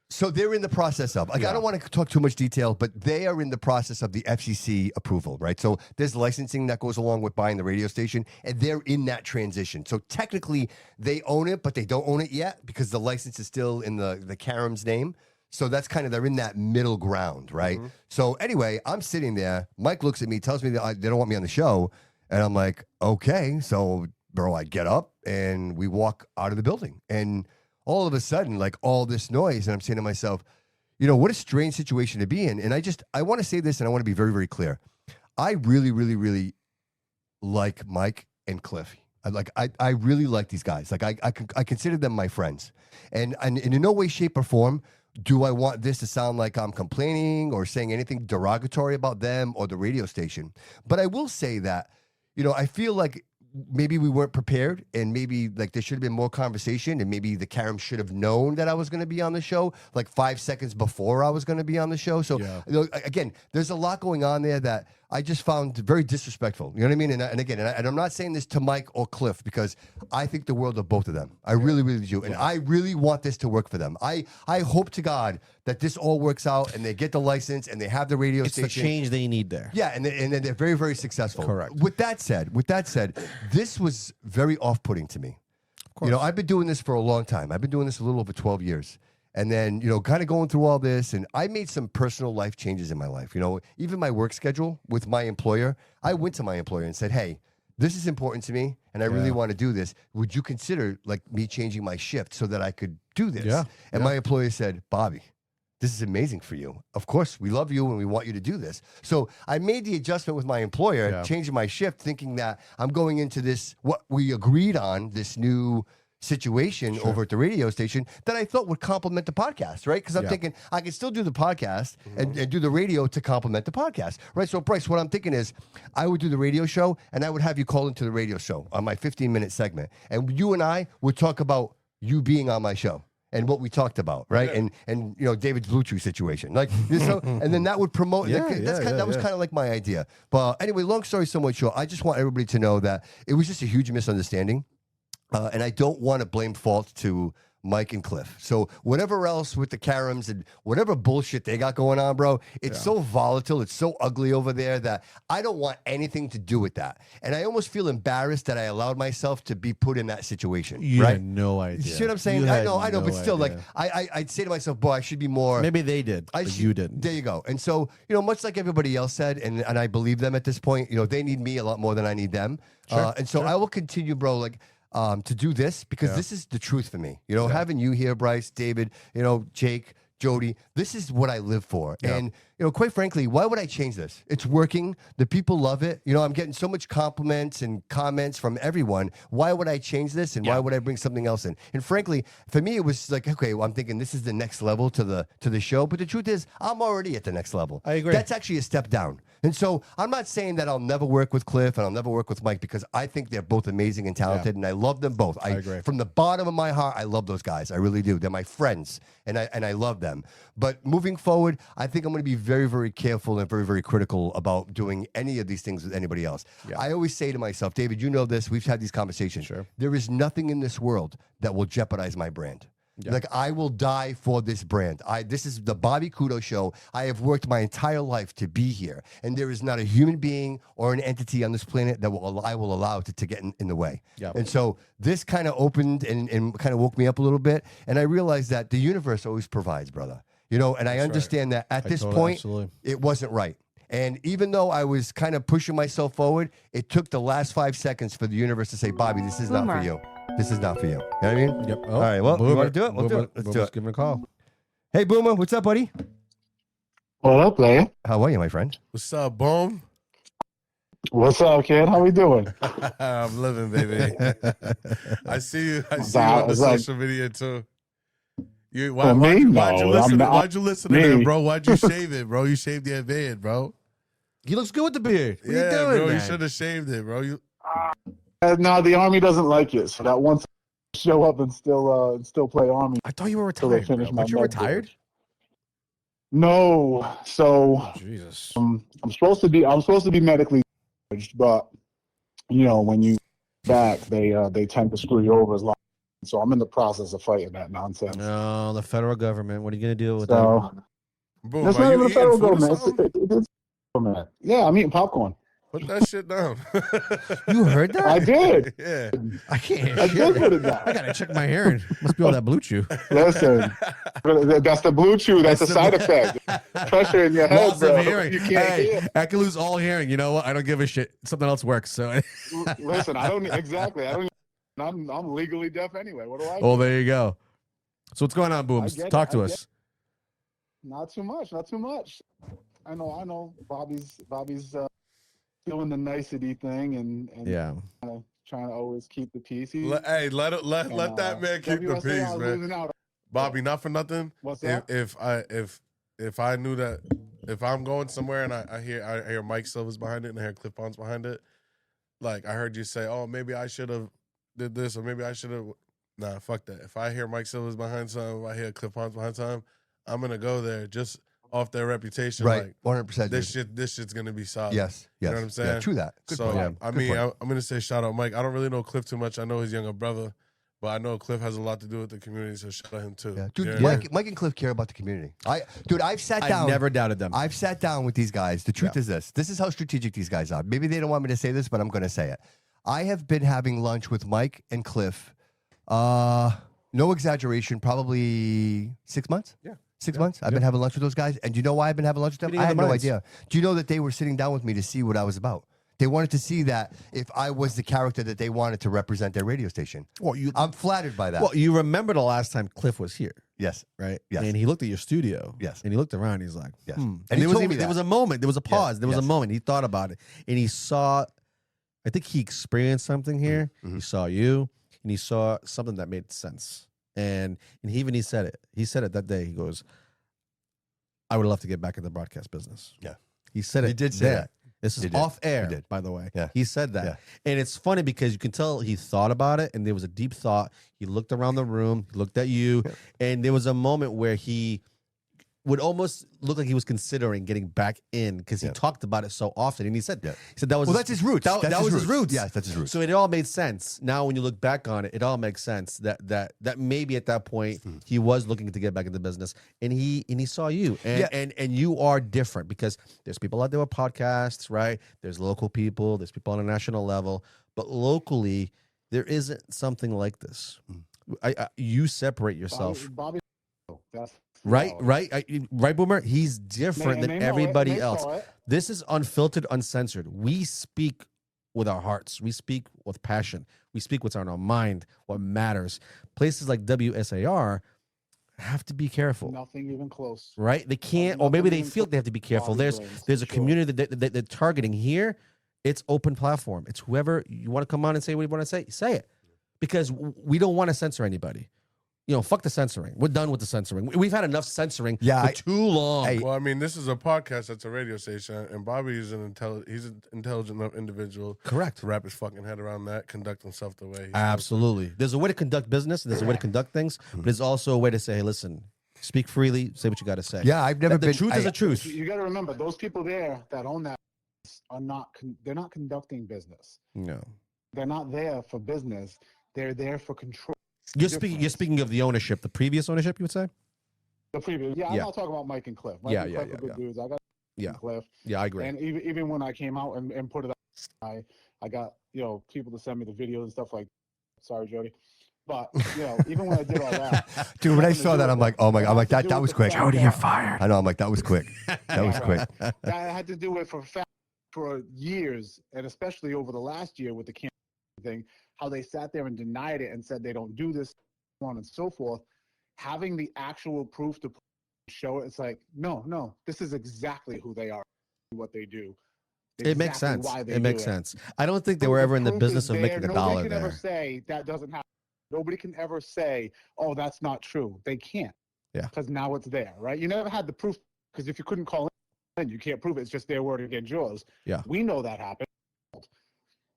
Speaker 3: So they're in the process of, I don't want to talk too much detail, but they are in the process of the FCC approval, right? So there's licensing that goes along with buying the radio station, and they're in that transition. So technically they own it, but they don't own it yet because the license is still in the Karam's name. So that's they're in that middle ground, right? Mm-hmm. So anyway, I'm sitting there. Mike looks at me, tells me that they don't want me on the show. And I'm like, okay. So, bro, I get up and we walk out of the building. And all of a sudden, like all this noise, and I'm saying to myself, what a strange situation to be in. And I want to say this, and I want to be very, very clear. I really, really, really like Mike and Cliff. I really like these guys. Like I consider them my friends. And in no way, shape, or form do I want this to sound like I'm complaining or saying anything derogatory about them or the radio station. But I will say that, I feel like maybe we weren't prepared, and maybe like there should have been more conversation, and maybe the Karam should have known that I was going to be on the show like 5 seconds before I was going to be on the show. So again, there's a lot going on there that I just found very disrespectful. You know what I mean? And again, I'm not saying this to Mike or Cliff because I think the world of both of them. I really, really do. And I really want this to work for them. I hope to God that this all works out and they get the license and they have the radio station.
Speaker 2: It's the change they need there.
Speaker 3: Yeah, and they're very, very successful.
Speaker 2: Correct.
Speaker 3: With that said, this was very off-putting to me. You know, I've been doing this for a long time. I've been doing this a little over 12 years. And then, you know, kind of going through all this, and I made some personal life changes in my life. You know, even my work schedule with my employer, I went to my employer and said, hey, this is important to me, and I really want to do this. Would you consider, like, me changing my shift so that I could do this?
Speaker 2: Yeah.
Speaker 3: And my employer said, Bobby, this is amazing for you. Of course, we love you and we want you to do this. So I made the adjustment with my employer, changing my shift, thinking that I'm going into this, what we agreed on, this new situation over at the radio station that I thought would complement the podcast, right? Because I'm thinking I can still do the podcast and do the radio to complement the podcast, right? So, Bryce, what I'm thinking is I would do the radio show and I would have you call into the radio show on my 15-minute segment. And you and I would talk about you being on my show and what we talked about, right? And you know, David's Bluetooth situation. Like, so, and then that would promote, that was kind of like my idea. But anyway, long story somewhat short, I just want everybody to know that it was just a huge misunderstanding. And I don't want to blame fault to Mike and Cliff. So whatever else with the Karams and whatever bullshit they got going on, bro, it's so volatile, it's so ugly over there that I don't want anything to do with that. And I almost feel embarrassed that I allowed myself to be put in that situation.
Speaker 2: You
Speaker 3: right?
Speaker 2: had no idea.
Speaker 3: You see what I'm saying? I know, but still, like, I'd say to myself, boy, I should be more.
Speaker 2: Maybe they did, but you didn't.
Speaker 3: There you go. And so, you know, much like everybody else said, and I believe them at this point, you know, they need me a lot more than I need them. And so I will continue, bro, like, to do this because this is the truth for me. You know, having you here, Bryce, David, you know, Jake, Jody, this is what I live for. And, you know, quite frankly, why would I change this? It's working. The people love it. You know, I'm getting so much compliments and comments from everyone. Why would I change this? And why would I bring something else in? And frankly, for me, it was like, okay, well, I'm thinking this is the next level to the show. But the truth is, I'm already at the next level.
Speaker 2: I agree.
Speaker 3: That's actually a step down. And so I'm not saying that I'll never work with Cliff and I'll never work with Mike because I think they're both amazing and talented and I love them both.
Speaker 2: I agree.
Speaker 3: From the bottom of my heart, I love those guys. I really do. They're my friends and I love them. But moving forward, I think I'm going to be very, very careful and very, very critical about doing any of these things with anybody else. I always say to myself, David, you know this. We've had these conversations.
Speaker 2: Sure.
Speaker 3: There is nothing in this world that will jeopardize my brand. Like, I will die for this brand. This is the Bobby Couto Show. I have worked my entire life to be here. And there is not a human being or an entity on this planet that I will allow to get in the way. And so this kind of opened and kind of woke me up a little bit. And I realized that the universe always provides, brother. You know, and I understand that at this point, it wasn't right. And even though I was kind of pushing myself forward, it took the last 5 seconds for the universe to say, Bobby, this is not for you. This is not for you. You know what I mean?
Speaker 2: Yep.
Speaker 3: All right, well, you want to do it? We'll do it. Let's do it.
Speaker 2: Give him a call.
Speaker 3: Hey, Boomer, what's up, buddy?
Speaker 8: What up, player?
Speaker 3: How are you, my friend?
Speaker 6: What's up, Boom?
Speaker 8: What's up, kid? How we doing?
Speaker 6: I'm living, baby. I see you on the social media too. Why'd you listen to them, bro? Why'd you shave it, bro? You shaved your beard, bro.
Speaker 2: He looks good with the beard. What are you doing,
Speaker 6: bro?
Speaker 2: man?
Speaker 6: You should have shaved it, bro.
Speaker 8: No, the Army doesn't like it, so that once I show up and still play Army.
Speaker 2: I thought you were retired. Weren't you retired?
Speaker 8: No. So
Speaker 2: Jesus.
Speaker 8: I'm supposed to be medically judged, but you know, when you back, they tend to screw you over as long. So I'm in the process of fighting that nonsense.
Speaker 2: No, the federal government. What are you going to do with that?
Speaker 6: Boom,
Speaker 8: that's not even the federal government. It's government. Yeah, I'm eating popcorn.
Speaker 6: Put that shit down.
Speaker 2: You heard that?
Speaker 8: I did.
Speaker 6: Yeah.
Speaker 2: I can't.
Speaker 8: I did put it down.
Speaker 2: I gotta check my hearing. Must be all that blue chew.
Speaker 8: Listen, that's the blue chew. That's a side effect. Pressure in your head,
Speaker 2: Loss
Speaker 8: bro.
Speaker 2: of hearing.
Speaker 8: You can't hear.
Speaker 2: I can lose all hearing. You know what? I don't give a shit. Something else works. So
Speaker 8: listen, I don't exactly. I'm legally deaf anyway. What do I do?
Speaker 2: Oh, there you go. So what's going on, Booms? Talk to us.
Speaker 8: Not too much. I know. Bobby's doing the nicety thing and trying to always keep the peace.
Speaker 6: Let that man keep the peace, man. Bobby, not for nothing.
Speaker 8: What's that?
Speaker 6: If I knew that if I'm going somewhere and I hear Mike Silva's behind it and I hear Cliff Bonds behind it, like I heard you say, oh, maybe I should have did this or maybe I should have. Nah, fuck that. If I hear Mike Silva's behind something, if I hear Cliff Bonds behind something, I'm gonna go there just off their reputation.
Speaker 3: Right,
Speaker 6: like,
Speaker 3: 100%.
Speaker 6: This shit's gonna be solid.
Speaker 3: Yes.
Speaker 6: You know what I'm saying?
Speaker 3: Yeah, true that. Good point.
Speaker 6: I mean, I'm gonna say shout out Mike. I don't really know Cliff too much. I know his younger brother, but I know Cliff has a lot to do with the community, so shout out him too.
Speaker 3: Yeah. Dude,
Speaker 6: you know
Speaker 3: Mike and Cliff care about the community. I've sat down.
Speaker 2: I've never doubted them.
Speaker 3: I've sat down with these guys. The truth is this. This is how strategic these guys are. Maybe they don't want me to say this, but I'm going to say it. I have been having lunch with Mike and Cliff No exaggeration, probably 6 months.
Speaker 2: Yeah.
Speaker 3: 6 months. I've been having lunch with those guys. And do you know why I've been having lunch with them?
Speaker 2: Meeting
Speaker 3: I
Speaker 2: of
Speaker 3: had
Speaker 2: the
Speaker 3: no
Speaker 2: minds.
Speaker 3: idea. Do you know that they were sitting down with me to see what I was about? They wanted to see that if I was the character that they wanted to represent their radio station.
Speaker 2: Well,
Speaker 3: I'm flattered by that.
Speaker 2: Well, you remember the last time Cliff was here,
Speaker 3: Yes.
Speaker 2: right?
Speaker 3: Yes.
Speaker 2: And he looked at your studio.
Speaker 3: Yes.
Speaker 2: And he looked around. He's like,
Speaker 3: Yes.
Speaker 2: And
Speaker 3: And he
Speaker 2: there was
Speaker 3: told me
Speaker 2: there
Speaker 3: that.
Speaker 2: was a moment. There was a pause. There was a
Speaker 3: Yes.
Speaker 2: moment. He thought about it, and he saw. I think he experienced something here. He saw you, and he saw something that made sense. And he said it. He said it that day. He goes, "I would love to get back in the broadcast business."
Speaker 3: Yeah.
Speaker 2: He said it.
Speaker 3: He did say
Speaker 2: there.
Speaker 3: that.
Speaker 2: This is
Speaker 3: He did.
Speaker 2: off air,
Speaker 3: He did.
Speaker 2: by the way.
Speaker 3: Yeah.
Speaker 2: He said that.
Speaker 3: Yeah.
Speaker 2: And it's funny because you can tell he thought about it, and there was a deep thought. He looked around the room, he looked at you, and there was a moment where he would almost look like he was considering getting back in because he talked about it so often. And he said that was
Speaker 3: that's his roots.
Speaker 2: That was his roots.
Speaker 3: Yes, that's his roots.
Speaker 2: So it all made sense. Now, when you look back on it, it all makes sense that maybe at that point he was looking to get back into business, and he saw you, and you are different because there's people out there with podcasts, right? There's local people, there's people on a national level, but locally there isn't something like this. You separate yourself,
Speaker 8: Bobby, that's
Speaker 2: right, Boomer. He's different than everybody else. This is unfiltered, uncensored. We speak with our hearts. We speak with passion. We speak what's on our mind, what matters. Places like WSAR have to be careful.
Speaker 8: Nothing even close.
Speaker 2: Right? They can't, or maybe they feel they have to be careful. There's a community that they're targeting here. It's open platform. It's whoever you want to come on and say what you want to say it. Because we don't want to censor anybody. Fuck the censoring. We're done with the censoring. We've had enough censoring for too long.
Speaker 6: Well, I mean, this is a podcast. That's a radio station, and Bobby is he's an intelligent enough individual,
Speaker 2: Correct,
Speaker 6: to wrap his fucking head around that, conduct himself the way.
Speaker 2: Absolutely. There's a way to conduct business. There's a way to conduct things, but there's also a way to say, "Hey, listen, speak freely. Say what you got to say."
Speaker 3: Yeah, I've never been.
Speaker 2: The truth is the truth.
Speaker 8: You got to remember, those people there that own that are not. They're not conducting business.
Speaker 2: No,
Speaker 8: they're not there for business. They're there for control.
Speaker 2: You're speaking of the ownership, the previous ownership, you would say?
Speaker 8: The previous, I'm not talking about Mike and Cliff. Mike and Cliff are good dudes. I got Cliff.
Speaker 2: Yeah, I agree.
Speaker 8: And even when I came out and put it out, I got people to send me the videos and stuff like. Sorry, Jody. But even when I did all that,
Speaker 3: dude, when I saw that, I'm like, oh my god, I'm like that was quick.
Speaker 2: Jody, you're fired.
Speaker 3: I know, I'm like that was quick. That was quick.
Speaker 8: I had to do it for years, and especially over the last year with the campaign thing. How they sat there and denied it and said they don't do this, so on and so forth. Having the actual proof to show it, it's like, no, this is exactly who they are, what they do.
Speaker 2: It makes sense. It makes sense. I don't think they were ever in the business of making a dollar there.
Speaker 8: Nobody can ever say that doesn't happen. Nobody can ever say, oh, that's not true. They can't.
Speaker 2: Yeah.
Speaker 8: Because now it's there, right? You never had the proof, because if you couldn't call in, you can't prove it. It's just their word against yours.
Speaker 2: Yeah.
Speaker 8: We know that happened.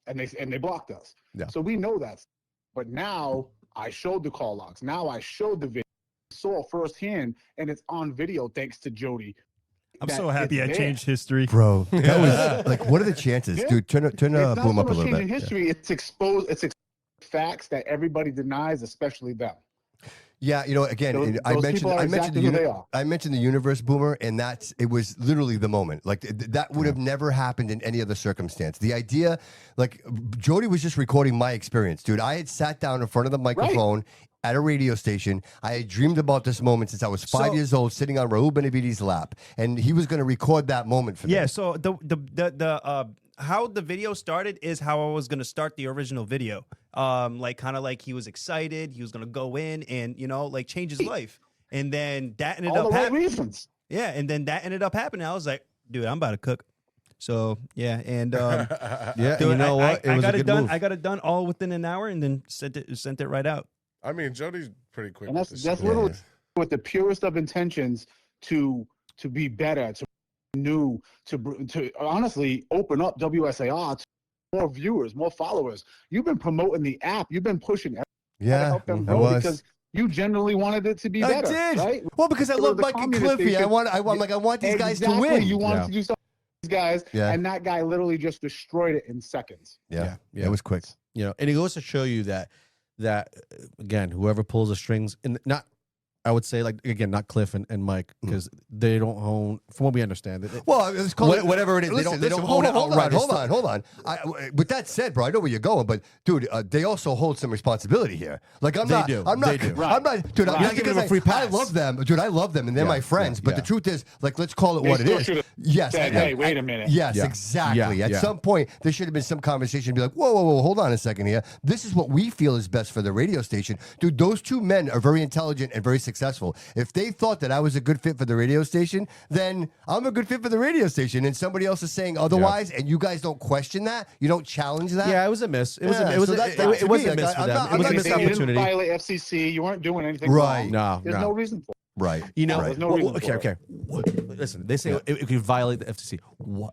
Speaker 8: And they blocked us.
Speaker 2: Yeah.
Speaker 8: So we know that. But now I showed the call logs. Now I showed the video. Saw firsthand, and it's on video thanks to Jody.
Speaker 4: I'm so happy I changed history.
Speaker 3: Bro, that was like, what are the chances? Dude, turn boom up a little bit.
Speaker 8: History, it's exposed, facts that everybody denies, especially them.
Speaker 3: Yeah, again, I mentioned the universe, Boomer, and it was literally the moment. Like that would have never happened in any other circumstance. The idea, like Jody was just recording my experience, dude. I had sat down in front of the microphone at a radio station. I had dreamed about this moment since I was 5 years old, sitting on Raul Benavides' lap, and he was going to record that moment for me.
Speaker 4: Yeah. So the how the video started is how I was going to start the original video. Like he was excited. He was going to go in and, change his life. And then that ended up happening.
Speaker 8: Reasons.
Speaker 4: Yeah. And then that ended up happening. I was like, dude, I'm about to cook. So, yeah. And,
Speaker 2: yeah,
Speaker 4: dude,
Speaker 2: you know what?
Speaker 4: I got it done. I got it done all within an hour and then sent it right out.
Speaker 6: I mean, Jody's pretty quick.
Speaker 8: And that's literally with the purest of intentions to be better, to new, to honestly open up WSAR to more viewers, more followers. You've been promoting the app. You've been pushing everything to help them grow because you generally wanted it to be better.
Speaker 3: I did.
Speaker 8: Right?
Speaker 3: Well, because I love Mike and Cliffy. I want these guys to win.
Speaker 8: You wanted to do something with these guys, and that guy literally just destroyed it in seconds.
Speaker 3: Yeah. It was quick.
Speaker 2: And it goes to show you that again, whoever pulls the strings, and not I would say, like, again, not Cliff and Mike, because they don't own, from what we understand.
Speaker 3: Well, it's called
Speaker 2: whatever it is,
Speaker 3: listen,
Speaker 2: they don't
Speaker 3: hold
Speaker 2: own it
Speaker 3: on,
Speaker 2: outright.
Speaker 3: hold on. With that said, bro, I know where you're going, but dude, they also hold some responsibility here. Like I'm
Speaker 2: They
Speaker 3: not,
Speaker 2: do.
Speaker 3: I'm not,
Speaker 2: They do.
Speaker 3: I'm not, dude.
Speaker 2: You're
Speaker 3: I'm
Speaker 2: not giving them a free
Speaker 3: I
Speaker 2: pass.
Speaker 3: love them, dude. I love them, and they're my friends. But the truth is, like, let's call it
Speaker 8: They
Speaker 3: what it
Speaker 8: still
Speaker 3: is.
Speaker 8: should've
Speaker 3: Yes.
Speaker 8: said, hey, wait a minute.
Speaker 3: Yes,
Speaker 2: Yeah.
Speaker 3: exactly.
Speaker 2: Yeah,
Speaker 3: At
Speaker 2: yeah.
Speaker 3: some point, there should have been some conversation. Be like, whoa, hold on a second here. This is what we feel is best for the radio station, dude. Those two men are very intelligent and very successful. If they thought that I was a good fit for the radio station, then I'm a good fit for the radio station, and somebody else is saying otherwise, and you guys don't question that, you don't challenge that.
Speaker 2: Yeah, it was a miss. It was
Speaker 3: Yeah,
Speaker 2: a, it was
Speaker 3: so
Speaker 2: a,
Speaker 3: that-
Speaker 2: it,
Speaker 3: that
Speaker 2: it
Speaker 3: to
Speaker 2: was
Speaker 3: me,
Speaker 2: a miss
Speaker 3: like,
Speaker 2: for
Speaker 3: I'm
Speaker 2: them.
Speaker 3: not-
Speaker 2: It was a
Speaker 3: I'm not
Speaker 2: missed
Speaker 3: saying
Speaker 8: You didn't
Speaker 2: opportunity.
Speaker 8: violate FCC. You weren't doing anything
Speaker 3: Right.
Speaker 8: wrong.
Speaker 2: No,
Speaker 8: There's
Speaker 2: no.
Speaker 8: no reason for it.
Speaker 3: Right.
Speaker 2: You know,
Speaker 8: There's no reason for
Speaker 2: okay. Listen, they say it could violate the FCC.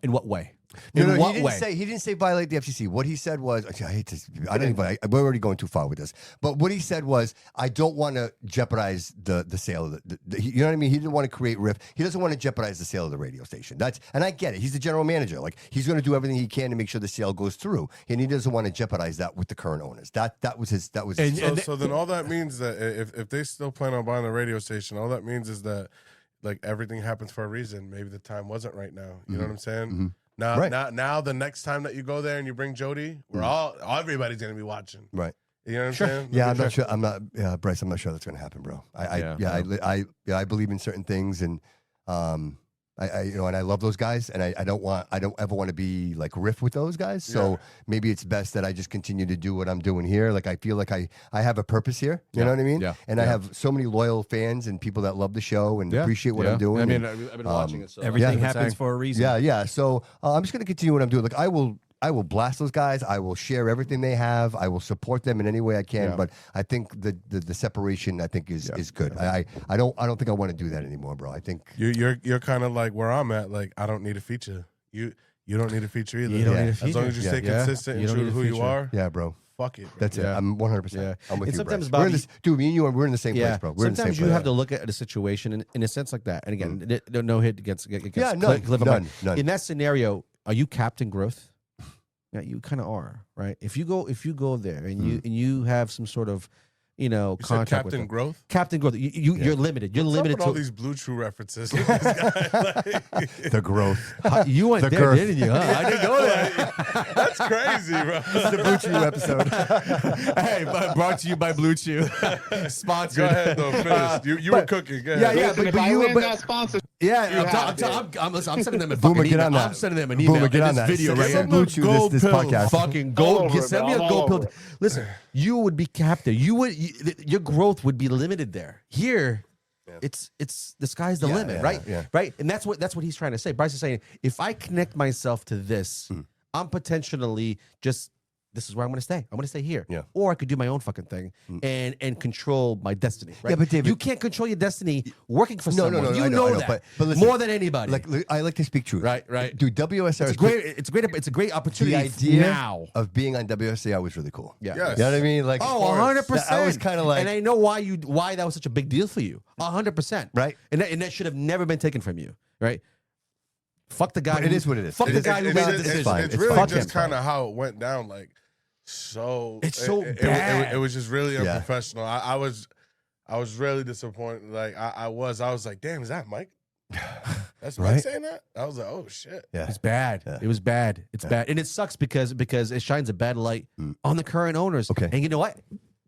Speaker 2: In what way?
Speaker 3: No,
Speaker 2: In what
Speaker 3: he
Speaker 2: way?
Speaker 3: didn't say violate the FCC. What he said was, I hate to, I don't even, we're already going too far with this. But what he said was, I don't want to jeopardize the sale of you know what I mean? He didn't want to create rift. He doesn't want to jeopardize the sale of the radio station. And I get it. He's the general manager. Like, he's going to do everything he can to make sure the sale goes through, and he doesn't want to jeopardize that with the current owners. That was his.
Speaker 6: So then all that means that if they still plan on buying the radio station, all that means is that, like, everything happens for a reason. Maybe the time wasn't right now. You know what I'm saying? Now the next time that you go there and you bring Jody, everybody's gonna be watching.
Speaker 3: Right.
Speaker 6: You know what I'm saying?
Speaker 3: Yeah, I'm not sure. Bryce, I'm not sure that's going to happen, bro. I believe in certain things, and and I love those guys, and I don't ever want to be like riff with those guys. So maybe it's best that I just continue to do what I'm doing here. Like, I feel like I have a purpose here. You know what I mean?
Speaker 2: Yeah.
Speaker 3: And I have so many loyal fans and people that love the show and appreciate what I'm doing.
Speaker 2: I mean,
Speaker 3: and,
Speaker 2: I've been watching it. So
Speaker 4: Everything
Speaker 3: Yeah.
Speaker 4: happens for a reason.
Speaker 3: yeah. So I'm just going to continue what I'm doing. Like, I will blast those guys. I will share everything they have. I will support them in any way I can.
Speaker 2: Yeah.
Speaker 3: But I think the separation, I think, is good. I don't think I want to do that anymore, bro. I think
Speaker 6: You're kind of like where I'm at. Like, I don't need a feature. You don't need a feature either.
Speaker 2: You don't need a
Speaker 6: As long
Speaker 2: feature.
Speaker 6: as you stay
Speaker 2: Yeah.
Speaker 6: consistent
Speaker 2: You
Speaker 6: and
Speaker 2: don't
Speaker 6: true
Speaker 2: need
Speaker 6: to
Speaker 2: a
Speaker 6: who you
Speaker 2: feature.
Speaker 6: are.
Speaker 3: yeah, bro.
Speaker 6: Fuck it. Bro.
Speaker 3: That's it.
Speaker 2: Yeah.
Speaker 3: I'm 100%.
Speaker 2: Yeah.
Speaker 3: I'm with
Speaker 2: And
Speaker 3: you,
Speaker 2: sometimes,
Speaker 3: Bryce. We're in
Speaker 2: Bobby-
Speaker 3: this, dude. Me and you we're in the same place, bro. We're in the
Speaker 2: Sometimes
Speaker 3: same
Speaker 2: you
Speaker 3: place.
Speaker 2: have to look at a situation in a sense like that. And again, no hit against
Speaker 3: Yeah,
Speaker 2: Cliff and
Speaker 3: none,
Speaker 2: Mike.
Speaker 3: none.
Speaker 2: In that scenario, are you Captain Growth? Yeah, you kind of are, right? If you go there and you have some sort of,
Speaker 6: You said
Speaker 2: contract with
Speaker 6: Captain
Speaker 2: them.
Speaker 6: Growth.
Speaker 2: Captain Growth. You're limited. You're
Speaker 6: What's up
Speaker 2: limited
Speaker 6: with all
Speaker 2: to
Speaker 6: these Blue Chew references. With this guy? Like,
Speaker 3: the growth.
Speaker 2: you went
Speaker 3: The
Speaker 2: there,
Speaker 3: girth.
Speaker 2: didn't you? Huh? I didn't go there.
Speaker 6: that's crazy, bro.
Speaker 3: This is the Blue Chew episode.
Speaker 2: Hey, brought to you by Blue Chew. Sponsored.
Speaker 6: Go ahead, though. Finish. You were cooking. Go ahead.
Speaker 2: Yeah,
Speaker 8: Listen,
Speaker 2: but
Speaker 8: if I
Speaker 2: you-
Speaker 8: win
Speaker 2: but-
Speaker 8: that sponsor,
Speaker 2: Yeah,
Speaker 8: You have
Speaker 2: I'm sending them a
Speaker 3: Boomer,
Speaker 2: fucking
Speaker 3: get
Speaker 2: email.
Speaker 3: on that.
Speaker 2: I'm sending them an email.
Speaker 3: Boomer, get
Speaker 2: in
Speaker 3: on
Speaker 2: this
Speaker 3: that.
Speaker 2: video
Speaker 3: Get
Speaker 2: right
Speaker 3: some
Speaker 2: here.
Speaker 3: Blue Chew
Speaker 6: Gold
Speaker 3: this
Speaker 6: pill.
Speaker 3: podcast.
Speaker 2: Fucking
Speaker 8: All
Speaker 2: gold.
Speaker 8: over it,
Speaker 2: Send me
Speaker 8: bro.
Speaker 2: a
Speaker 8: I'm
Speaker 2: gold
Speaker 8: all
Speaker 2: pill.
Speaker 8: over it.
Speaker 2: Listen, you would be captive. Your growth would be limited there. Here, it's the sky's the limit, right?
Speaker 3: yeah.
Speaker 2: Right, and that's what he's trying to say. Bryce is saying, if I connect myself to this, I'm potentially just. This is where I'm going to stay. I'm going to stay here.
Speaker 3: Yeah.
Speaker 2: Or I could do my own fucking thing and control my destiny. Right?
Speaker 3: Yeah, but David-
Speaker 2: you can't control your destiny working for
Speaker 3: No,
Speaker 2: someone.
Speaker 3: no,
Speaker 2: You
Speaker 3: I
Speaker 2: know,
Speaker 3: know,
Speaker 2: that
Speaker 3: but listen,
Speaker 2: more than anybody.
Speaker 3: Like, I like to speak truth.
Speaker 2: Right.
Speaker 3: Dude, WSR
Speaker 2: It's a great opportunity
Speaker 3: the idea
Speaker 2: now.
Speaker 3: of being on WSR was really cool.
Speaker 2: Yeah.
Speaker 6: Yes.
Speaker 3: You know what I mean? Like,
Speaker 2: Oh, 100%.
Speaker 3: I was kind of like,
Speaker 2: and I know why that was such a big deal for you. 100%.
Speaker 3: Right.
Speaker 2: And that should have never been taken from you. Right. Fuck the guy.
Speaker 3: But it is what it is.
Speaker 2: Fuck
Speaker 3: It
Speaker 2: the
Speaker 3: is-
Speaker 2: guy who
Speaker 3: it's
Speaker 2: made
Speaker 3: fine.
Speaker 2: the
Speaker 3: It's
Speaker 2: decision.
Speaker 3: fine.
Speaker 6: It's
Speaker 3: It's
Speaker 6: really
Speaker 3: fine.
Speaker 6: just
Speaker 3: Fuck him.
Speaker 6: kind of how it went down. Like, so
Speaker 2: It's so
Speaker 6: it
Speaker 2: bad.
Speaker 6: was just really
Speaker 3: Yeah.
Speaker 6: unprofessional. I was really disappointed. Like, I was like, damn, is that Mike? That's Mike
Speaker 3: Right.
Speaker 6: saying that? I was like, oh shit.
Speaker 3: Yeah.
Speaker 2: It's bad.
Speaker 3: Yeah.
Speaker 2: It was bad. It's bad, and it sucks because it shines a bad light on the current owners.
Speaker 3: Okay.
Speaker 2: And you know what?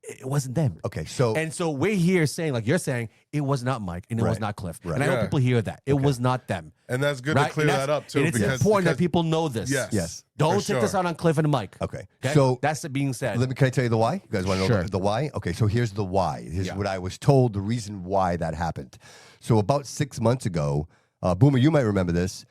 Speaker 2: It wasn't them.
Speaker 3: Okay, so
Speaker 2: And so we're here saying, like you're saying, it was not Mike and it was
Speaker 3: Right.
Speaker 2: not Cliff.
Speaker 3: Right.
Speaker 2: And I know
Speaker 6: Yeah.
Speaker 2: people hear that. It was not them.
Speaker 6: And that's good
Speaker 2: Right?
Speaker 6: to clear
Speaker 2: And
Speaker 6: that up too.
Speaker 2: And it's important that people know this.
Speaker 6: Yes.
Speaker 2: Don't
Speaker 6: for
Speaker 2: take this
Speaker 6: sure.
Speaker 2: out on Cliff and Mike.
Speaker 3: okay,
Speaker 2: Okay?
Speaker 3: so
Speaker 2: That's it being said.
Speaker 3: can I tell you the why? You guys want to know
Speaker 2: Sure.
Speaker 3: the why? Okay, so here's the why. Here's
Speaker 2: Yeah.
Speaker 3: what I was told. The reason why that happened. So about 6 months ago, Boomer, you might remember this.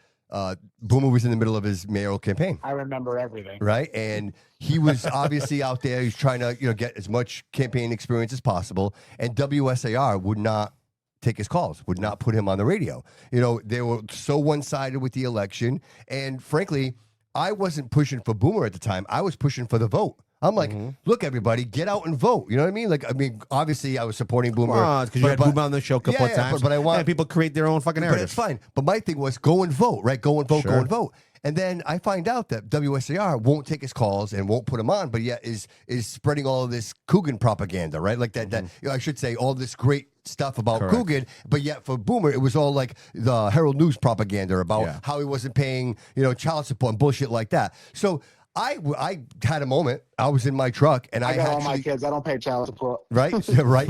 Speaker 3: Boomer was in the middle of his mayoral campaign.
Speaker 8: I remember everything.
Speaker 3: Right, and he was obviously out there. He's trying to, get as much campaign experience as possible. And WSAR would not take his calls, would not put him on the radio. They were so one-sided with the election, and frankly, I wasn't pushing for Boomer at the time. I was pushing for the vote. I'm like, look, everybody, get out and vote. You know what I mean? Obviously, I was supporting Boomer.
Speaker 2: Because you had Boomer on the show a couple of times.
Speaker 3: But I want
Speaker 2: people create their own fucking
Speaker 3: but
Speaker 2: narrative.
Speaker 3: it's fine. But my thing was go and vote, right? Go and vote,
Speaker 2: Sure.
Speaker 3: go and vote. And then I find out that WSAR won't take his calls and won't put him on, but yet is spreading all of this Coogan propaganda, right? Like that. I should say all this great stuff about
Speaker 2: Correct.
Speaker 3: Coogan, but yet for Boomer, it was all like the Herald News propaganda about
Speaker 2: Yeah.
Speaker 3: how he wasn't paying, child support and bullshit like that. So I had a moment. I was in my truck and
Speaker 8: I
Speaker 3: I
Speaker 8: got all my
Speaker 3: actually,
Speaker 8: kids. I don't pay child support.
Speaker 3: right, right.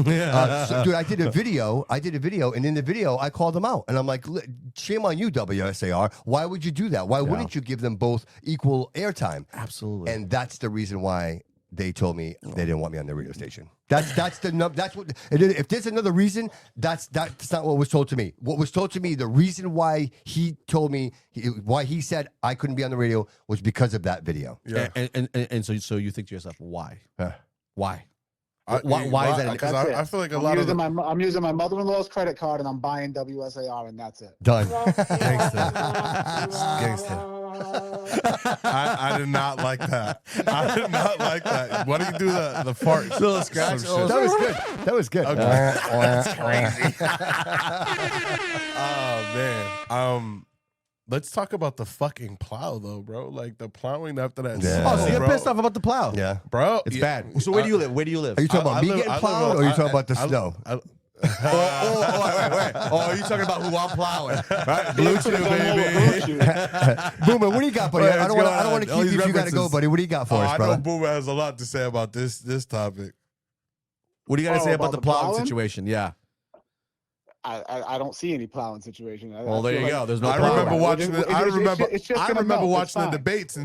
Speaker 3: So, dude, I did a video, and in the video, I called them out, and I'm like, shame on you, WSAR. Why would you do that? Why wouldn't you give them both equal airtime?
Speaker 2: Absolutely.
Speaker 3: And that's the reason why they told me they didn't want me on the radio station. That's what. If there's another reason, that's not what was told to me. What was told to me, the reason why he told me why he said I couldn't be on the radio was because of that video.
Speaker 6: Yeah.
Speaker 2: And so you think to yourself, why? Why?
Speaker 6: Why
Speaker 2: Why is that?
Speaker 6: Because
Speaker 8: That's it.
Speaker 6: I feel like
Speaker 8: I'm using I'm using my mother-in-law's credit card and I'm buying WSAR and that's it.
Speaker 3: Done.
Speaker 6: Gangster. I did not like that. I did not like that. Why do you do the fart?
Speaker 2: Little scratch.
Speaker 6: Some shit.
Speaker 3: That was good. That was good.
Speaker 6: Okay. That's crazy. Oh man. Let's talk about the fucking plow though, bro. Like the plowing after that.
Speaker 3: Yeah.
Speaker 6: snow,
Speaker 2: Oh, so you're
Speaker 6: bro.
Speaker 2: pissed off about the plow?
Speaker 3: Yeah.
Speaker 6: Bro.
Speaker 2: It's
Speaker 6: yeah,
Speaker 2: bad. So where do you live? Where do you live?
Speaker 3: Are you talking about me
Speaker 6: live-
Speaker 3: getting
Speaker 6: live
Speaker 3: plowed, or are you talking about the snow?
Speaker 2: Wait. Oh, are you talking about who I'm plowing? Right? Blue Chew, baby.
Speaker 3: Boomer, what do you got, buddy?
Speaker 6: Wait,
Speaker 3: I don't
Speaker 6: what's
Speaker 3: want
Speaker 6: going
Speaker 3: to
Speaker 6: on?
Speaker 3: keep you if you got to
Speaker 6: references.
Speaker 3: go, buddy. What do you got for us,
Speaker 6: I know
Speaker 3: brother?
Speaker 6: Boomer has a lot to say about this topic.
Speaker 2: What do you got to say about
Speaker 8: about
Speaker 2: the
Speaker 8: the
Speaker 2: plowing
Speaker 8: plowing?
Speaker 2: situation? Yeah.
Speaker 8: I don't see any plowing situation.
Speaker 2: Well, there you go. There's no
Speaker 6: I
Speaker 2: plowing.
Speaker 6: remember watching. I remember.
Speaker 8: It's just
Speaker 6: I
Speaker 8: gonna
Speaker 6: remember
Speaker 8: melt.
Speaker 6: watching
Speaker 8: It's
Speaker 6: the
Speaker 8: fine.
Speaker 6: debates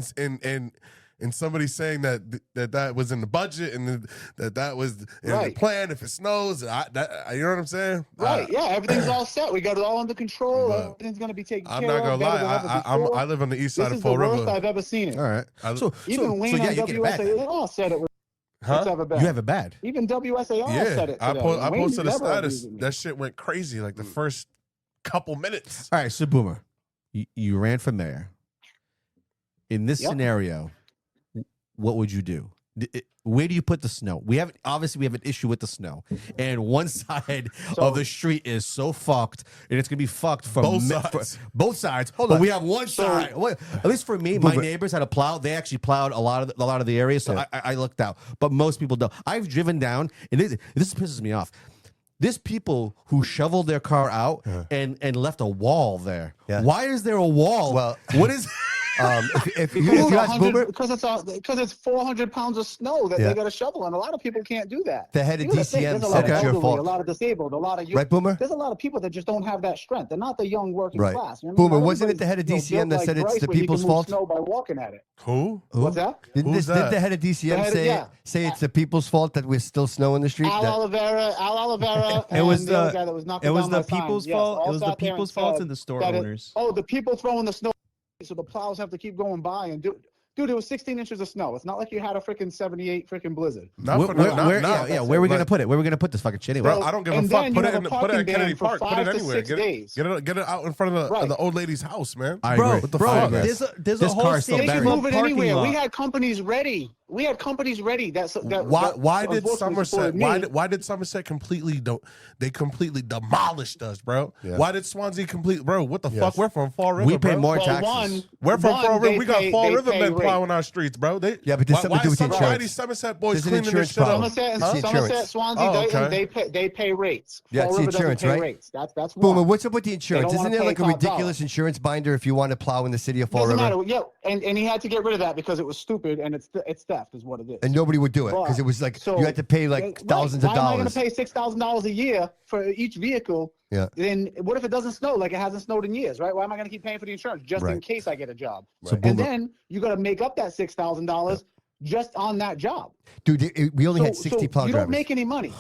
Speaker 6: and somebody saying that was in the budget and that was in the
Speaker 8: Right.
Speaker 6: plan if it snows. You know what I'm saying?
Speaker 8: Right, yeah, everything's all set. We got it all under control.
Speaker 6: But
Speaker 8: Everything's going to be taken
Speaker 6: I'm
Speaker 8: care
Speaker 6: not
Speaker 8: of.
Speaker 6: gonna
Speaker 8: better than ever
Speaker 6: lie.
Speaker 8: before.
Speaker 6: I live on the east
Speaker 8: This
Speaker 6: side of
Speaker 8: is the
Speaker 6: Fall
Speaker 8: worst
Speaker 6: River.
Speaker 8: I've ever seen it.
Speaker 2: All right.
Speaker 8: Even Wayne
Speaker 2: yeah,
Speaker 8: on
Speaker 2: you get it bad.
Speaker 8: WSA, they all said it was
Speaker 6: Huh?
Speaker 8: ever bad.
Speaker 2: You have it bad.
Speaker 8: Even WSAR
Speaker 6: Yeah,
Speaker 8: said it
Speaker 6: I
Speaker 8: today.
Speaker 6: posted
Speaker 8: Wayne's
Speaker 6: a
Speaker 8: never
Speaker 6: status.
Speaker 8: abusing me.
Speaker 6: That shit went crazy. Like the first couple minutes.
Speaker 2: All right, so Boomer, you ran for mayor. In this
Speaker 8: Yep.
Speaker 2: scenario, what would you do? Where do you put the snow? We have an issue with the snow, and one side of the street is so fucked, and it's gonna be fucked from
Speaker 6: Both sides.
Speaker 2: both sides.
Speaker 3: Hold
Speaker 2: but
Speaker 3: on.
Speaker 2: we have one side. Well, at least for me, my neighbors had a plow. They actually plowed a lot of the areas, so I looked out. But most people don't. I've driven down, and this pisses me off. There's people who shoveled their car out and left a wall there.
Speaker 3: Yeah.
Speaker 2: Why is there a wall?
Speaker 3: Well-
Speaker 2: what is?
Speaker 3: If you ask Boomer,
Speaker 8: because it's 400 pounds of snow that they got to shovel, and a lot of people can't do that.
Speaker 3: The head of
Speaker 8: You gotta think,
Speaker 3: DCM
Speaker 8: there's a lot
Speaker 3: said
Speaker 8: of
Speaker 3: it's your
Speaker 8: elderly,
Speaker 3: fault.
Speaker 8: A lot of disabled, a lot of youth.
Speaker 3: Right, Boomer?
Speaker 8: There's a lot of people that just don't have that strength. They're not the young working
Speaker 3: Right.
Speaker 8: class. You know what I mean?
Speaker 3: Boomer,
Speaker 8: Not
Speaker 3: wasn't it the head of
Speaker 8: everybody's,
Speaker 3: DCM that
Speaker 8: built
Speaker 3: said
Speaker 8: like
Speaker 3: it's
Speaker 8: Bryce
Speaker 3: the
Speaker 8: where he can
Speaker 3: people's
Speaker 8: move
Speaker 3: fault?
Speaker 8: Snow by walking at it.
Speaker 6: Who?
Speaker 8: What's that?
Speaker 6: Who's that?
Speaker 3: Did the head of DCM
Speaker 8: The head-
Speaker 3: say
Speaker 8: yeah.
Speaker 3: it's the people's fault that we're still snow in the street?
Speaker 8: Al
Speaker 3: That-
Speaker 8: Oliveira,
Speaker 4: It was
Speaker 8: and the other guy that was knocking
Speaker 4: it was
Speaker 8: down
Speaker 4: the
Speaker 8: my sign.
Speaker 4: people's
Speaker 8: Yes,
Speaker 4: fault.
Speaker 8: all
Speaker 4: It was the
Speaker 8: sat there and
Speaker 4: people's fault
Speaker 8: said
Speaker 4: and the store
Speaker 8: that
Speaker 4: owners.
Speaker 8: the people throwing the snow, so the plows have to keep going by and do. Dude, it was 16 inches of snow. It's not like you had a freaking 78 freaking blizzard.
Speaker 6: Not
Speaker 2: Where,
Speaker 6: for
Speaker 2: where,
Speaker 6: not-
Speaker 2: where-
Speaker 6: not-
Speaker 2: yeah, where are we gonna
Speaker 6: like-
Speaker 2: put it? Where are we gonna put this fucking shit anyway?
Speaker 6: Bro, I don't give a
Speaker 8: And
Speaker 6: fuck.
Speaker 8: then
Speaker 6: Put
Speaker 8: you
Speaker 6: it
Speaker 8: have
Speaker 6: in
Speaker 8: a
Speaker 6: put it at
Speaker 8: parking ban
Speaker 6: Kennedy
Speaker 8: for
Speaker 6: Park. Put
Speaker 8: 5
Speaker 6: it
Speaker 8: to
Speaker 6: anywhere.
Speaker 8: 6 days.
Speaker 6: Get it out in front of
Speaker 8: Right.
Speaker 6: the old lady's house, man.
Speaker 2: I
Speaker 4: Bro,
Speaker 2: agree.
Speaker 6: What the
Speaker 4: bro,
Speaker 6: fuck?
Speaker 4: there's a
Speaker 2: This
Speaker 4: whole
Speaker 2: car is still
Speaker 8: They
Speaker 2: buried.
Speaker 8: can
Speaker 2: Very-
Speaker 8: move it
Speaker 4: parking
Speaker 8: anywhere.
Speaker 4: lot.
Speaker 8: We had companies ready. That
Speaker 6: Why did
Speaker 8: unfortunately
Speaker 6: Somerset?
Speaker 8: supported me.
Speaker 6: Why did Somerset completely demolished us, bro?
Speaker 3: Yeah.
Speaker 6: Why did Swansea bro? What the
Speaker 3: Yes.
Speaker 6: fuck? We're from Fall River.
Speaker 2: We pay
Speaker 6: bro.
Speaker 2: more
Speaker 8: Well,
Speaker 2: taxes.
Speaker 6: We're from Fall River.
Speaker 8: they
Speaker 6: We got
Speaker 8: pay-
Speaker 6: Fall
Speaker 8: they
Speaker 6: River
Speaker 8: pay
Speaker 6: men
Speaker 8: rate.
Speaker 6: plowing our streets, bro.
Speaker 3: Yeah, but there's something to do with the
Speaker 6: why are
Speaker 3: insurance.
Speaker 6: these Somerset boys
Speaker 3: There's an
Speaker 6: cleaning this
Speaker 3: insurance
Speaker 6: shit up?
Speaker 3: problem.
Speaker 8: Somerset,
Speaker 3: It's the
Speaker 8: Somerset,
Speaker 3: insurance.
Speaker 8: Swansea,
Speaker 6: Oh, okay.
Speaker 8: they pay rates.
Speaker 3: Yeah,
Speaker 8: Fall
Speaker 3: it's the
Speaker 8: River doesn't
Speaker 3: insurance,
Speaker 8: pay
Speaker 3: right?
Speaker 8: rates. That's
Speaker 3: Boomer,
Speaker 8: one.
Speaker 3: what's up with the insurance?
Speaker 8: don't
Speaker 3: Isn't
Speaker 8: wanna
Speaker 3: there
Speaker 8: pay
Speaker 3: like a
Speaker 8: top
Speaker 3: ridiculous
Speaker 8: dollar.
Speaker 3: insurance binder if you want to plow in the city of Fall
Speaker 8: Doesn't
Speaker 3: River?
Speaker 8: matter. Yeah, and he had to get rid of that because it was stupid and it's theft is what it is.
Speaker 3: And nobody would do it because it was like you had to pay like thousands of
Speaker 8: Why am I going
Speaker 3: dollars.
Speaker 8: to pay $6,000 a year for each vehicle?
Speaker 3: Yeah.
Speaker 8: Then what if it doesn't snow like it hasn't snowed in years, right? Why am I going to keep paying for the insurance just in
Speaker 3: Right.
Speaker 8: case I get a job?
Speaker 3: So
Speaker 8: And
Speaker 3: Boomer-
Speaker 8: then you got to make up that $6,000 just on that job.
Speaker 3: Dude, we only had
Speaker 8: So
Speaker 3: 60 plow
Speaker 8: you
Speaker 3: drivers.
Speaker 8: don't make any money.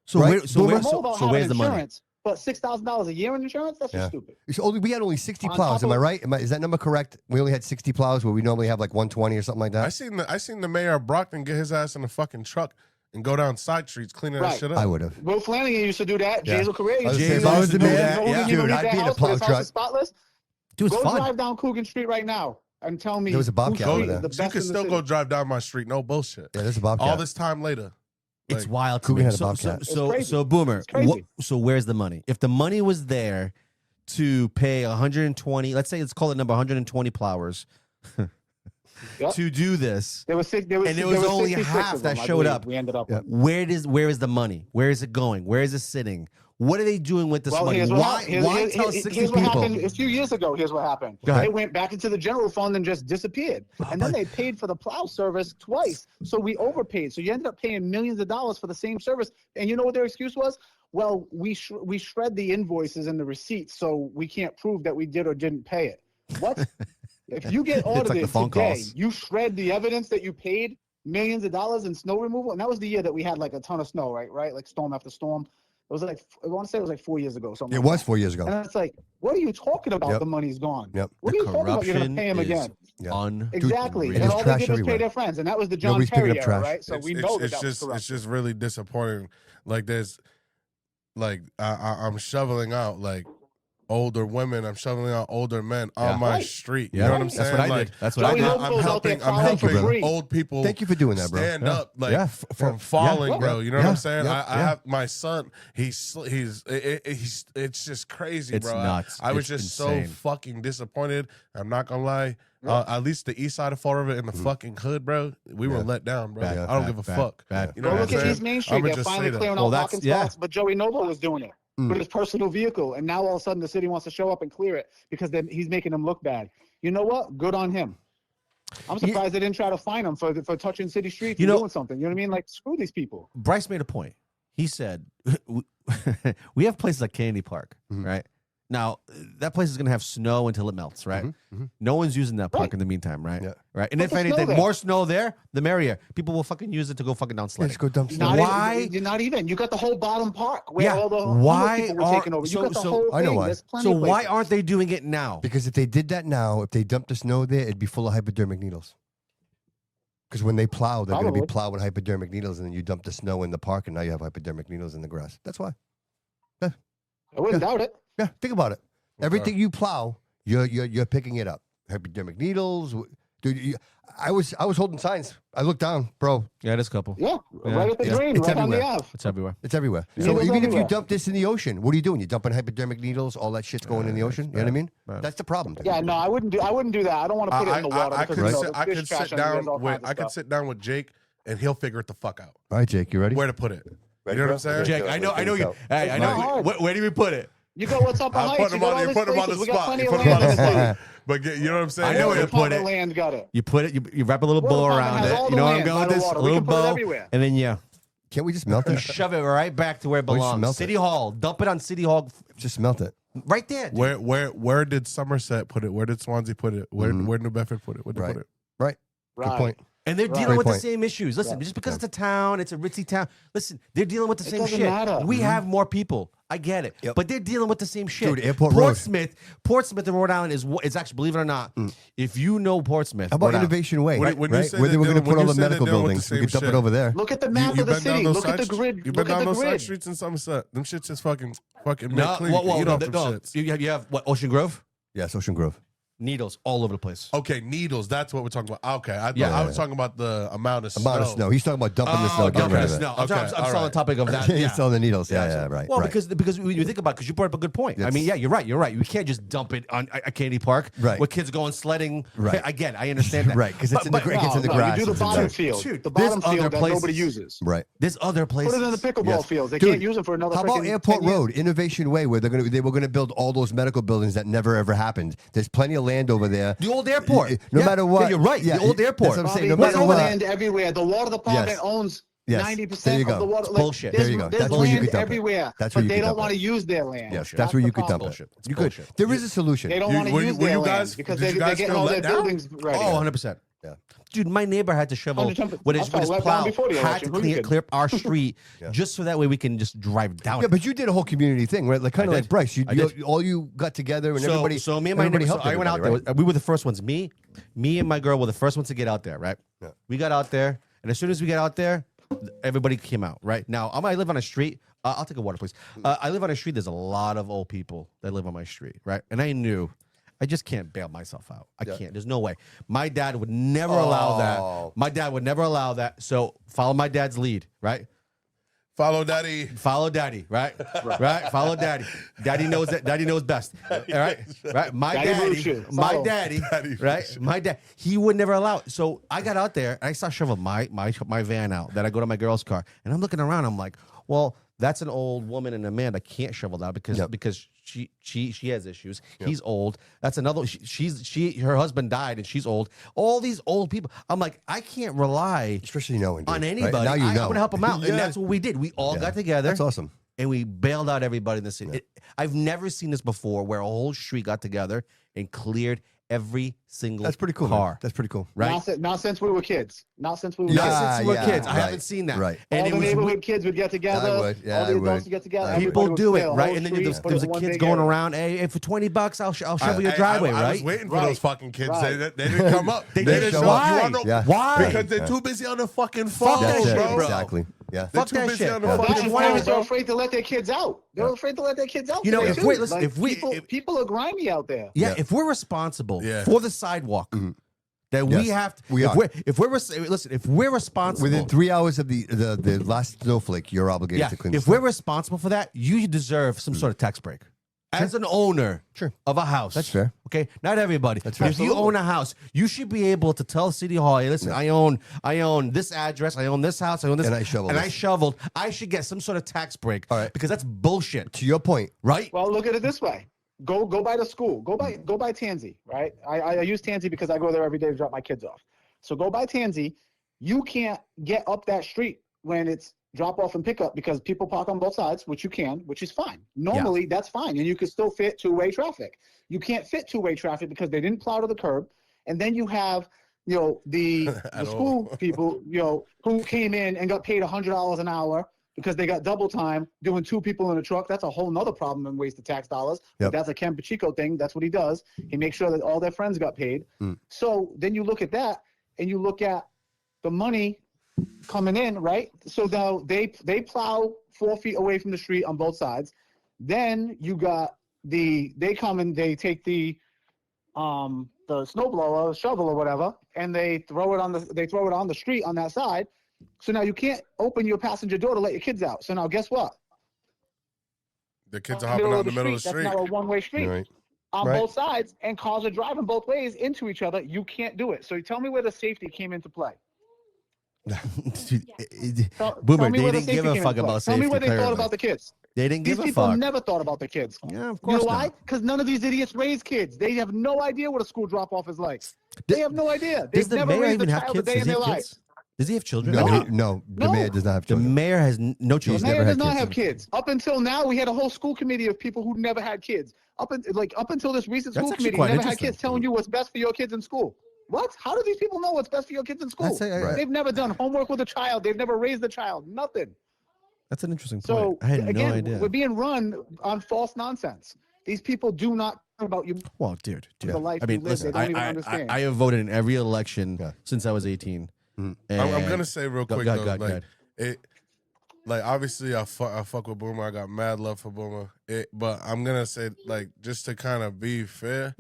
Speaker 2: So
Speaker 3: Right?
Speaker 2: where, so,
Speaker 3: Boomer?
Speaker 2: where,
Speaker 8: I'm all
Speaker 2: so,
Speaker 8: about
Speaker 2: so
Speaker 8: having
Speaker 2: where's the money?
Speaker 8: insurance, but $6,000 a year in insurance? That's
Speaker 3: Yeah.
Speaker 8: just stupid.
Speaker 3: We had only 60
Speaker 8: On
Speaker 3: plows.
Speaker 8: top
Speaker 3: Am I
Speaker 8: of-
Speaker 3: right? Is that number correct? We only had 60 plows where we normally have like 120 or something like
Speaker 6: I
Speaker 3: that.
Speaker 6: seen the mayor of Brockton get his ass in a fucking truck and go down side streets cleaning that
Speaker 8: Right.
Speaker 6: shit up.
Speaker 3: I would have.
Speaker 8: Will Flanagan used to do that.
Speaker 3: Yeah.
Speaker 8: Jazel Correa
Speaker 3: I was
Speaker 8: used to
Speaker 3: saying,
Speaker 8: do
Speaker 3: if I was
Speaker 8: that.
Speaker 3: the mayor,
Speaker 8: You know,
Speaker 3: yeah.
Speaker 8: you
Speaker 3: Dude,
Speaker 8: leave
Speaker 3: I'd
Speaker 8: that
Speaker 3: be in a
Speaker 8: house,
Speaker 3: plow
Speaker 8: his house
Speaker 3: truck.
Speaker 8: is spotless.
Speaker 2: Dude, it's
Speaker 8: Go
Speaker 2: fun.
Speaker 8: drive down Coogan Street right now and tell me
Speaker 3: There was a Bobcat
Speaker 8: whose
Speaker 3: over
Speaker 8: street
Speaker 3: there.
Speaker 8: is the
Speaker 6: So you
Speaker 8: best
Speaker 6: can
Speaker 8: in the
Speaker 6: still
Speaker 8: city.
Speaker 6: go drive down my street. No bullshit.
Speaker 3: Yeah, there's a Bobcat.
Speaker 6: All this time later.
Speaker 2: It's
Speaker 6: Like,
Speaker 2: wild to
Speaker 3: Coogan
Speaker 2: me.
Speaker 3: had a
Speaker 2: So,
Speaker 3: Bobcat.
Speaker 2: so,
Speaker 8: crazy.
Speaker 2: so Boomer,
Speaker 8: It's crazy.
Speaker 2: so where's the money? If the money was there to pay 120, let's say let's call it number 120 plowers. to do this.
Speaker 8: There was six. There was,
Speaker 2: And
Speaker 8: there
Speaker 2: was only
Speaker 8: 66
Speaker 2: half
Speaker 8: of them,
Speaker 2: that
Speaker 8: I
Speaker 2: showed
Speaker 8: believe.
Speaker 2: up.
Speaker 8: We ended up. With.
Speaker 2: Where is the money? Where is it going? Where is it sitting? What are they doing with this
Speaker 8: Well,
Speaker 2: money?
Speaker 8: here's what
Speaker 2: Why tell 60
Speaker 8: here's what
Speaker 2: people?
Speaker 8: happened a few years ago. Here's what happened.
Speaker 2: Go ahead.
Speaker 8: They went back into the general fund and just disappeared. And then they paid for the plow service twice. So we overpaid. So you ended up paying millions of dollars for the same service. And you know what their excuse was? Well, we shred the invoices and the receipts, so we can't prove that we did or didn't pay it. What? If you get audited
Speaker 2: the phone
Speaker 8: today,
Speaker 2: calls.
Speaker 8: you shred the evidence that you paid millions of dollars in snow removal. And that was the year that we had like a ton of snow, right? Like storm after storm. It was like, I want to say it was like 4 years ago. Something.
Speaker 3: It
Speaker 8: like
Speaker 3: was
Speaker 8: that.
Speaker 3: 4 years ago.
Speaker 8: And it's like, what are you talking about?
Speaker 3: Yep.
Speaker 8: The money's gone.
Speaker 3: Yep.
Speaker 8: What are you talking about? You're going to pay him again. Exactly.
Speaker 3: Dude,
Speaker 8: And
Speaker 3: there's
Speaker 8: all they
Speaker 3: trash
Speaker 8: did was
Speaker 3: everywhere.
Speaker 8: pay their friends. And that was the John
Speaker 3: Nobody's picking
Speaker 8: Terry
Speaker 3: up
Speaker 8: era,
Speaker 3: trash.
Speaker 8: right? So we know that was corrupt.
Speaker 6: It's just really disappointing. Like there's, like I'm shoveling out like older women. I'm shoveling out older men on my street. You know what I'm saying?
Speaker 2: That's what I
Speaker 6: Like,
Speaker 2: did. That's what I did.
Speaker 6: I'm helping old people.
Speaker 3: Thank you for doing that, bro.
Speaker 6: Stand
Speaker 3: Yeah.
Speaker 6: up like
Speaker 3: Yeah.
Speaker 6: from falling, bro. You know what I'm saying?
Speaker 3: Yeah.
Speaker 6: I have my son. He's it's just crazy,
Speaker 2: It's
Speaker 6: bro.
Speaker 2: nuts.
Speaker 6: I was
Speaker 2: It's
Speaker 6: just
Speaker 2: insane.
Speaker 6: so fucking disappointed. I'm not gonna lie. At least the east side of Fall River in the fucking hood, bro. We were let down, bro.
Speaker 2: Bad,
Speaker 6: I don't
Speaker 2: bad,
Speaker 6: give a
Speaker 2: bad,
Speaker 6: fuck.
Speaker 2: bad.
Speaker 6: You know
Speaker 8: Well,
Speaker 6: what
Speaker 8: look
Speaker 6: I'm
Speaker 8: at East
Speaker 6: saying?
Speaker 8: Main Street.
Speaker 6: I'ma
Speaker 8: They're
Speaker 6: just
Speaker 8: finally
Speaker 6: say that.
Speaker 8: clearing
Speaker 2: Well,
Speaker 8: out
Speaker 2: that's-
Speaker 8: parking
Speaker 2: yeah.
Speaker 8: spots, but Joey Noble was doing it with his personal vehicle. And now all of a sudden the city wants to show up and clear it because he's making them look bad. You know what? Good on him. I'm surprised they didn't try to fine him for touching city streets and doing something. You know what I mean? Like, screw these people.
Speaker 2: Bryce made a point. He said, we have places like Candy Park, right? Now, that place is going to have snow until it melts, right? No one's using that park in the meantime, right?
Speaker 3: Yeah.
Speaker 2: Right. And
Speaker 8: Put
Speaker 2: if
Speaker 8: the snow
Speaker 2: anything,
Speaker 8: there.
Speaker 2: more snow there, the merrier. People will fucking use it to go fucking down sledding.
Speaker 3: Let's go dump stuff.
Speaker 2: Why?
Speaker 8: You're not even. You got the whole bottom park where
Speaker 2: Yeah.
Speaker 8: all the
Speaker 2: Why
Speaker 8: homeless people were
Speaker 2: are-
Speaker 8: taking over. You
Speaker 2: so-
Speaker 8: got the
Speaker 2: so-
Speaker 8: whole
Speaker 3: I know
Speaker 8: thing.
Speaker 3: why.
Speaker 8: There's plenty
Speaker 2: So
Speaker 8: of
Speaker 2: why
Speaker 8: places.
Speaker 2: aren't they doing it now?
Speaker 3: Because if they did that now, if they dumped the snow there, it'd be full of hypodermic needles. Because when they plow, they're going to be
Speaker 8: Probably.
Speaker 3: plowing hypodermic needles, and then you dump the snow in the park, and now you have hypodermic needles in the grass. That's why.
Speaker 8: I wouldn't doubt it.
Speaker 3: Yeah, think about it. Everything you plow, you're picking it up. Hypodermic needles, dude. I was holding signs. I looked down, bro.
Speaker 2: Yeah, there's a couple.
Speaker 8: Yeah, right at the
Speaker 2: Yeah.
Speaker 8: drain,
Speaker 3: It's
Speaker 8: right on the
Speaker 3: everywhere.
Speaker 8: Ave.
Speaker 2: It's everywhere.
Speaker 3: It's everywhere.
Speaker 8: Yeah.
Speaker 3: So
Speaker 8: Needles
Speaker 3: even if you
Speaker 8: everywhere.
Speaker 3: dump this in the ocean, what are you doing? You're dumping hypodermic needles, all that shit's going in the ocean. You know what I mean?
Speaker 2: Bad.
Speaker 3: That's the problem.
Speaker 8: Yeah, no, I wouldn't do that. I don't want to put it in the water.
Speaker 6: I
Speaker 8: because,
Speaker 6: could
Speaker 8: you know,
Speaker 6: sit,
Speaker 8: the
Speaker 6: I
Speaker 8: fish
Speaker 6: could
Speaker 8: trash
Speaker 6: sit
Speaker 8: on there,
Speaker 6: down
Speaker 8: all
Speaker 6: with
Speaker 8: kinds of
Speaker 6: I could
Speaker 8: stuff.
Speaker 6: sit down with Jake and he'll figure it the fuck out.
Speaker 3: All right, Jake, you ready?
Speaker 6: Where to put it?
Speaker 3: Ready,
Speaker 6: You know what
Speaker 3: bro?
Speaker 6: I'm saying?
Speaker 3: Let's
Speaker 2: Jake,
Speaker 3: go.
Speaker 2: I know
Speaker 3: Let's
Speaker 2: you.
Speaker 3: go.
Speaker 2: Hey, I
Speaker 8: It's
Speaker 2: know.
Speaker 8: not hard.
Speaker 2: Where do we put it?
Speaker 8: You go, what's up
Speaker 6: I'm
Speaker 8: heights?
Speaker 6: putting
Speaker 8: You
Speaker 6: him
Speaker 8: got all
Speaker 6: on,
Speaker 8: these
Speaker 6: put him on the
Speaker 8: places. We got
Speaker 6: spot.
Speaker 8: plenty
Speaker 6: You
Speaker 8: of
Speaker 6: put him on
Speaker 8: land
Speaker 6: the
Speaker 8: in the city.
Speaker 6: spot. But you know what I'm saying?
Speaker 2: I know where to
Speaker 8: Department
Speaker 2: put
Speaker 8: of
Speaker 2: it.
Speaker 8: Land got it.
Speaker 2: You put it. You wrap a little bow
Speaker 8: Water
Speaker 2: around
Speaker 8: Department has
Speaker 2: it.
Speaker 8: all
Speaker 2: You
Speaker 8: the
Speaker 2: know where I'm
Speaker 8: land
Speaker 2: going
Speaker 8: by
Speaker 2: with
Speaker 8: the
Speaker 2: this?
Speaker 8: water.
Speaker 2: A
Speaker 8: We
Speaker 2: little
Speaker 8: can put it
Speaker 2: bow,
Speaker 8: everywhere.
Speaker 2: and then
Speaker 3: Can't we just melt
Speaker 2: you
Speaker 3: it?
Speaker 2: shove it right back to where it
Speaker 3: Well, you should
Speaker 2: belongs.
Speaker 3: melt
Speaker 2: City
Speaker 3: it.
Speaker 2: Hall. Dump it on City Hall.
Speaker 3: Just melt it.
Speaker 2: Right there. Dude.
Speaker 6: Where did Somerset put it? Where did Swansea put it? Where New Bedford put it? Where'd they
Speaker 3: Right.
Speaker 6: put it?
Speaker 3: Right. Good
Speaker 8: Right.
Speaker 3: point.
Speaker 2: And they're
Speaker 8: Right.
Speaker 2: dealing
Speaker 3: Great
Speaker 2: with the
Speaker 3: point.
Speaker 2: same issues. Listen, just because it's a town, it's a ritzy town. Listen, they're dealing with the same
Speaker 8: doesn't
Speaker 2: shit.
Speaker 8: matter.
Speaker 2: We have more people. I get it.
Speaker 3: Yep.
Speaker 2: But they're dealing with the same shit.
Speaker 3: Dude, Airport Road.
Speaker 2: Portsmouth in Rhode Island is actually, believe it or not, if you know Portsmouth.
Speaker 3: How about
Speaker 2: Rhode Island-
Speaker 3: Innovation Way?
Speaker 6: When you
Speaker 3: right?
Speaker 6: say
Speaker 3: Where they
Speaker 6: that
Speaker 3: were going to
Speaker 6: they're-
Speaker 3: put all
Speaker 6: when
Speaker 3: the
Speaker 6: you say that
Speaker 3: medical
Speaker 6: they're with the
Speaker 3: buildings. We
Speaker 6: same
Speaker 3: could dump it
Speaker 6: shit.
Speaker 3: over there.
Speaker 8: Look at the map of the city. Look at the grid.
Speaker 6: You've
Speaker 8: Look
Speaker 6: been
Speaker 8: at
Speaker 6: down
Speaker 8: the
Speaker 6: those side
Speaker 8: grid.
Speaker 6: streets in Somerset. Them shits is fucking
Speaker 2: No,
Speaker 6: clean.
Speaker 2: well,
Speaker 6: You know them shits.
Speaker 2: you have what, Ocean Grove?
Speaker 3: Yes, Ocean Grove.
Speaker 2: Needles all over the place.
Speaker 6: Okay, needles. That's what we're talking about. Okay, I thought
Speaker 2: Yeah.
Speaker 6: I was talking about the amount of snow.
Speaker 3: Amount of snow. He's talking about dumping the snow. getting
Speaker 2: dumping
Speaker 3: rid
Speaker 2: the
Speaker 3: of it.
Speaker 2: snow. I'm
Speaker 6: Okay,
Speaker 2: still on
Speaker 6: all
Speaker 2: the
Speaker 6: right.
Speaker 2: topic of that.
Speaker 3: He's
Speaker 2: Yeah.
Speaker 3: selling the needles. Yeah, right.
Speaker 2: Well,
Speaker 3: right.
Speaker 2: because when you think about it, because you brought up a good point. I
Speaker 3: Yes.
Speaker 2: mean, yeah, you're right. You're right. You can't just dump it on a candy park
Speaker 3: Right.
Speaker 2: with kids going sledding.
Speaker 3: Right.
Speaker 2: Again, I understand that.
Speaker 3: Right, 'cause it's in the gra- it gets in the
Speaker 8: No,
Speaker 3: grass.
Speaker 8: you do the
Speaker 3: It's in
Speaker 8: bottom
Speaker 3: there.
Speaker 8: field.
Speaker 2: Dude,
Speaker 8: The
Speaker 2: there's
Speaker 8: bottom
Speaker 2: other
Speaker 8: field that
Speaker 2: places.
Speaker 8: nobody uses.
Speaker 3: Right.
Speaker 2: There's other places.
Speaker 8: Put it in the pickleball
Speaker 3: Yes.
Speaker 8: fields. They
Speaker 3: Dude,
Speaker 8: can't use it for another.
Speaker 3: How about
Speaker 8: freaking
Speaker 3: Airport
Speaker 8: 10 years.
Speaker 3: Road, Innovation Way, where they were going to build all those medical buildings that never ever happened? There's plenty of land over there.
Speaker 2: The old airport.
Speaker 3: No
Speaker 2: Yeah.
Speaker 3: matter what.
Speaker 2: Yeah, you're right. The old airport.
Speaker 3: That's what I'm saying.
Speaker 8: Bobby,
Speaker 3: No
Speaker 8: there's
Speaker 3: matter what.
Speaker 8: land everywhere. The water department
Speaker 3: Yes.
Speaker 8: owns
Speaker 3: Yes.
Speaker 8: 90%
Speaker 3: There you
Speaker 8: of
Speaker 3: go.
Speaker 8: the water.
Speaker 2: It's
Speaker 8: Like,
Speaker 2: bullshit.
Speaker 8: There's,
Speaker 3: There you go.
Speaker 8: There's
Speaker 3: That's where you
Speaker 8: land
Speaker 3: could dump it.
Speaker 8: everywhere.
Speaker 3: That's where
Speaker 8: but
Speaker 3: you
Speaker 8: they
Speaker 3: could
Speaker 8: don't
Speaker 3: dump
Speaker 8: want
Speaker 3: it.
Speaker 8: to use their land.
Speaker 3: Yes, that's where you could dump it.
Speaker 2: Bullshit. It's
Speaker 3: You could.
Speaker 2: bullshit.
Speaker 3: There is a solution.
Speaker 8: They don't
Speaker 6: You-
Speaker 8: want to
Speaker 6: were
Speaker 8: use
Speaker 6: you- were
Speaker 8: their
Speaker 6: you
Speaker 8: land
Speaker 6: guys-
Speaker 8: because
Speaker 6: did you
Speaker 8: they're
Speaker 6: guys
Speaker 8: getting
Speaker 6: feel
Speaker 8: all their
Speaker 6: let down?
Speaker 8: buildings ready.
Speaker 2: Oh, 100%.
Speaker 3: Yeah.
Speaker 2: Dude, my neighbor had to shovel
Speaker 8: 100%.
Speaker 2: with
Speaker 8: I
Speaker 2: his
Speaker 8: felt let down
Speaker 2: plow,
Speaker 8: before the
Speaker 2: had
Speaker 8: election.
Speaker 2: to
Speaker 8: Who you
Speaker 2: clear
Speaker 8: kidding?
Speaker 2: our street just so that way we can just drive down
Speaker 3: Yeah,
Speaker 2: it.
Speaker 3: but you did a whole community thing, right? Like kind of
Speaker 2: I
Speaker 3: like
Speaker 2: did.
Speaker 3: Bryce.
Speaker 2: I did.
Speaker 3: All you got together and everybody.
Speaker 2: So me and my
Speaker 3: everybody
Speaker 2: neighbor,
Speaker 3: helped
Speaker 2: I went out
Speaker 3: everybody,
Speaker 2: there.
Speaker 3: right?
Speaker 2: We were the first ones. Me and my girl were the first ones to get out there, right?
Speaker 3: Yeah.
Speaker 2: We got out there, and as soon as we got out there, everybody came out, right? Now, I live on a street. I'll take a water, please. I live on a street. There's a lot of old people that live on my street, right? And I knew I just can't bail myself out. I can't. There's no way. My dad would never allow that. My dad would never allow that. So follow my dad's lead, right?
Speaker 6: Follow daddy.
Speaker 2: Follow daddy, right? Right? Follow daddy. Daddy knows that. Daddy knows best. All right? Right? My daddy, right? My dad, he would never allow it. So I got out there and I saw shovel my van out. Then I go to my girl's car and I'm looking around. I'm like, well, that's an old woman and a man that can't shovel that because she has issues. He's old. That's another. Her husband died and she's old. All these old people. I'm like, I can't rely,
Speaker 3: especially knowing
Speaker 2: on anybody.
Speaker 3: Right? Now
Speaker 2: I'm gonna help them out, and that's what we did. We all got together.
Speaker 3: That's awesome.
Speaker 2: And we bailed out everybody in the city. I've never seen this before, where a whole street got together and cleared every single
Speaker 3: That's pretty cool.
Speaker 2: car.
Speaker 3: Man. That's pretty cool.
Speaker 2: Right?
Speaker 8: Not since we were kids. Not since we were
Speaker 2: kids. I haven't seen that.
Speaker 3: Right.
Speaker 8: And all the neighborhood kids would get together.
Speaker 3: I would. Yeah,
Speaker 8: all the adults would get together.
Speaker 2: People do it, right? And then
Speaker 8: there's
Speaker 2: there's a kids going around. Hey, for $20, I'll shovel your driveway, right?
Speaker 6: I was waiting for those fucking kids. They didn't come up. They didn't show
Speaker 2: up. Why?
Speaker 6: Because they're too busy on the fucking phone, bro.
Speaker 3: Exactly. Yeah.
Speaker 2: Fuck that shit.
Speaker 8: They're afraid to let their kids out. They're afraid to let their kids out.
Speaker 2: You know,
Speaker 8: people are grimy out there.
Speaker 2: Yeah, if we're responsible for the sidewalk, that we have to. If we're responsible
Speaker 3: within 3 hours of the last snowflake, you're obligated to clean.
Speaker 2: If we're responsible for that, you deserve some sort of tax break. As an owner of a house.
Speaker 3: That's fair.
Speaker 2: Okay, not everybody.
Speaker 3: That's
Speaker 2: but
Speaker 3: fair.
Speaker 2: if you own a house, you should be able to tell City Hall, hey, listen, I own this address, I own this house, I own this,
Speaker 3: and I shoveled.
Speaker 2: I should get some sort of tax break.
Speaker 3: All right.
Speaker 2: Because that's bullshit.
Speaker 3: To your point,
Speaker 2: right?
Speaker 8: Well, look at it this way. Go by the school. Go by Tansy, right? I use Tansy because I go there every day to drop my kids off. So go by Tansy. You can't get up that street when it's drop off and pick up because people park on both sides, which you can, which is fine. Normally, that's fine, and you can still fit two-way traffic. You can't fit two-way traffic because they didn't plow to the curb, and then you have, the school people, who came in and got paid $100 an hour because they got double time doing two people in a truck. That's a whole nother problem and waste of tax dollars. But that's a Ken Pacheco thing. That's what he does. He makes sure that all their friends got paid. So then you look at that, and you look at the money coming in, right? So now they plow 4 feet away from the street on both sides. Then you got they come and they take the snowblower, shovel or whatever, and they throw it on the street on that side. So now you can't open your passenger door to let your kids out. So now guess what?
Speaker 6: The kids are hopping out in the middle of the street.
Speaker 8: That's now a one-way street.
Speaker 3: Right.
Speaker 8: On both sides, and cars are driving both ways into each other. You can't do it. So you tell me where the safety came into play.
Speaker 2: Boomer, they didn't give a fuck about safety.
Speaker 8: Tell me what they thought about the kids.
Speaker 2: They didn't give a fuck.
Speaker 8: These people never thought about the kids.
Speaker 2: Yeah, of course.
Speaker 8: You know why? Because none of these idiots raise kids. They have no idea what a school drop-off is like. They have no idea. They've never raised a child a day in their life.
Speaker 2: Does he have children?
Speaker 3: No, the mayor does not have
Speaker 2: The
Speaker 3: children.
Speaker 2: mayor has no children.
Speaker 8: The mayor does not have kids. Up until now, we had a whole school committee of people who never had kids. Up until this recent school committee, never had kids telling you what's best for your kids in school. What? How do these people know what's best for your kids in school? They've never done homework with a child. They've never raised a child. Nothing.
Speaker 2: That's an interesting point.
Speaker 8: So
Speaker 2: I had no idea.
Speaker 8: We're being run on false nonsense. These people do not care about you.
Speaker 2: Well, dude.
Speaker 8: The life
Speaker 2: I mean,
Speaker 8: you live,
Speaker 2: listen,
Speaker 8: they don't even understand.
Speaker 2: I have voted in every election since I was 18.
Speaker 6: I'm gonna say real quick though,
Speaker 2: go ahead.
Speaker 6: Obviously I fuck with Boomer. I got mad love for Boomer. But I'm gonna say just to kind of be fair,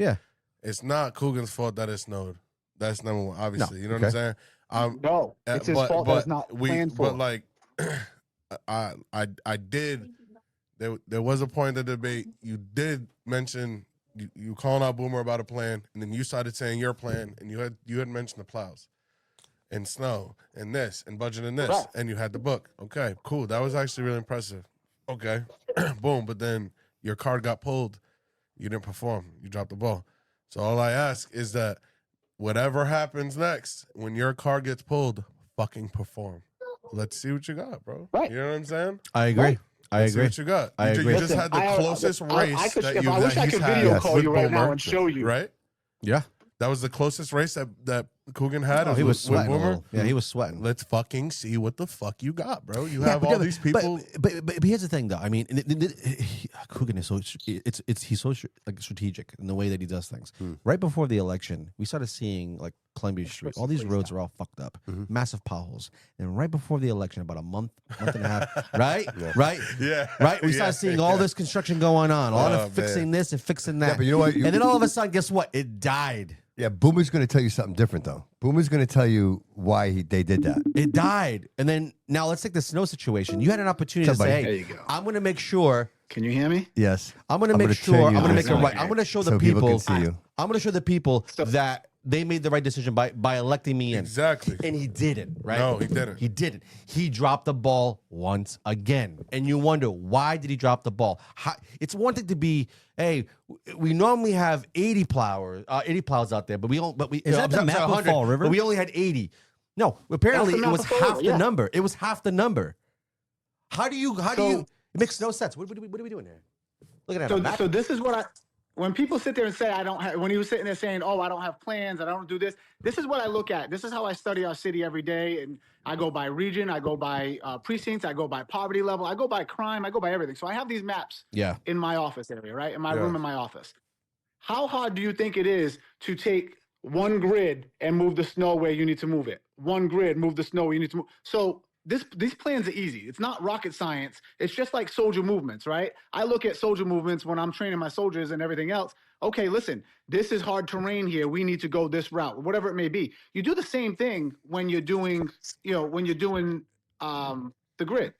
Speaker 6: it's not Coogan's fault that it snowed. That's number one, obviously. You know what I'm saying?
Speaker 8: No, it's his fault that it's not planned for.
Speaker 6: But I did. There was a point in the debate. You did mention you calling out Boomer about a plan, and then you started saying your plan, and you had mentioned the plows, and snow, and this, and budget, and this, and you had the book. Okay, cool. That was actually really impressive. Okay, boom. But then your card got pulled. You didn't perform. You dropped the ball. So all I ask is that whatever happens next, when your card gets pulled, fucking perform. Let's see what you got, bro.
Speaker 8: Right.
Speaker 6: You know what I'm saying?
Speaker 2: I agree.
Speaker 6: Right.
Speaker 2: I agree.
Speaker 6: See what you got.
Speaker 2: I agree.
Speaker 6: You just had the closest race that you've
Speaker 8: I wish I could video call you right now and show you.
Speaker 6: Right?
Speaker 2: Yeah.
Speaker 6: That was the closest race that Coogan had.
Speaker 2: He was sweating.
Speaker 6: Boomer.
Speaker 2: Yeah, he was sweating.
Speaker 6: Let's fucking see what the fuck you got, bro. You have all these people.
Speaker 2: But here's the thing, though. I mean, Coogan is he's so strategic in the way that he does things. Right before the election, we started seeing Columbia Street. All these roads are all fucked up, massive potholes. And right before the election, about a month and a half, right, right, we started seeing all this construction going on, all the fixing this and fixing that.
Speaker 3: Yeah, but you know what?
Speaker 2: And then all of a sudden, guess what? It died.
Speaker 3: Yeah, Boomer's going to tell you something different, though. Boomer's going to tell you why they did that.
Speaker 2: It died. And then now let's take the snow situation. You had an opportunity to say,
Speaker 8: There
Speaker 2: hey,
Speaker 8: you go.
Speaker 2: I'm going to make sure.
Speaker 8: Can you hear me?
Speaker 3: Yes.
Speaker 2: I'm going to make
Speaker 3: gonna
Speaker 2: sure.
Speaker 3: turn
Speaker 2: I'm
Speaker 3: you
Speaker 2: going to
Speaker 3: this
Speaker 2: make it
Speaker 3: way
Speaker 2: right. I'm going to show the
Speaker 3: so
Speaker 2: people.
Speaker 3: can see you.
Speaker 2: I'm going to show the people that they made the right decision by electing me in.
Speaker 6: Exactly.
Speaker 2: And he didn't, right?
Speaker 6: No, he didn't.
Speaker 2: He didn't. He dropped the ball once again. And you wonder, why did he drop the ball? It's one thing to be, hey, we normally have 80 plows out there, but we don't. But we
Speaker 4: Is that the map of Fall River?
Speaker 2: But we only had 80. No, apparently
Speaker 8: That's the
Speaker 2: it
Speaker 8: map
Speaker 2: was
Speaker 8: of Fall
Speaker 2: half
Speaker 8: River,
Speaker 2: the
Speaker 8: yeah.
Speaker 2: number. It was half the number. How do you? It makes no sense. What are we doing here? Look at that.
Speaker 8: So this is what when people sit there and say I don't have, when he was sitting there saying, oh, I don't have plans, I don't do this. This is what I look at. This is how I study our city every day. And I go by region, I go by precincts, I go by poverty level, I go by crime, I go by everything. So I have these maps in my office area, right? In my room in my office. How hard do you think it is to take one grid and move the snow where you need to move it? One grid, move the snow where you need to move. So these plans are easy. It's not rocket science. It's just like soldier movements, right? I look at soldier movements when I'm training my soldiers and everything else. Okay, listen, this is hard terrain here. We need to go this route, whatever it may be. You do the same thing when you're doing, the grid,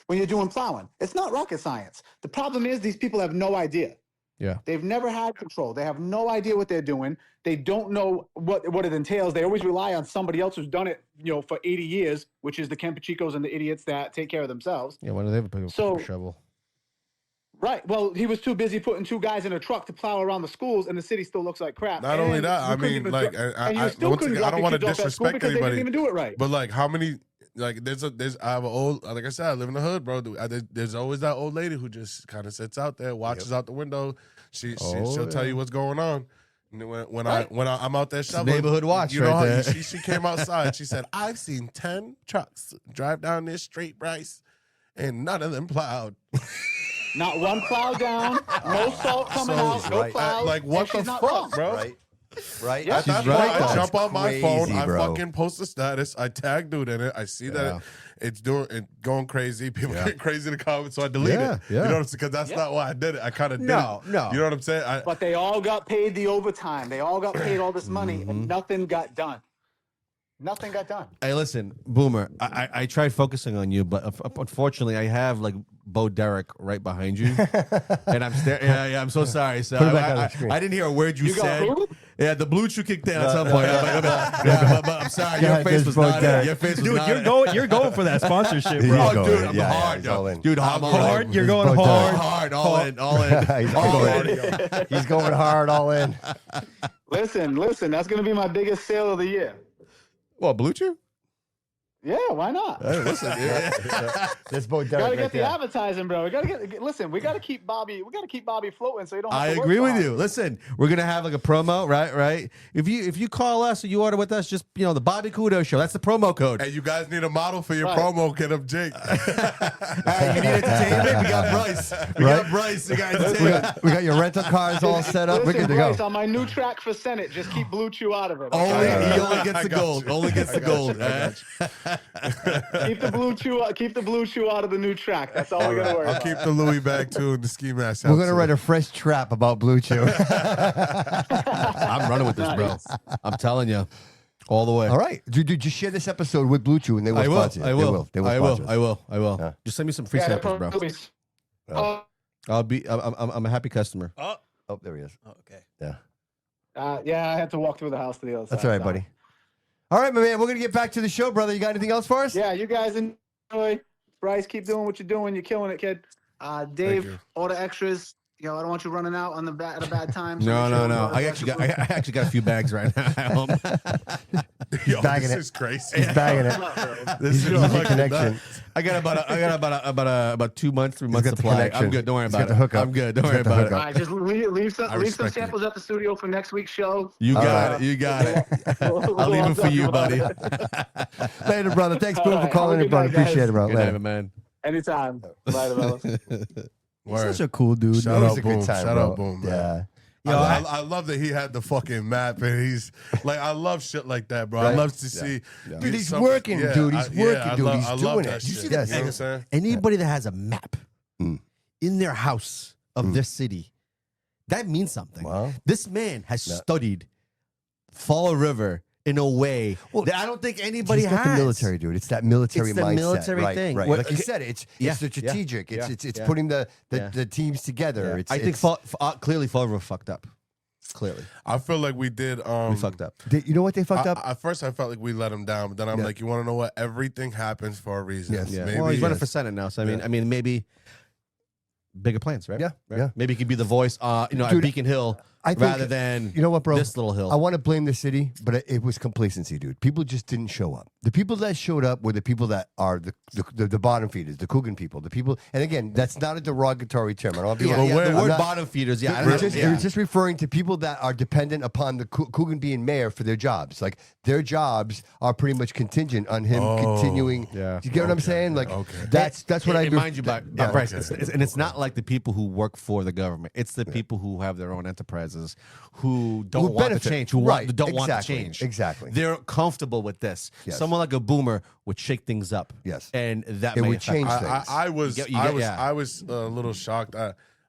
Speaker 8: when you're doing plowing. It's not rocket science. The problem is these people have no idea.
Speaker 2: Yeah.
Speaker 8: They've never had control. They have no idea what they're doing. They don't know what it entails. They always rely on somebody else who's done it, for 80 years, which is the Kempachicos and the idiots that take care of themselves.
Speaker 2: Yeah, why do they ever pick up a shovel?
Speaker 8: Right. Well, he was too busy putting two guys in a truck to plow around the schools, and the city still looks like crap.
Speaker 6: Not only that, I mean, like, I don't want to disrespect anybody,
Speaker 8: even do it right.
Speaker 6: But like, how many? Like, I have an old, like I said, I live in the hood, bro. There's always that old lady who just kind of sits out there, watches out the window. She'll tell you what's going on. And when I'm out there shoveling,
Speaker 2: neighborhood watch,
Speaker 6: you know,
Speaker 2: right there.
Speaker 6: She came outside. She said, "I've seen 10 trucks drive down this street, Bryce, and none of them plowed."
Speaker 8: Not one plow down, no salt coming out, no plows.
Speaker 6: Like, what the fuck, bro?
Speaker 3: Right?
Speaker 6: At that point, I
Speaker 3: That's
Speaker 6: jump on my
Speaker 3: crazy,
Speaker 6: phone, I
Speaker 3: bro.
Speaker 6: fucking post a status, I tag dude in it, I see that it's going crazy, people get crazy in the comments, so I delete it.
Speaker 2: Yeah.
Speaker 6: You know what I'm saying? Because that's not why I did it. I kind of did it.
Speaker 2: No.
Speaker 6: You know what I'm saying?
Speaker 8: But they all got paid the overtime. They all got paid all this money, and nothing got done. Nothing got done.
Speaker 2: Hey, listen, Boomer. I tried focusing on you, but unfortunately, I have like Bo Derek right behind you, and I'm staring. Yeah, I'm so sorry. So I didn't hear a word you said.
Speaker 8: Who?
Speaker 2: Yeah, the blue chew kicked in at some point. But I'm sorry, your face was not in. Your face was
Speaker 4: Dude,
Speaker 2: not in.
Speaker 4: you're going for that sponsorship,
Speaker 3: He's
Speaker 4: bro.
Speaker 3: going.
Speaker 2: Dude, I'm
Speaker 3: Yeah,
Speaker 2: hard,
Speaker 3: he's all in.
Speaker 2: dude. I'm
Speaker 4: Hard, you're going
Speaker 3: Bo Derek.
Speaker 4: hard.
Speaker 2: all in.
Speaker 3: He's going hard, all in.
Speaker 8: Listen. That's going to be my biggest sale of the year.
Speaker 2: What, Blue Chew?
Speaker 8: Yeah, why not?
Speaker 2: Hey, listen,
Speaker 3: There's Bo
Speaker 8: Gotta
Speaker 3: Derek
Speaker 8: get
Speaker 3: right
Speaker 8: the
Speaker 3: there.
Speaker 8: advertising, bro. We gotta keep Bobby floating so you don't have
Speaker 2: I
Speaker 8: to
Speaker 2: agree
Speaker 8: work
Speaker 2: with
Speaker 8: hard.
Speaker 2: you. Listen, we're gonna have like a promo, right? If you call us or you order with us, just the Bobby Couto Show. That's the promo code.
Speaker 6: Hey, you guys need a model for your promo, get up Jake.
Speaker 2: Hey, you need entertainment? We got Bryce. We got Bryce. We got entertainment.
Speaker 3: We got your rental cars all set up. We're
Speaker 8: Listen,
Speaker 3: good to
Speaker 8: Bryce,
Speaker 3: go.
Speaker 8: on my new track for Senate, just keep Blue Chew out of it.
Speaker 2: He
Speaker 8: Okay?
Speaker 2: only gets the gold. Only gets the gold.
Speaker 8: Keep the Blue Chew out of the new track. That's all we gotta worry
Speaker 6: I'll
Speaker 8: about.
Speaker 6: keep the Louis bag too and the ski mask.
Speaker 3: We're going to write a fresh trap about Blue Chew.
Speaker 2: I'm running with this, bro. I'm telling you, all the way.
Speaker 3: All right. Dude, just share this episode with Blue Chew and they will sponsor you.
Speaker 2: I will.
Speaker 3: They will
Speaker 2: I
Speaker 3: sponsor us.
Speaker 2: will.
Speaker 3: Yeah.
Speaker 2: Just send me some free
Speaker 8: Yeah,
Speaker 2: samples, bro. I'll be. I'm a happy customer.
Speaker 3: Oh, there he is.
Speaker 4: Okay.
Speaker 3: Yeah.
Speaker 8: Yeah, I had to walk through the house to the other side.
Speaker 3: That's all right, buddy. All right, my man. We're going to get back to the show, brother. You got anything else for us?
Speaker 8: Yeah, you guys enjoy. Bryce, keep doing what you're doing. You're killing it, kid. Dave, all the extras. I don't want you running out on at a bad time. So
Speaker 2: No. I actually got a few bags right now at home.
Speaker 6: Yo,
Speaker 3: bagging
Speaker 6: this
Speaker 3: it.
Speaker 6: is crazy.
Speaker 3: He's bagging it.
Speaker 2: This
Speaker 3: He's
Speaker 2: is
Speaker 3: a
Speaker 2: fucking
Speaker 3: connection.
Speaker 2: nuts. I got about 2 months, 3 months
Speaker 3: got the
Speaker 2: supply.
Speaker 3: connection.
Speaker 2: I'm good. Don't worry
Speaker 3: He's
Speaker 2: about
Speaker 3: got the
Speaker 2: it.
Speaker 3: hookup.
Speaker 2: I'm good. Don't
Speaker 3: He's
Speaker 2: worry
Speaker 3: got the
Speaker 2: about it.
Speaker 8: All right, just leave some
Speaker 6: respect
Speaker 8: samples at the studio for next week's show.
Speaker 2: You got
Speaker 3: right.
Speaker 2: it. You got it. I'll leave it for you, buddy.
Speaker 3: Later, brother. Thanks, Boom,
Speaker 8: All
Speaker 3: for
Speaker 8: right,
Speaker 3: calling
Speaker 8: have a
Speaker 3: in, brother.
Speaker 8: good night,
Speaker 3: Appreciate
Speaker 8: guys.
Speaker 3: it, bro.
Speaker 2: Good
Speaker 3: Later.
Speaker 2: night, man.
Speaker 8: Anytime. Later, fellas.
Speaker 4: He's such a cool dude.
Speaker 6: Shout
Speaker 3: It was
Speaker 6: out
Speaker 3: a
Speaker 6: Boom.
Speaker 3: good time,
Speaker 6: Shout
Speaker 3: bro.
Speaker 6: out Boom, man.
Speaker 3: Yeah.
Speaker 4: Yo,
Speaker 6: I love that he had the fucking map and he's like, I love shit like that, bro. I
Speaker 3: Right.
Speaker 6: love to see.
Speaker 3: Dude, he's working, dude. He's working, dude. He's doing it.
Speaker 6: You
Speaker 3: You
Speaker 6: see
Speaker 3: Yes.
Speaker 6: You know what I'm saying?
Speaker 2: Anybody that has a map
Speaker 3: Mm.
Speaker 2: in their house of their city, that means something.
Speaker 3: Wow.
Speaker 2: This man has
Speaker 3: Yeah.
Speaker 2: studied Fall River in a way that I don't think anybody
Speaker 3: He's got
Speaker 2: has.
Speaker 3: the military, dude. It's that military
Speaker 2: It's the
Speaker 3: mindset.
Speaker 2: military
Speaker 3: right,
Speaker 2: thing.
Speaker 3: Right.
Speaker 2: What-
Speaker 3: Like you said, it's the strategic. It's putting the teams together. It's,
Speaker 2: I think clearly Favre fucked up. Clearly,
Speaker 6: I feel like we did.
Speaker 2: we fucked up.
Speaker 3: you know what they fucked up?
Speaker 6: At first, I felt like we let him down, but then I'm like, you want to know what? Everything happens for a reason.
Speaker 3: Yes.
Speaker 2: Yeah.
Speaker 6: Maybe
Speaker 2: Well, he's running for Senate now, so I mean, maybe bigger plans, right?
Speaker 3: Yeah,
Speaker 2: Right?
Speaker 3: yeah.
Speaker 2: Maybe he could be the voice, at
Speaker 3: Dude,
Speaker 2: Beacon Hill,
Speaker 3: I think-
Speaker 2: rather than
Speaker 3: You know what, bro?
Speaker 2: this little hill.
Speaker 3: I want to blame the city, but it was complacency, dude. People just didn't show up. The people that showed up were the people that are the bottom feeders, the Coogan people, the people. And again, that's not a derogatory term. I don't want to be
Speaker 2: yeah,
Speaker 3: like,
Speaker 2: the
Speaker 3: I'm
Speaker 2: word
Speaker 3: not-
Speaker 2: bottom feeders. Yeah,
Speaker 3: It's just referring to people that are dependent upon the Coogan being mayor for their jobs. Like their jobs are pretty much contingent on him continuing.
Speaker 2: Yeah.
Speaker 3: You get what I'm saying? Like
Speaker 6: Okay.
Speaker 3: that's what I
Speaker 2: remind you about Bryce.
Speaker 6: okay.
Speaker 2: It's not like the people who work for the government. It's the people who have their own enterprises who don't want
Speaker 3: benefit.
Speaker 2: to change, who
Speaker 3: Right,
Speaker 2: don't want to
Speaker 3: exactly,
Speaker 2: change.
Speaker 3: exactly.
Speaker 2: They're comfortable with this.
Speaker 3: Yes.
Speaker 2: Someone like a boomer would shake things up.
Speaker 3: Yes.
Speaker 2: And that
Speaker 3: It
Speaker 2: may
Speaker 3: would
Speaker 2: affect-
Speaker 3: change
Speaker 6: I
Speaker 3: things.
Speaker 6: was,
Speaker 2: yeah.
Speaker 6: I was a little shocked.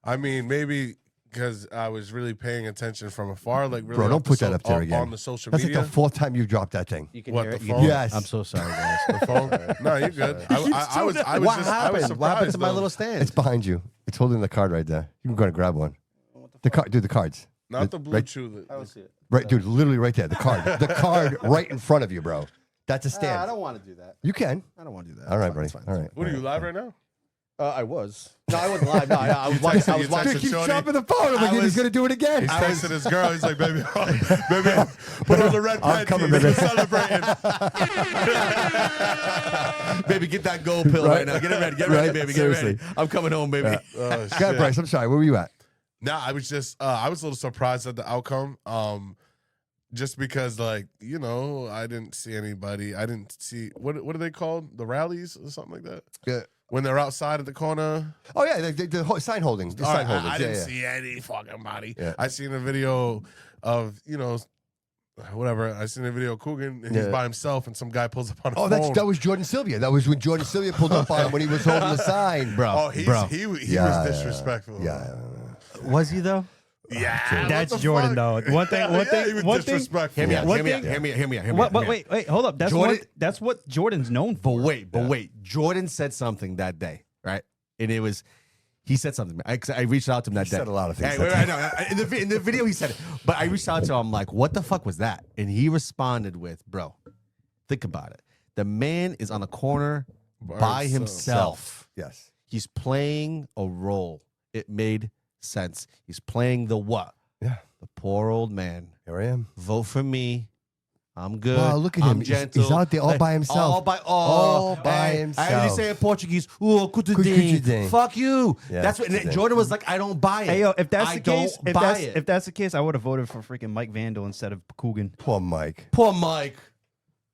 Speaker 6: I mean, maybe because I was really paying attention from afar. Like, really
Speaker 3: Bro, don't
Speaker 6: off
Speaker 3: put
Speaker 6: the
Speaker 3: that up there again.
Speaker 6: on the social
Speaker 3: That's
Speaker 6: media.
Speaker 3: like the fourth time you've dropped that thing.
Speaker 2: You can
Speaker 6: What,
Speaker 2: hear
Speaker 6: the
Speaker 2: it. You
Speaker 6: phone?
Speaker 2: can-
Speaker 3: Yes.
Speaker 2: I'm so sorry, guys.
Speaker 6: The phone? No, you're good. I was
Speaker 2: What
Speaker 6: just, I was
Speaker 2: happened?
Speaker 6: surprised.
Speaker 2: What happened to my
Speaker 6: though.
Speaker 2: little stand?
Speaker 3: It's behind you. It's holding the card right there. You can go and grab one. The card, dude. The cards.
Speaker 6: Not the blue
Speaker 3: right,
Speaker 6: chew.
Speaker 2: I don't see it.
Speaker 3: right, dude. Literally right there. The card. The card right in front of you, bro. That's a stand.
Speaker 2: I don't want to do that.
Speaker 3: You can.
Speaker 2: I don't want to do that.
Speaker 3: All right,
Speaker 2: It's
Speaker 3: buddy.
Speaker 2: fine, it's
Speaker 3: All
Speaker 2: fine.
Speaker 3: right.
Speaker 6: What are you live right now?
Speaker 2: I was. No, I wasn't live. No, I was watching. I was
Speaker 6: You
Speaker 2: watching.
Speaker 6: texted
Speaker 3: Keep
Speaker 6: Shorty.
Speaker 3: chopping the phone. I'm like,
Speaker 2: I
Speaker 3: he's
Speaker 2: was-
Speaker 3: gonna do it again.
Speaker 6: He's texting his girl. He's like, baby, put on the red
Speaker 3: I'm coming,
Speaker 6: panties.
Speaker 3: baby.
Speaker 6: We're celebrating.
Speaker 2: Baby, get that gold pill right now. Get it ready. Get ready,
Speaker 3: Right?
Speaker 2: baby. Get
Speaker 3: Seriously.
Speaker 2: ready. I'm coming home, baby.
Speaker 6: Oh,
Speaker 3: God,
Speaker 6: shit.
Speaker 3: Bryce. I'm sorry. Where were you at?
Speaker 6: Nah, I was just I was a little surprised at the outcome. Just because, like, you know, I didn't see anybody. I didn't see what are they called? The rallies or something like that?
Speaker 3: Yeah.
Speaker 6: When they're outside at the corner.
Speaker 3: Oh yeah, the sign holdings. The
Speaker 6: All
Speaker 3: sign
Speaker 6: right,
Speaker 3: holdings.
Speaker 6: I
Speaker 3: Yeah,
Speaker 6: didn't
Speaker 3: yeah.
Speaker 6: see any fucking body.
Speaker 3: Yeah.
Speaker 6: I seen a video of, you know, whatever. I seen a video of Coogan and he's
Speaker 3: Yeah.
Speaker 6: by himself and some guy pulls up on a
Speaker 3: Oh,
Speaker 6: phone.
Speaker 3: that was Jordan Sylvia. That was when Jordan Sylvia pulled up on him when he was holding the sign, bro.
Speaker 6: Oh, he
Speaker 3: Yeah,
Speaker 6: was disrespectful.
Speaker 3: Yeah.
Speaker 2: Was he though?
Speaker 6: Yeah.
Speaker 4: That's
Speaker 6: what the
Speaker 4: Jordan,
Speaker 6: fuck?
Speaker 4: though. One thing.
Speaker 6: He was
Speaker 4: One thing.
Speaker 6: disrespectful.
Speaker 2: Hear me out.
Speaker 4: One
Speaker 2: Hear me out.
Speaker 4: thing-
Speaker 2: Hear me out. Hear me out. Hear me
Speaker 4: What?
Speaker 2: out. hear me out.
Speaker 4: Wait. Hold up.
Speaker 2: Jordan-
Speaker 4: That's what Jordan's known
Speaker 2: But
Speaker 4: for.
Speaker 2: wait. Jordan said something that day, right? And it was, he said something. I reached out to him that day.
Speaker 3: said a lot of things
Speaker 2: Hey,
Speaker 3: that
Speaker 2: wait, no, in the video, he said it. But I reached out to him, like, what the fuck was that? And he responded with, bro, think about it. The man is on a corner by himself.
Speaker 3: Yes.
Speaker 2: He's playing a role. It made sense. He's playing the what?
Speaker 3: Yeah.
Speaker 2: The poor old man.
Speaker 3: Here I am.
Speaker 2: Vote for me. I'm good.
Speaker 3: Wow, look at
Speaker 2: I'm
Speaker 3: him. He's
Speaker 2: gentle.
Speaker 3: out there all by himself.
Speaker 2: All by
Speaker 3: himself.
Speaker 2: I heard you say in Portuguese, "Ooh,
Speaker 3: Could you
Speaker 2: Couto
Speaker 3: ding?"
Speaker 2: fuck you.
Speaker 3: Yeah,
Speaker 2: That's what. And
Speaker 3: ding.
Speaker 2: Jordan was like, I don't buy it.
Speaker 4: Hey yo, if that's
Speaker 2: I
Speaker 4: the case,
Speaker 2: don't buy it.
Speaker 4: if that's the case, I would have voted for freaking Mike Vandal instead of Coogan.
Speaker 3: Poor Mike.
Speaker 2: Poor Mike.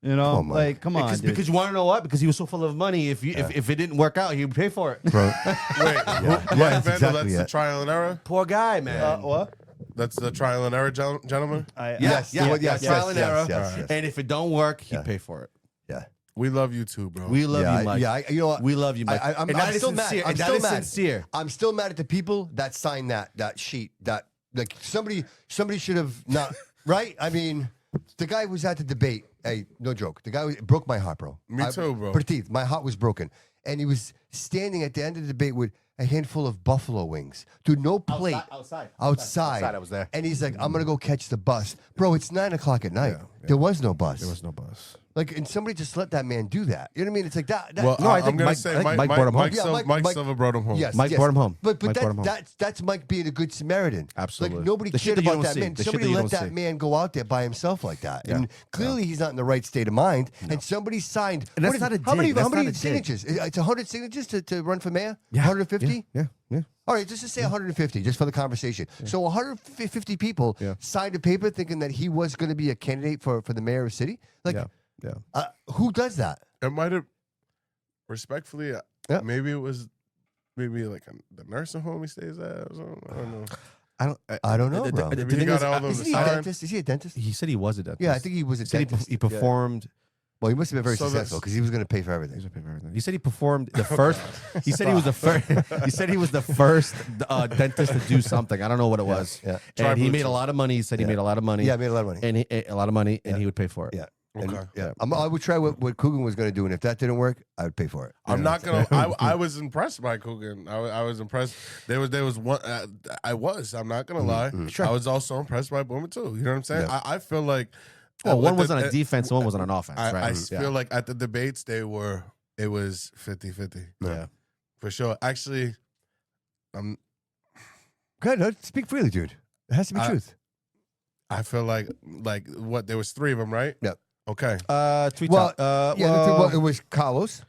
Speaker 4: You know,
Speaker 3: Poor Mike.
Speaker 4: like come on, dude.
Speaker 2: Because you want to know what? Because he was so full of money. If it didn't work out, he would pay for it.
Speaker 3: Bro.
Speaker 6: Wait,
Speaker 3: Yeah,
Speaker 6: Vandal,
Speaker 3: that's
Speaker 6: that's
Speaker 3: exactly
Speaker 6: the
Speaker 3: it.
Speaker 6: trial and error?
Speaker 2: Poor guy, man.
Speaker 4: What?
Speaker 6: That's the trial and error, gentlemen?
Speaker 3: Yes,
Speaker 2: Trial and error.
Speaker 3: yes.
Speaker 2: And if it don't work, he'd
Speaker 3: Yeah.
Speaker 2: pay for it.
Speaker 3: Yeah.
Speaker 6: We love you too, bro.
Speaker 2: We love you, Mike.
Speaker 3: You know what?
Speaker 2: We love you, Mike.
Speaker 3: I'm
Speaker 2: and that is
Speaker 3: still mad.
Speaker 2: sincere.
Speaker 3: I'm
Speaker 2: And that
Speaker 3: still
Speaker 2: is
Speaker 3: mad.
Speaker 2: sincere.
Speaker 3: I'm still mad at the people that signed that sheet. That like somebody should have not. Right? I mean, the guy was at the debate. Hey, no joke. The guy broke my heart, bro.
Speaker 6: Me too, bro.
Speaker 3: Prateeth, my heart was broken, and he was standing at the end of the debate with a handful of buffalo wings. Dude, no plate.
Speaker 2: Outside.
Speaker 3: Outside.
Speaker 2: I was there.
Speaker 3: And he's like, I'm gonna go catch the bus, bro. It's 9:00 at night. There was no bus.
Speaker 2: There was no bus.
Speaker 3: Like, and somebody just let that man do that. You know what I mean? It's like that.
Speaker 6: Well,
Speaker 2: No, I
Speaker 6: I'm
Speaker 2: think
Speaker 6: going
Speaker 2: Mike-
Speaker 6: to say
Speaker 2: I think
Speaker 6: Mike
Speaker 2: brought him home.
Speaker 3: Yeah,
Speaker 6: Mike
Speaker 3: Mike-
Speaker 6: Silver brought him home.
Speaker 3: Yes,
Speaker 2: Mike
Speaker 3: yes.
Speaker 2: brought him home.
Speaker 3: But
Speaker 2: Mike brought him home.
Speaker 3: that's Mike being a good Samaritan.
Speaker 2: Absolutely.
Speaker 3: Like nobody
Speaker 2: The shit
Speaker 3: cared
Speaker 2: that you
Speaker 3: about
Speaker 2: don't
Speaker 3: that
Speaker 2: see.
Speaker 3: man.
Speaker 2: The shit
Speaker 3: Somebody
Speaker 2: that you
Speaker 3: let
Speaker 2: don't
Speaker 3: that
Speaker 2: see.
Speaker 3: man go out there by himself like that,
Speaker 2: Yeah.
Speaker 3: and clearly he's not in the right state of mind. And somebody signed.
Speaker 2: And that's
Speaker 3: what
Speaker 2: not a
Speaker 3: how many
Speaker 2: dig. That's
Speaker 3: how many
Speaker 2: not a dig.
Speaker 3: signatures? It's 100 signatures to run for mayor.
Speaker 2: Yeah.
Speaker 3: 150.
Speaker 2: Yeah.
Speaker 3: All right, just to say 150, just for the conversation. So 150 people
Speaker 2: Yeah.
Speaker 3: signed a paper thinking that he was going to be a candidate for the mayor of the city. Like,
Speaker 2: Yeah.
Speaker 3: who does that?
Speaker 6: It might have, respectfully,
Speaker 3: Yeah.
Speaker 6: maybe it was like the nursing home he stays at or something. I don't know.
Speaker 3: I don't know, bro.
Speaker 6: Maybe he got all those
Speaker 3: Isn't he a
Speaker 6: assigned.
Speaker 3: dentist? Is he a dentist?
Speaker 2: He said he was a dentist.
Speaker 3: Yeah, I think he was a
Speaker 2: He said
Speaker 3: dentist.
Speaker 2: he performed
Speaker 3: Well, he must have been very
Speaker 6: So
Speaker 3: successful because he was going to pay for everything.
Speaker 2: He said he performed the first. He said he was the first. He said he was the first dentist to do something. I don't know what it was.
Speaker 3: Yeah.
Speaker 2: And he made a lot of money. He said he made a lot of money.
Speaker 3: Yeah, I made a lot of money.
Speaker 2: And a lot of money, and he would pay for it.
Speaker 3: Yeah.
Speaker 6: Okay.
Speaker 3: And, yeah. I would try what Coogan was going to do, and if that didn't work, I would pay for it.
Speaker 6: I'm not gonna. I was impressed by Coogan. I was impressed. There was one. I'm not gonna lie.
Speaker 2: Sure.
Speaker 6: I was also impressed by Boomer too. You know what I'm saying?
Speaker 3: Yeah.
Speaker 6: I feel like.
Speaker 2: Well, one was on a defense, one was on an offense. Right?
Speaker 6: I feel like at the debates it was 50-50.
Speaker 2: Yeah,
Speaker 6: for sure. Actually,
Speaker 3: Go ahead, no, speak freely, dude. It has to be truth.
Speaker 6: I feel like what there was 3 of them, right?
Speaker 3: Yep.
Speaker 6: Okay.
Speaker 3: It was Carlos.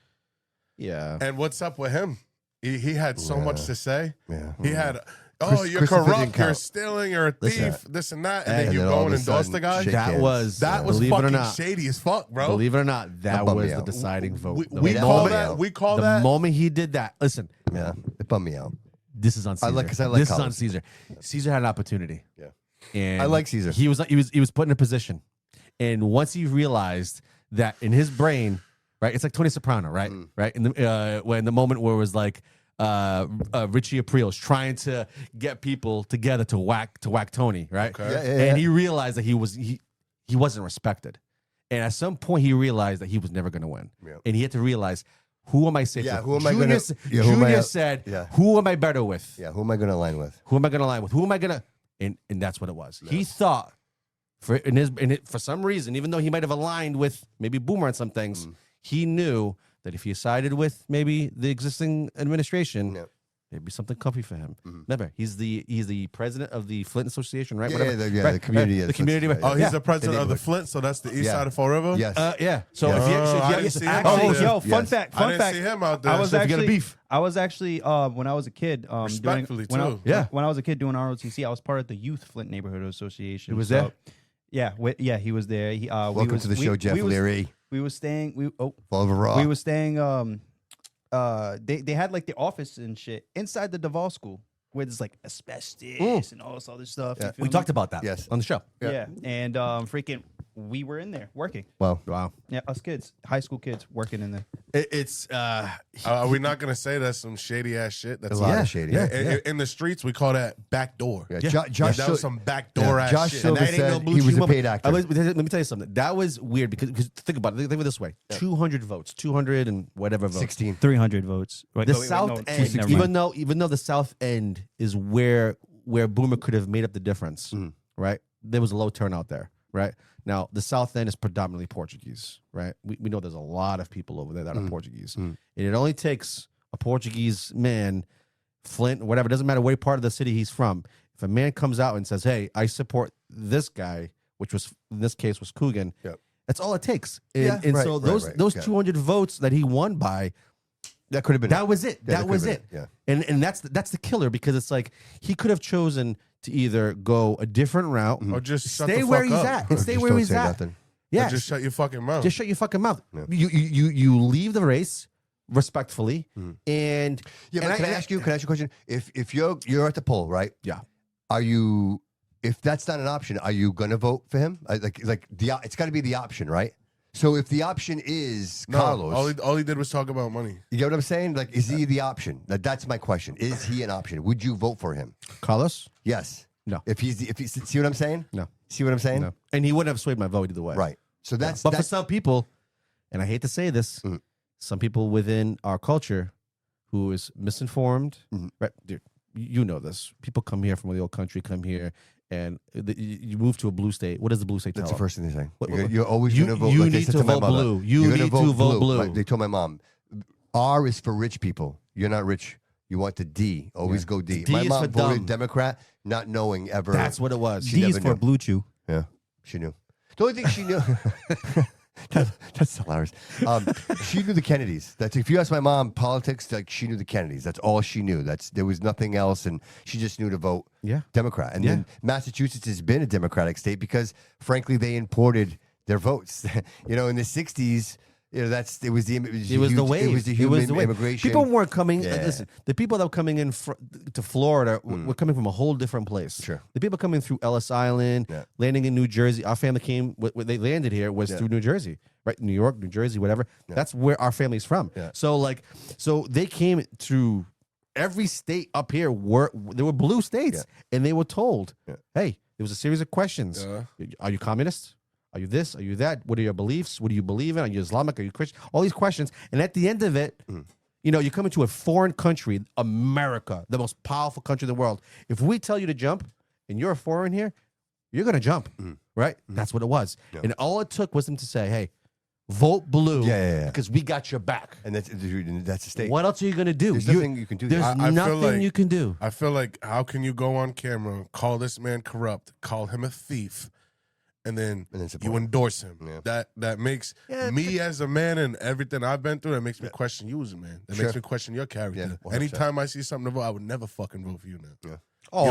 Speaker 2: Yeah.
Speaker 6: And what's up with him? He had so much to say.
Speaker 3: Yeah.
Speaker 6: He had. You're
Speaker 3: Christopher didn't
Speaker 6: corrupt. You're
Speaker 3: count.
Speaker 6: stealing. You're a thief. This and that, and then
Speaker 3: and
Speaker 6: you
Speaker 3: then
Speaker 6: go
Speaker 3: all
Speaker 6: and
Speaker 3: of a
Speaker 6: endorse
Speaker 3: sudden,
Speaker 6: the guy.
Speaker 3: shake
Speaker 2: That
Speaker 3: hands.
Speaker 2: was
Speaker 6: That was
Speaker 2: believe it or
Speaker 6: fucking
Speaker 2: not,
Speaker 6: shady as fuck, bro.
Speaker 2: Believe it or not, that
Speaker 3: bummed
Speaker 2: was
Speaker 3: me
Speaker 2: the
Speaker 3: out.
Speaker 2: deciding vote.
Speaker 6: We
Speaker 2: The
Speaker 6: call
Speaker 2: moment-
Speaker 6: that. We call
Speaker 2: the
Speaker 6: that.
Speaker 2: moment he did that. Listen,
Speaker 3: Yeah, it bummed me out.
Speaker 2: this is on Caesar.
Speaker 3: I like- 'cause I like
Speaker 2: this is on
Speaker 3: Collins.
Speaker 2: Caesar. Caesar had an opportunity.
Speaker 3: Yeah.
Speaker 2: And
Speaker 3: I like Caesar.
Speaker 2: He was put in a position, and once he realized that in his brain, right, it's like Tony Soprano, right, right, in the when the moment where it was like Richie April's trying to get people together to whack Tony, right,
Speaker 6: Okay.
Speaker 2: and he realized that he wasn't respected, and at some point he realized that he was never going to win, and he had to realize. Who am I safe
Speaker 3: Yeah,
Speaker 2: with?
Speaker 3: who am I
Speaker 2: Junior,
Speaker 3: gonna- yeah, who am I-
Speaker 2: Junior said,
Speaker 3: yeah.
Speaker 2: who am I better with?
Speaker 3: Yeah, who am I going to align with?
Speaker 2: Who am I going to align with? Who am I going to? And that's what it was. He thought, for some reason, even though he might have aligned with maybe Boomer on some things, he knew that if he sided with maybe the existing administration, it'd be something comfy for him. Remember, he's the president of the Flint Association, right?
Speaker 3: Yeah,
Speaker 2: Whatever.
Speaker 3: the
Speaker 2: Right,
Speaker 3: community.
Speaker 2: right. The community.
Speaker 3: Right.
Speaker 6: Oh, he's
Speaker 2: yeah.
Speaker 6: the president of the
Speaker 3: neighborhood.
Speaker 6: Flint, so that's the east
Speaker 3: Yeah.
Speaker 6: side of Fall River.
Speaker 3: Yes.
Speaker 2: Yeah. So
Speaker 6: Yeah.
Speaker 2: if you
Speaker 6: I
Speaker 2: actually,
Speaker 6: didn't see him out
Speaker 4: Oh,
Speaker 6: there.
Speaker 4: yo, fun
Speaker 3: Yes.
Speaker 4: fact.
Speaker 6: I
Speaker 4: Fun
Speaker 6: didn't
Speaker 4: fact.
Speaker 6: see him out there.
Speaker 4: I was
Speaker 2: So if you got a
Speaker 4: actually
Speaker 2: beef.
Speaker 4: I was actually when I was a kid
Speaker 6: Respectfully,
Speaker 4: when
Speaker 6: too.
Speaker 2: Yeah.
Speaker 4: when I was a kid doing ROTC, I was part of the Youth Flint Neighborhood Association.
Speaker 2: He was
Speaker 4: So,
Speaker 2: there?
Speaker 4: Yeah, he was there.
Speaker 3: Welcome to the show, Jeff Leary.
Speaker 4: We was staying.
Speaker 3: Fall of a Raw.
Speaker 4: We was staying. They had like the office and shit inside the Duval School where there's like asbestos and all this other stuff. you feel
Speaker 2: we
Speaker 4: me?
Speaker 2: talked about that
Speaker 3: Yes.
Speaker 2: on the show.
Speaker 4: Yeah, and freaking, we were in there working.
Speaker 3: Wow.
Speaker 4: Yeah, us kids, high school kids, working in there.
Speaker 2: It's
Speaker 6: Are we not gonna say that's some shady ass shit? That's
Speaker 3: A lot of shady.
Speaker 6: Yeah, in the streets, we call that back door.
Speaker 3: Yeah.
Speaker 2: Yeah.
Speaker 3: Josh
Speaker 6: that was
Speaker 3: Sil-
Speaker 6: some backdoor
Speaker 3: yeah,
Speaker 6: ass
Speaker 3: Josh
Speaker 6: shit.
Speaker 3: Silva
Speaker 2: that ain't no
Speaker 3: said
Speaker 2: blue
Speaker 3: he was
Speaker 2: chew
Speaker 3: a
Speaker 2: moment.
Speaker 3: paid actor.
Speaker 2: Let me tell you something. That was weird because think about it. Think of it this way: 200 votes, 200 and whatever votes.
Speaker 3: 16.
Speaker 4: 300 votes. Wait,
Speaker 2: The
Speaker 4: no, wait,
Speaker 2: South
Speaker 4: no,
Speaker 2: End,
Speaker 4: never mind.
Speaker 2: even though the South End is where Boomer could have made up the difference, right? There was a low turnout there, right? Now the South End is predominantly Portuguese, right? We know there's a lot of people over there that are Portuguese, and it only takes a Portuguese man, Flint, whatever. It doesn't matter what part of the city he's from. If a man comes out and says, "Hey, I support this guy," which was in this case was Coogan, that's all it takes. And,
Speaker 3: Yeah,
Speaker 2: and
Speaker 3: right,
Speaker 2: so
Speaker 3: right.
Speaker 2: those
Speaker 3: Yeah.
Speaker 2: 200 votes that he won by.
Speaker 3: That could have been.
Speaker 2: That was it.
Speaker 3: Yeah,
Speaker 2: That was
Speaker 3: could've
Speaker 2: it.
Speaker 3: been,
Speaker 2: And that's the killer because it's like he could have chosen to either go a different route
Speaker 6: Or just shut
Speaker 2: stay
Speaker 6: the
Speaker 2: where
Speaker 6: fuck
Speaker 2: he's
Speaker 6: up.
Speaker 2: at and stay
Speaker 3: Just
Speaker 2: where
Speaker 3: don't
Speaker 2: he's
Speaker 3: say
Speaker 2: at.
Speaker 3: nothing.
Speaker 2: Yeah,
Speaker 6: Or just shut your fucking mouth.
Speaker 2: just shut your fucking mouth. You leave the race respectfully and
Speaker 3: Yeah,
Speaker 2: and
Speaker 3: but can I ask you a question? If you're at the poll, right?
Speaker 2: Yeah.
Speaker 3: Are you? If that's not an option, are you gonna vote for him? It's got to be the option, right? So if the option is
Speaker 6: No,
Speaker 3: Carlos,
Speaker 6: all he did was talk about money.
Speaker 3: you get what I'm saying? Like, is he the option? That's my question. Is he an option? Would you vote for him?
Speaker 2: Carlos?
Speaker 3: Yes.
Speaker 2: No.
Speaker 3: If he's see what I'm saying?
Speaker 2: No.
Speaker 3: See what I'm saying?
Speaker 2: No. And he wouldn't have swayed my vote either way.
Speaker 3: Right. So
Speaker 2: But for some people, and I hate to say this, some people within our culture who is misinformed, right? Dude, you know this. People come here from the old country, come here, and you move to a blue state. What does the blue state
Speaker 3: That's
Speaker 2: tell
Speaker 3: the first thing they say.
Speaker 2: What-
Speaker 3: You're always
Speaker 2: you-
Speaker 3: going to vote.
Speaker 2: you
Speaker 3: like they
Speaker 2: need
Speaker 3: said
Speaker 2: to
Speaker 3: my
Speaker 2: vote
Speaker 3: mother.
Speaker 2: blue. You
Speaker 3: You're gonna
Speaker 2: need to vote blue.
Speaker 3: Like they told my mom, R is for rich people. You're not rich. You want the D. Always go D.
Speaker 2: D
Speaker 3: My
Speaker 2: is
Speaker 3: mom
Speaker 2: for
Speaker 3: voted
Speaker 2: dumb.
Speaker 3: Democrat, not knowing ever.
Speaker 2: That's what it was.
Speaker 3: She
Speaker 4: D's
Speaker 3: never
Speaker 4: for
Speaker 3: knew.
Speaker 4: Blue Chew.
Speaker 3: Yeah, she knew. The only thing she knew. That's hilarious. She knew the Kennedys. That's if you ask my mom politics, like she knew the Kennedys. That's all she knew. There was nothing else, and she just knew to vote Democrat. And then Massachusetts has been a Democratic state because, frankly, they imported their votes. In the '60s. It was the wave.
Speaker 2: It was the
Speaker 3: human
Speaker 2: wave.
Speaker 3: immigration.
Speaker 2: People weren't coming.
Speaker 3: Yeah.
Speaker 2: Listen, the people that were coming in to Florida were coming from a whole different place.
Speaker 3: Sure.
Speaker 2: The people coming through Ellis Island, landing in New Jersey. Our family came. They landed here was through New Jersey, right? New York, New Jersey, whatever. That's where our family's from.
Speaker 3: Yeah.
Speaker 2: So they came through every state up here. There were blue states, and they were told, hey, there was a series of questions. Are you communist? Are you this? Are you that? What are your beliefs? What do you believe in? Are you Islamic? Are you Christian? All these questions. And at the end of it, you know, you come into a foreign country, America, the most powerful country in the world. If we tell you to jump and you're a foreign here, you're going to jump, right? That's what it was. And all it took was them to say, hey, vote blue because we got your back.
Speaker 3: And that's the state.
Speaker 2: What else are you going to do?
Speaker 3: There's nothing you can do.
Speaker 2: There's nothing you can do.
Speaker 6: I feel like, how can you go on camera, call this man corrupt, call him a thief, and then you endorse him? That makes me as a man and everything I've been through, that makes me question you as a man. That makes me question your character. Anytime I see something to vote, I would never fucking vote for you now.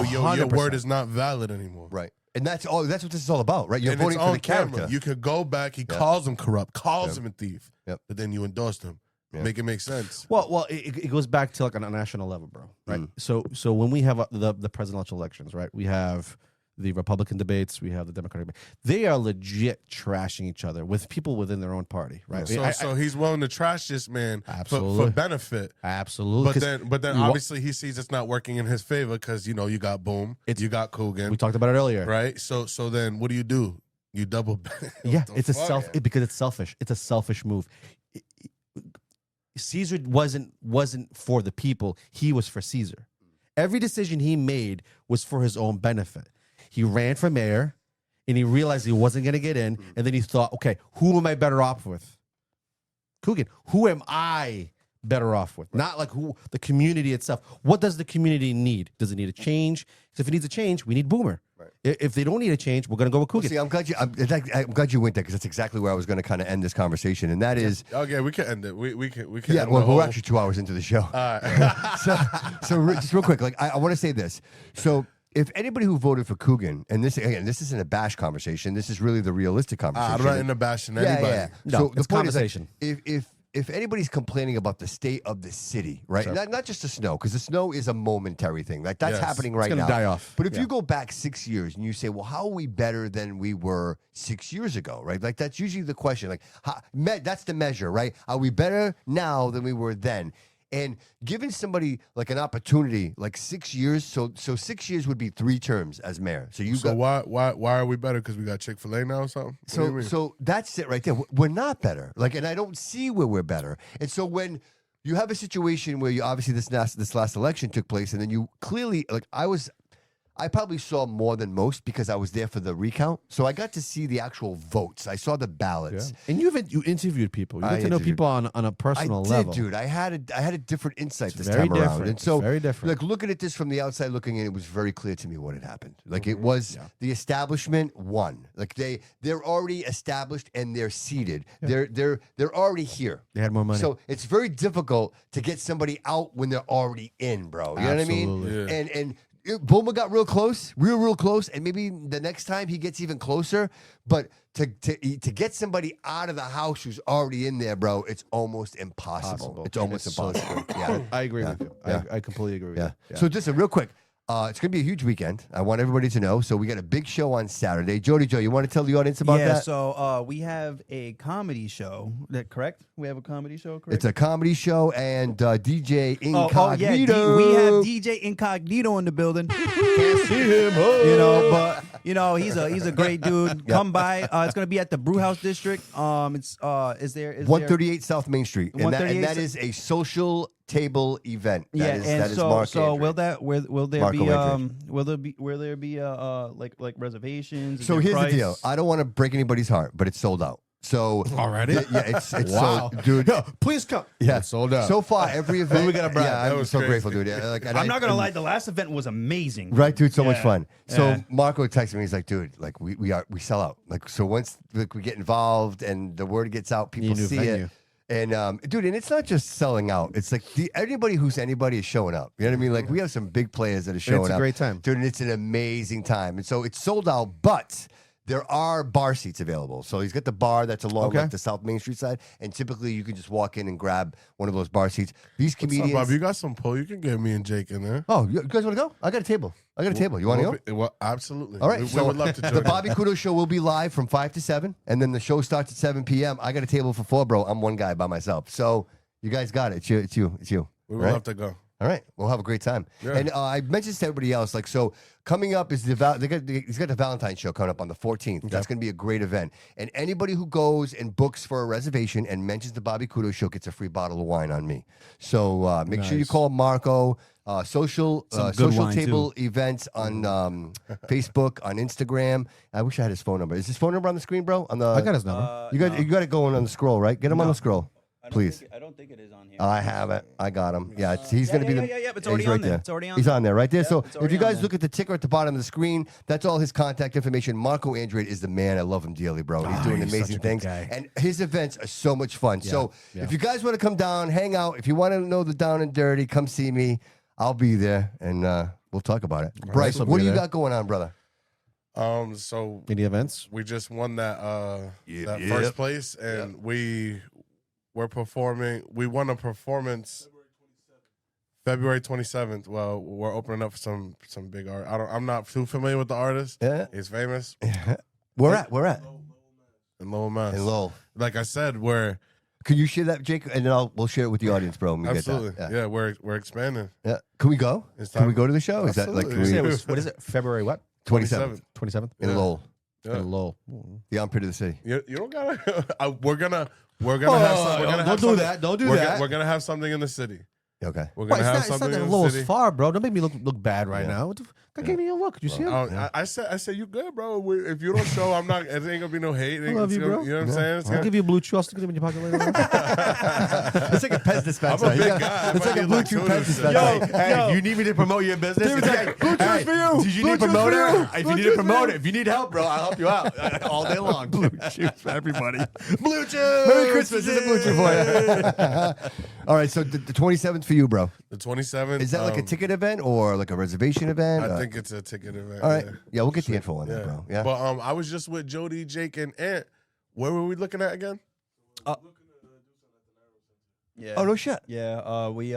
Speaker 6: Your word is not valid anymore.
Speaker 3: Right. And that's what this is all about, right? You're
Speaker 6: and
Speaker 3: voting for the character.
Speaker 6: Camera. You could go back, he calls him corrupt, calls him a thief, but then you endorsed him. Make it make sense.
Speaker 2: Well, it goes back to like on a national level, bro. Right. So when we have the presidential elections, right? We have the Republican debates, we have the Democratic debate. They are legit trashing each other with people within their own party, right?
Speaker 6: So he's willing to trash this man for benefit.
Speaker 2: Absolutely.
Speaker 6: But then obviously he sees it's not working in his favor because, you know, you got Boom, you got Coogan.
Speaker 2: We talked about it earlier.
Speaker 6: Right? So then what do? You double back.
Speaker 2: It's because it's selfish. It's a selfish move. Caesar wasn't for the people. He was for Caesar. Every decision he made was for his own benefit. He ran for mayor, and he realized he wasn't going to get in, and then he thought, okay, who am I better off with? Coogan. Who am I better off with? Not like who the community itself. What does the community need? Does it need a change? Because if it needs a change, we need Boomer. Right. If they don't need a change, we're going to go with Coogan.
Speaker 3: See, I'm glad you went there because that's exactly where I was going to kind of end this conversation, and that is.
Speaker 6: Okay, we can end it. We can.
Speaker 3: Yeah, well, we're actually 2 hours into the show. All right. so just real quick, like I want to say this. So. If anybody who voted for Coogan, and this isn't a bash conversation, this is really the realistic conversation.
Speaker 6: I'm not into bashing anybody.
Speaker 3: Yeah.
Speaker 2: No,
Speaker 3: so
Speaker 2: it's
Speaker 3: the point
Speaker 2: conversation.
Speaker 3: Is like, if anybody's complaining about the state of the city, right?
Speaker 2: Sure.
Speaker 3: Not just the snow, because the snow is a momentary thing. Like that's happening right now.
Speaker 2: It's gonna die off.
Speaker 3: But if you go back 6 years and you say, well, how are we better than we were 6 years ago, right? Like that's usually the question. Like that's the measure, right? Are we better now than we were then? And giving somebody like an opportunity, like 6 years, so 6 years would be 3 terms as mayor. So
Speaker 6: why are we better? Because we got Chick-fil-A now or something?
Speaker 3: So that's it right there. We're not better. Like, and I don't see where we're better. And so when you have a situation where you obviously this last election took place, and then you clearly like I probably saw more than most because I was there for the recount. So I got to see the actual votes. I saw the ballots.
Speaker 2: Yeah. And you interviewed people. You got to know people on a personal level.
Speaker 3: I did, dude. I had a different insight this
Speaker 2: very
Speaker 3: time around.
Speaker 2: different.
Speaker 3: And so
Speaker 2: It's very different.
Speaker 3: Like looking at this from the outside looking in, it was very clear to me what had happened. Like it was the establishment won. Like they're already established and they're seated.
Speaker 2: Yeah.
Speaker 3: They're already here.
Speaker 2: They had more money.
Speaker 3: So it's very difficult to get somebody out when they're already in, bro. You know what I mean?
Speaker 6: Yeah.
Speaker 3: And Boomer got real close, real close, and maybe the next time he gets even closer. But to get somebody out of the house who's already in there, bro, it's almost impossible. It's almost impossible. Yeah,
Speaker 2: I agree with you.
Speaker 3: Yeah.
Speaker 2: I completely agree with you. Yeah.
Speaker 3: So just real quick. It's going to be a huge weekend. I want everybody to know. So we got a big show on Saturday. Jody Jo, you want to tell the audience about that?
Speaker 4: Yeah, so we have a comedy show. That correct? We have a comedy show, correct?
Speaker 3: It's a comedy show and DJ Incognito.
Speaker 4: We have DJ Incognito in the building.
Speaker 3: Can't see him.
Speaker 4: But he's a great dude. Come by. It's going to be at the Brewhouse District. Is there
Speaker 3: 138 South Main Street. And that is a social table event. That is Mark
Speaker 4: so
Speaker 3: Andrew.
Speaker 4: will there be like reservations?
Speaker 3: So here's the deal. I don't want to break anybody's heart, but it's sold out. So
Speaker 2: already,
Speaker 3: it's
Speaker 2: wow,
Speaker 3: sold, dude.
Speaker 2: No, please come.
Speaker 3: Yeah,
Speaker 2: it's sold out.
Speaker 3: So far, every event.
Speaker 2: We got a brand.
Speaker 3: Yeah, I'm so grateful, dude. Yeah,
Speaker 4: I'm not gonna lie. The last event was amazing.
Speaker 3: Right, dude. So much fun. So Marco texted me. He's like, dude, like we sell out. Like so once we get involved and the word gets out, people see it. And dude, and it's not just selling out. It's like anybody who's anybody is showing up. You know what I mean? Like we have some big players that are showing up.
Speaker 2: It's a great time,
Speaker 3: dude. And it's an amazing time. And so it's sold out, but There are bar seats available. So he's got the bar that's along like the South Main Street side, and typically you can just walk in and grab one of those bar seats. These comedians,
Speaker 6: Bob, you got some pull. You can get me and Jake in there.
Speaker 3: Oh, you guys want to go? I got a table. You want to go?
Speaker 6: Well, absolutely.
Speaker 3: All right.
Speaker 6: We
Speaker 3: So
Speaker 6: would love to join
Speaker 3: the
Speaker 6: you.
Speaker 3: Bobby Couto show will be live from 5 to 7, and then the show starts at 7 p.m. I got a table for 4, bro. I'm one guy by myself. So you guys got it. It's you.
Speaker 6: We would love to go.
Speaker 3: All right, we'll have a great time.
Speaker 6: Yeah.
Speaker 3: And I mentioned to everybody else, like, so coming up is he's got the Valentine's show coming up on the 14th. That's going to be a great event. And anybody who goes and books for a reservation and mentions the Bobby Couto show gets a free bottle of wine on me. So make sure you call Marco. Social table events on Facebook, on Instagram. I wish I had his phone number. Is his phone number on the screen, bro? I
Speaker 2: got his number.
Speaker 3: You got it going on the scroll, right? Get him on the scroll, please.
Speaker 4: I don't think it is on here.
Speaker 3: I have it. I got him. Yeah, he's going to be the.
Speaker 4: Yeah, it's
Speaker 3: yeah,
Speaker 4: already
Speaker 3: he's right
Speaker 4: on there.
Speaker 3: there.
Speaker 4: It's already on
Speaker 3: He's
Speaker 4: there.
Speaker 3: on there, right there.
Speaker 4: Yeah,
Speaker 3: So
Speaker 4: it's
Speaker 3: if you
Speaker 4: already on
Speaker 3: guys
Speaker 4: there.
Speaker 3: look at the ticker at the bottom of the screen, that's all his contact information. Marco Andrade is the man. I love him dearly, bro. He's doing
Speaker 2: he's such a
Speaker 3: amazing
Speaker 2: good
Speaker 3: things,
Speaker 2: guy.
Speaker 3: and his events are so much fun. So
Speaker 2: yeah.
Speaker 3: if you guys want to come down, hang out. If you want to know the down and dirty, come see me. I'll be there, and we'll talk about it. Bryce,
Speaker 2: I'll
Speaker 3: what
Speaker 2: be
Speaker 3: do you
Speaker 2: there.
Speaker 3: got going on, brother?
Speaker 6: So
Speaker 2: Any events?
Speaker 6: we just won that
Speaker 3: Yep.
Speaker 6: first place, and we're performing. We won a performance February 27th. Well, we're opening up for some big art. I'm not too familiar with the artist.
Speaker 3: Yeah.
Speaker 6: He's famous
Speaker 3: Where at?
Speaker 6: in Lowell, Mass.
Speaker 3: In Lowell.
Speaker 6: Like I said, we're
Speaker 3: Can you share that, Jake? And then we'll share it with the audience, bro. When we
Speaker 6: absolutely
Speaker 3: Get that.
Speaker 6: yeah. We're expanding.
Speaker 3: Yeah. Can we go?
Speaker 6: It's
Speaker 3: Can we
Speaker 6: time.
Speaker 3: go to the show? Is that like
Speaker 6: Absolutely.
Speaker 3: can
Speaker 2: Say
Speaker 3: we,
Speaker 2: it was, what is it? February what?
Speaker 3: 27th
Speaker 2: 27th?
Speaker 3: in
Speaker 6: Yeah.
Speaker 3: Lowell,
Speaker 6: Yeah.
Speaker 2: In Lowell.
Speaker 3: the armpit of the city.
Speaker 6: You don't gotta. we're gonna have some, we're gonna
Speaker 2: don't
Speaker 6: have
Speaker 2: do
Speaker 6: something-
Speaker 2: that. Don't do
Speaker 6: we're
Speaker 2: that.
Speaker 6: Gonna, we're gonna have something in the city.
Speaker 3: Okay.
Speaker 6: We're
Speaker 2: Well,
Speaker 6: gonna have
Speaker 2: it's not
Speaker 6: something
Speaker 2: that
Speaker 6: in the
Speaker 2: Lowell's
Speaker 6: city.
Speaker 2: far, bro. Don't make me look bad right
Speaker 3: Yeah.
Speaker 2: now. What the God gave me a look. Did you see him?
Speaker 6: I said you good, bro. If you don't show, I'm not. It ain't gonna be no hate.
Speaker 2: I love you, bro.
Speaker 6: You know what I'm saying? It's
Speaker 2: I'll
Speaker 6: gonna-
Speaker 2: give you a blue chew. I'll stick it in your pocket later.
Speaker 3: It's like a Pez dispenser.
Speaker 6: I'm a big
Speaker 3: You got-
Speaker 6: guy. I
Speaker 3: It's
Speaker 6: might
Speaker 3: like a
Speaker 6: need like
Speaker 3: Bluetooth
Speaker 6: two
Speaker 3: Pez
Speaker 6: of
Speaker 3: dispenser.
Speaker 6: them.
Speaker 3: Hey, if you need me to promote your business, Bluetooth for you. Did you need a promoter? If you need a promoter, if you need help, bro, I'll help you out all day long. Bluetooth for everybody. Bluetooth. Merry Christmas. This is a Bluetooth for you. All right, so the 27th for you, bro.
Speaker 6: The 27th.
Speaker 3: Is that like a ticket event or like a reservation event?
Speaker 6: I think it's a ticket event.
Speaker 3: All right.
Speaker 6: Yeah.
Speaker 3: Yeah, we'll get the info on that, bro. Yeah.
Speaker 6: But I was just with Jody, Jake, and Ant. Where were we looking at again?
Speaker 4: Yeah.
Speaker 3: Oh, no shit.
Speaker 4: Yeah, we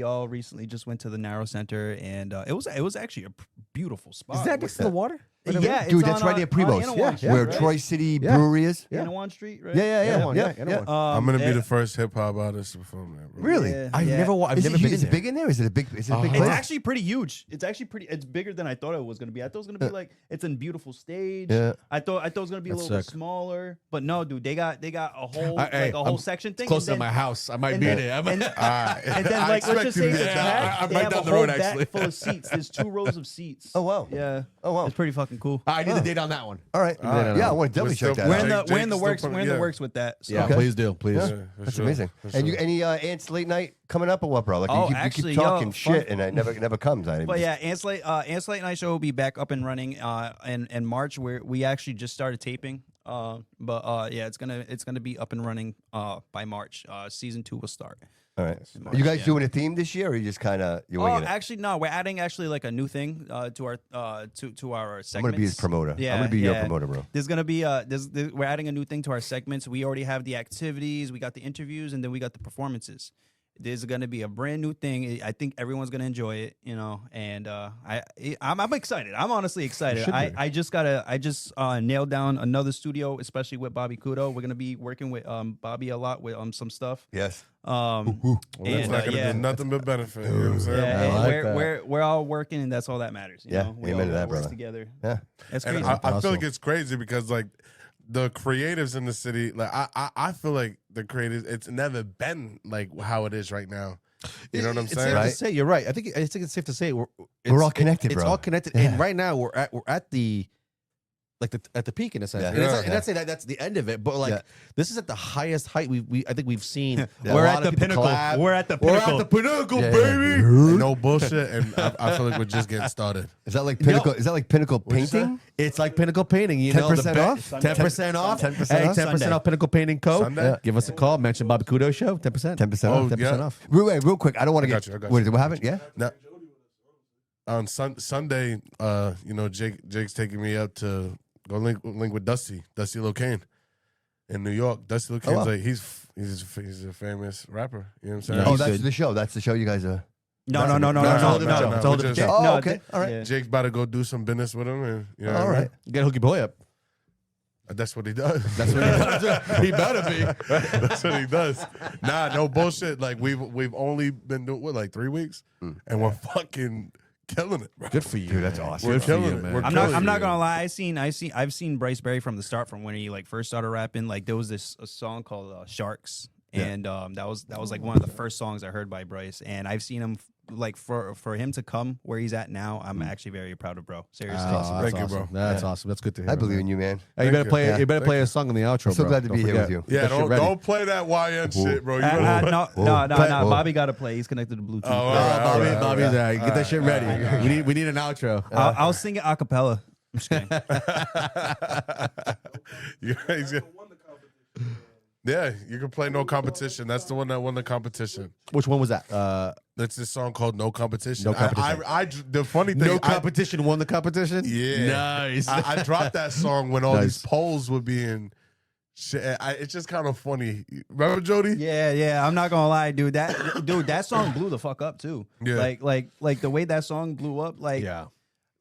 Speaker 4: all recently just went to the Narrow Center, and it was actually a beautiful spot.
Speaker 2: Is that next to the water?
Speaker 4: Yeah,
Speaker 3: Dude,
Speaker 4: it's
Speaker 3: that's
Speaker 4: on,
Speaker 3: right near Primo's.
Speaker 4: Anawan Street,
Speaker 3: Where
Speaker 4: right?
Speaker 3: Troy City
Speaker 2: Yeah.
Speaker 3: Brewery is.
Speaker 4: Anawan Street, right?
Speaker 3: Yeah.
Speaker 6: I'm gonna be
Speaker 4: and-
Speaker 6: the first hip hop artist to perform there. Bro.
Speaker 3: Really?
Speaker 4: Yeah,
Speaker 2: I've
Speaker 4: yeah.
Speaker 2: never been
Speaker 3: Is
Speaker 2: in
Speaker 3: it
Speaker 2: there.
Speaker 3: big in there? Is it a big
Speaker 4: It's
Speaker 3: place?
Speaker 4: actually pretty huge. It's bigger than I thought it was gonna be. I thought it was gonna be like it's a beautiful stage.
Speaker 3: Yeah.
Speaker 4: I thought it was gonna be a
Speaker 2: That's
Speaker 4: little bit
Speaker 2: sick.
Speaker 4: smaller, but no, dude, they got a whole
Speaker 2: Hey,
Speaker 4: whole section thing.
Speaker 2: Close to
Speaker 4: and
Speaker 2: my
Speaker 4: then-
Speaker 2: house. I might
Speaker 4: and
Speaker 2: be
Speaker 4: then-
Speaker 2: there.
Speaker 4: and-
Speaker 2: All right.
Speaker 4: And then,
Speaker 6: I
Speaker 4: like, let's
Speaker 6: expect
Speaker 4: just
Speaker 6: you
Speaker 4: say
Speaker 6: to
Speaker 4: the
Speaker 6: get
Speaker 4: back,
Speaker 2: I'm
Speaker 4: they
Speaker 2: right
Speaker 4: have
Speaker 2: down
Speaker 4: a
Speaker 2: the
Speaker 4: whole
Speaker 2: road,
Speaker 4: back
Speaker 2: actually.
Speaker 4: full of seats. There's 2 rows of seats.
Speaker 3: Oh, wow.
Speaker 4: Yeah.
Speaker 3: Oh, wow.
Speaker 4: It's pretty fucking cool.
Speaker 2: I need the date on that one.
Speaker 3: All right.
Speaker 6: no.
Speaker 3: Yeah, I want to definitely
Speaker 6: We're
Speaker 3: check
Speaker 6: still-
Speaker 3: that
Speaker 4: We're
Speaker 3: out.
Speaker 4: in the
Speaker 6: Jake-
Speaker 4: we're in the
Speaker 6: Jake's
Speaker 4: works.
Speaker 6: still
Speaker 4: We're in the
Speaker 6: yeah.
Speaker 4: works with that. So.
Speaker 2: Yeah, please do. Please.
Speaker 3: Yeah.
Speaker 6: Yeah, for
Speaker 3: That's
Speaker 6: sure.
Speaker 3: amazing.
Speaker 6: For
Speaker 3: And you
Speaker 6: sure.
Speaker 3: any Ants late night coming up or what, bro? Like
Speaker 4: Oh,
Speaker 3: you
Speaker 4: actually,
Speaker 3: keep talking
Speaker 4: yo,
Speaker 3: shit
Speaker 4: fun-
Speaker 3: and it never comes.
Speaker 4: But yeah, Ants Late Night Show will be back up and running in March. Where we actually just started taping. But yeah, it's gonna be up and running by March. Season 2 will start.
Speaker 3: All right.
Speaker 4: March,
Speaker 3: Are you guys
Speaker 4: yeah.
Speaker 3: doing a theme this year, or you just kind of you're
Speaker 4: Oh,
Speaker 3: winging it?
Speaker 4: actually, no. We're adding like a new thing to our to our segments.
Speaker 3: I'm gonna be his promoter.
Speaker 4: Yeah,
Speaker 3: I'm gonna be your
Speaker 4: yeah.
Speaker 3: promoter, bro.
Speaker 4: There's gonna be we're adding a new thing to our segments. We already have the activities, we got the interviews, and then we got the performances. There's gonna be a brand new thing. I think everyone's gonna enjoy it, And I'm excited. I'm honestly excited.
Speaker 2: should be.
Speaker 4: I just nailed down another studio, especially with Bobby Couto. We're gonna be working with Bobby a lot with some stuff.
Speaker 3: Yes.
Speaker 6: It's
Speaker 4: And
Speaker 6: not gonna
Speaker 4: yeah.
Speaker 6: do nothing but benefit. You know what I'm saying?
Speaker 4: Yeah,
Speaker 2: I
Speaker 4: and
Speaker 2: like that.
Speaker 4: we're all working, and that's all that matters. You
Speaker 3: Yeah,
Speaker 4: know? We
Speaker 3: amen
Speaker 4: all
Speaker 3: to that,
Speaker 4: work
Speaker 3: brother.
Speaker 4: together.
Speaker 3: Yeah.
Speaker 4: That's
Speaker 6: And
Speaker 4: crazy.
Speaker 6: I feel
Speaker 2: Awesome.
Speaker 6: like it's crazy because like the creatives in the city, like I feel like the creatives, it's never been like how it is right now. You know what I'm
Speaker 2: It's
Speaker 6: saying?
Speaker 2: safe
Speaker 3: Right.
Speaker 2: to say. You're right. I think it's safe to say
Speaker 3: We're all connected,
Speaker 2: It's
Speaker 3: bro.
Speaker 2: all connected,
Speaker 3: Yeah.
Speaker 2: and right now we're at the at the peak in a sense.
Speaker 3: Yeah.
Speaker 2: And it's
Speaker 3: Yeah.
Speaker 2: not- and that's it. That's the end of it. But like
Speaker 3: Yeah.
Speaker 2: this is at the highest height I think we've seen.
Speaker 3: Yeah.
Speaker 2: A
Speaker 4: We're
Speaker 2: lot
Speaker 4: at
Speaker 2: of
Speaker 4: the
Speaker 2: people
Speaker 4: pinnacle.
Speaker 2: collab.
Speaker 4: We're at the
Speaker 2: We're at
Speaker 4: pinnacle.
Speaker 2: the pinnacle,
Speaker 3: Yeah.
Speaker 2: baby.
Speaker 6: And no bullshit, and I feel like we're just getting started.
Speaker 3: Is that like pinnacle? Is that like pinnacle
Speaker 6: What'd you say?
Speaker 3: painting?
Speaker 2: It's like Pinnacle Painting. You know,
Speaker 3: 10% off?
Speaker 2: 10% off.
Speaker 3: 10%
Speaker 2: Hey,
Speaker 3: off?
Speaker 2: 10%
Speaker 4: Sunday.
Speaker 2: off Pinnacle Painting Co.
Speaker 6: Sunday?
Speaker 2: Yeah. Give us a call. Mention Bobby Couto Show. 10%.
Speaker 3: 10%
Speaker 6: Oh,
Speaker 3: off.
Speaker 2: 10%
Speaker 6: yeah.
Speaker 2: off.
Speaker 3: Real quick. I don't want to
Speaker 6: I
Speaker 3: get.
Speaker 6: got you, I got
Speaker 3: What
Speaker 6: you.
Speaker 3: is it? What happened? Yeah.
Speaker 6: Now, on Sunday, Jake's taking me up to Go link with Dusty Lil Kane in New York. Dusty Lil Kane's like he's a famous rapper. You know what I'm saying?
Speaker 3: Oh, that's the show. That's the show you guys are.
Speaker 4: No.
Speaker 2: It's a whole different show. It's a whole different show.
Speaker 3: Oh, okay. All right.
Speaker 4: Yeah.
Speaker 6: Jake's about to go do some business with him, and you know
Speaker 3: All
Speaker 6: what I mean?
Speaker 3: right.
Speaker 2: Get Hooky Boy up.
Speaker 6: That's what he does.
Speaker 2: That's what he does. He better be.
Speaker 6: That's what he does. Nah, no bullshit. Like we've only been doing like 3 weeks, and we're fucking killing it, bro.
Speaker 2: Good for you,
Speaker 3: Dude, that's
Speaker 2: man.
Speaker 3: awesome.
Speaker 6: We're
Speaker 2: Good for you,
Speaker 6: killing it,
Speaker 2: man.
Speaker 6: we're
Speaker 4: I'm
Speaker 6: killing
Speaker 4: not
Speaker 6: it.
Speaker 4: gonna lie. I've seen Bryce Barry from the start, from when he like first started rapping. Like there was a song called Sharks, and that was like one of the first songs I heard by Bryce. And I've seen him like for him to come where he's at now. I'm actually very proud of bro. Seriously.
Speaker 2: That's
Speaker 6: Thank you,
Speaker 2: awesome.
Speaker 6: bro.
Speaker 2: That's awesome. That's good to hear.
Speaker 3: I believe
Speaker 2: man.
Speaker 3: in you, man.
Speaker 2: Hey, you better play.
Speaker 3: Yeah.
Speaker 2: You better play a song in the outro.
Speaker 3: I'm so
Speaker 2: bro.
Speaker 3: glad to
Speaker 2: Don't
Speaker 3: be here
Speaker 2: forget.
Speaker 3: with you.
Speaker 6: Yeah,
Speaker 2: Get shit ready.
Speaker 6: don't play that YN shit, bro. You
Speaker 4: No,
Speaker 6: gotta,
Speaker 4: no.
Speaker 3: Whoa.
Speaker 4: Bobby got to play. He's connected to Bluetooth.
Speaker 6: all
Speaker 2: Bobby's
Speaker 6: right.
Speaker 2: there. Get that shit ready. We need an outro.
Speaker 4: I'll sing it a cappella. I'm just kidding.
Speaker 6: You guys get- yeah, you can play No Competition. That's the one that won the competition.
Speaker 2: Which one was that?
Speaker 6: That's this song called No Competition.
Speaker 2: No Competition.
Speaker 6: The funny thing,
Speaker 2: No Competition won the competition.
Speaker 6: Yeah.
Speaker 2: Nice.
Speaker 6: I dropped that song when all
Speaker 2: Nice.
Speaker 6: these polls were being shit. It's just kind of funny. Remember, Jody?
Speaker 4: Yeah. I'm not gonna lie, dude. That song blew the fuck up too.
Speaker 6: Yeah.
Speaker 4: Like the way that song blew up. Like
Speaker 2: Yeah.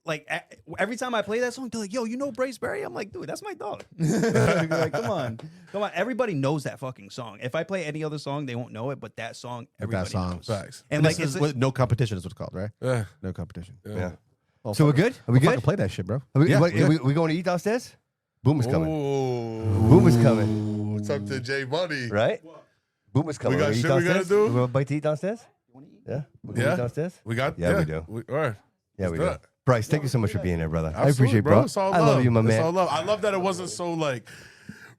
Speaker 4: Like every time I play that song, they're like, "Yo, you know Bryce Barry?" I'm like, "Dude, that's my dog." Like, come on. Everybody knows that fucking song. If I play any other song, they won't know it. But that song, everybody knows.
Speaker 6: Facts.
Speaker 4: And like,
Speaker 2: This is No Competition is what it's called, right?
Speaker 6: Yeah.
Speaker 2: No Competition.
Speaker 3: Yeah.
Speaker 2: Well,
Speaker 3: So we're good? Are we
Speaker 2: fucking
Speaker 3: good?
Speaker 2: play that shit, bro.
Speaker 3: Are we,
Speaker 2: Yeah,
Speaker 3: what-
Speaker 2: we're good.
Speaker 3: we going to eat downstairs? Boom is coming.
Speaker 6: Ooh.
Speaker 3: Boom is coming.
Speaker 6: What's up to J Money?
Speaker 3: Right? Boom is coming.
Speaker 6: We got
Speaker 3: Wanna eat
Speaker 6: shit we gotta
Speaker 3: downstairs?
Speaker 6: do?
Speaker 3: We want a bite to eat downstairs? Yeah? We're gonna
Speaker 6: Yeah.
Speaker 3: eat downstairs?
Speaker 6: We got
Speaker 3: Yeah, we do.
Speaker 6: All right.
Speaker 3: Yeah, we
Speaker 6: do
Speaker 3: do.
Speaker 6: it.
Speaker 3: Bryce, thank you so much for being here, brother. I
Speaker 6: Absolutely,
Speaker 3: appreciate it, bro.
Speaker 6: It's all
Speaker 3: I
Speaker 6: love.
Speaker 3: love you, my
Speaker 6: It's
Speaker 3: man.
Speaker 6: all love. I love that it wasn't so like,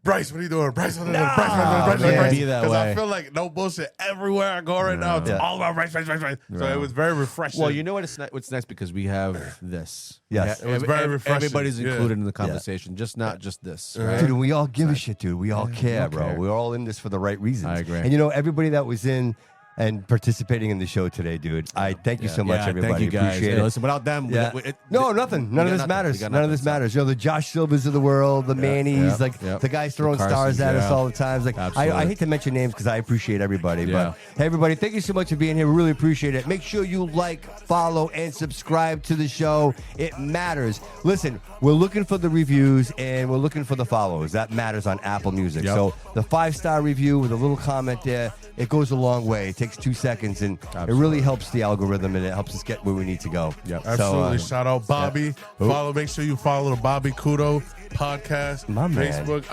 Speaker 6: Bryce, what are you doing? Bryce, what are you doing?
Speaker 3: man.
Speaker 6: Bryce.
Speaker 2: Be that
Speaker 6: Because I
Speaker 2: way.
Speaker 6: feel like no bullshit everywhere I go right now. It's all about Bryce. So it was very refreshing.
Speaker 2: Well, you know what? It's nice because we have this.
Speaker 3: Yes.
Speaker 6: It was very refreshing.
Speaker 2: Everybody's
Speaker 6: Yeah.
Speaker 2: included in the conversation, just not just this. Right?
Speaker 3: Dude, we all give a shit, dude. We all care,
Speaker 2: all
Speaker 3: bro.
Speaker 2: care.
Speaker 3: We're all in this for the right reasons.
Speaker 2: I agree.
Speaker 3: And you know, everybody that was in and participating in the show today, dude, I thank you so much, everybody.
Speaker 2: Thank you guys.
Speaker 3: Appreciate
Speaker 2: Hey,
Speaker 3: it.
Speaker 2: listen, without them,
Speaker 3: Yeah. No, nothing. None of this matters. None of this matters. You know, the Josh Silvers of the world, the Mannies, like the guys throwing stars at us all the time. Like I hate to mention names because I appreciate everybody. But hey, everybody, thank you so much for being here. We really appreciate it. Make sure you like, follow, and subscribe to the show. It matters. Listen, we're looking for the reviews and we're looking for the follows. That matters on Apple Music. So the 5-star review with a little comment there, it goes a long way. It takes 2 seconds and it really helps the algorithm and it helps us get where we need to go.
Speaker 6: Absolutely. Shout out Bobby. Make sure you follow the Bobby Couto podcast.
Speaker 3: My man.
Speaker 6: Facebook,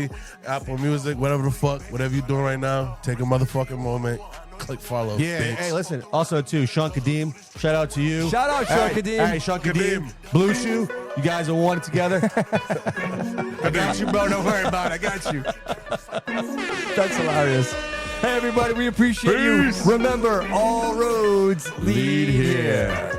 Speaker 6: IG, Apple Music, whatever the fuck, whatever you're doing right now. Take a motherfucking moment. Click follow.
Speaker 2: Yeah.
Speaker 6: bitch.
Speaker 2: Hey, listen. Also, too, Sean Kadeem. Shout out to you.
Speaker 3: Shout out, Sean Kadeem.
Speaker 2: Hey, Sean Kadeem. Blue Shoe. You guys are one together. I got you, bro. Don't worry about it. I got you.
Speaker 3: That's hilarious. Hey, everybody, we appreciate
Speaker 6: Peace.
Speaker 3: you. Remember, all roads lead here.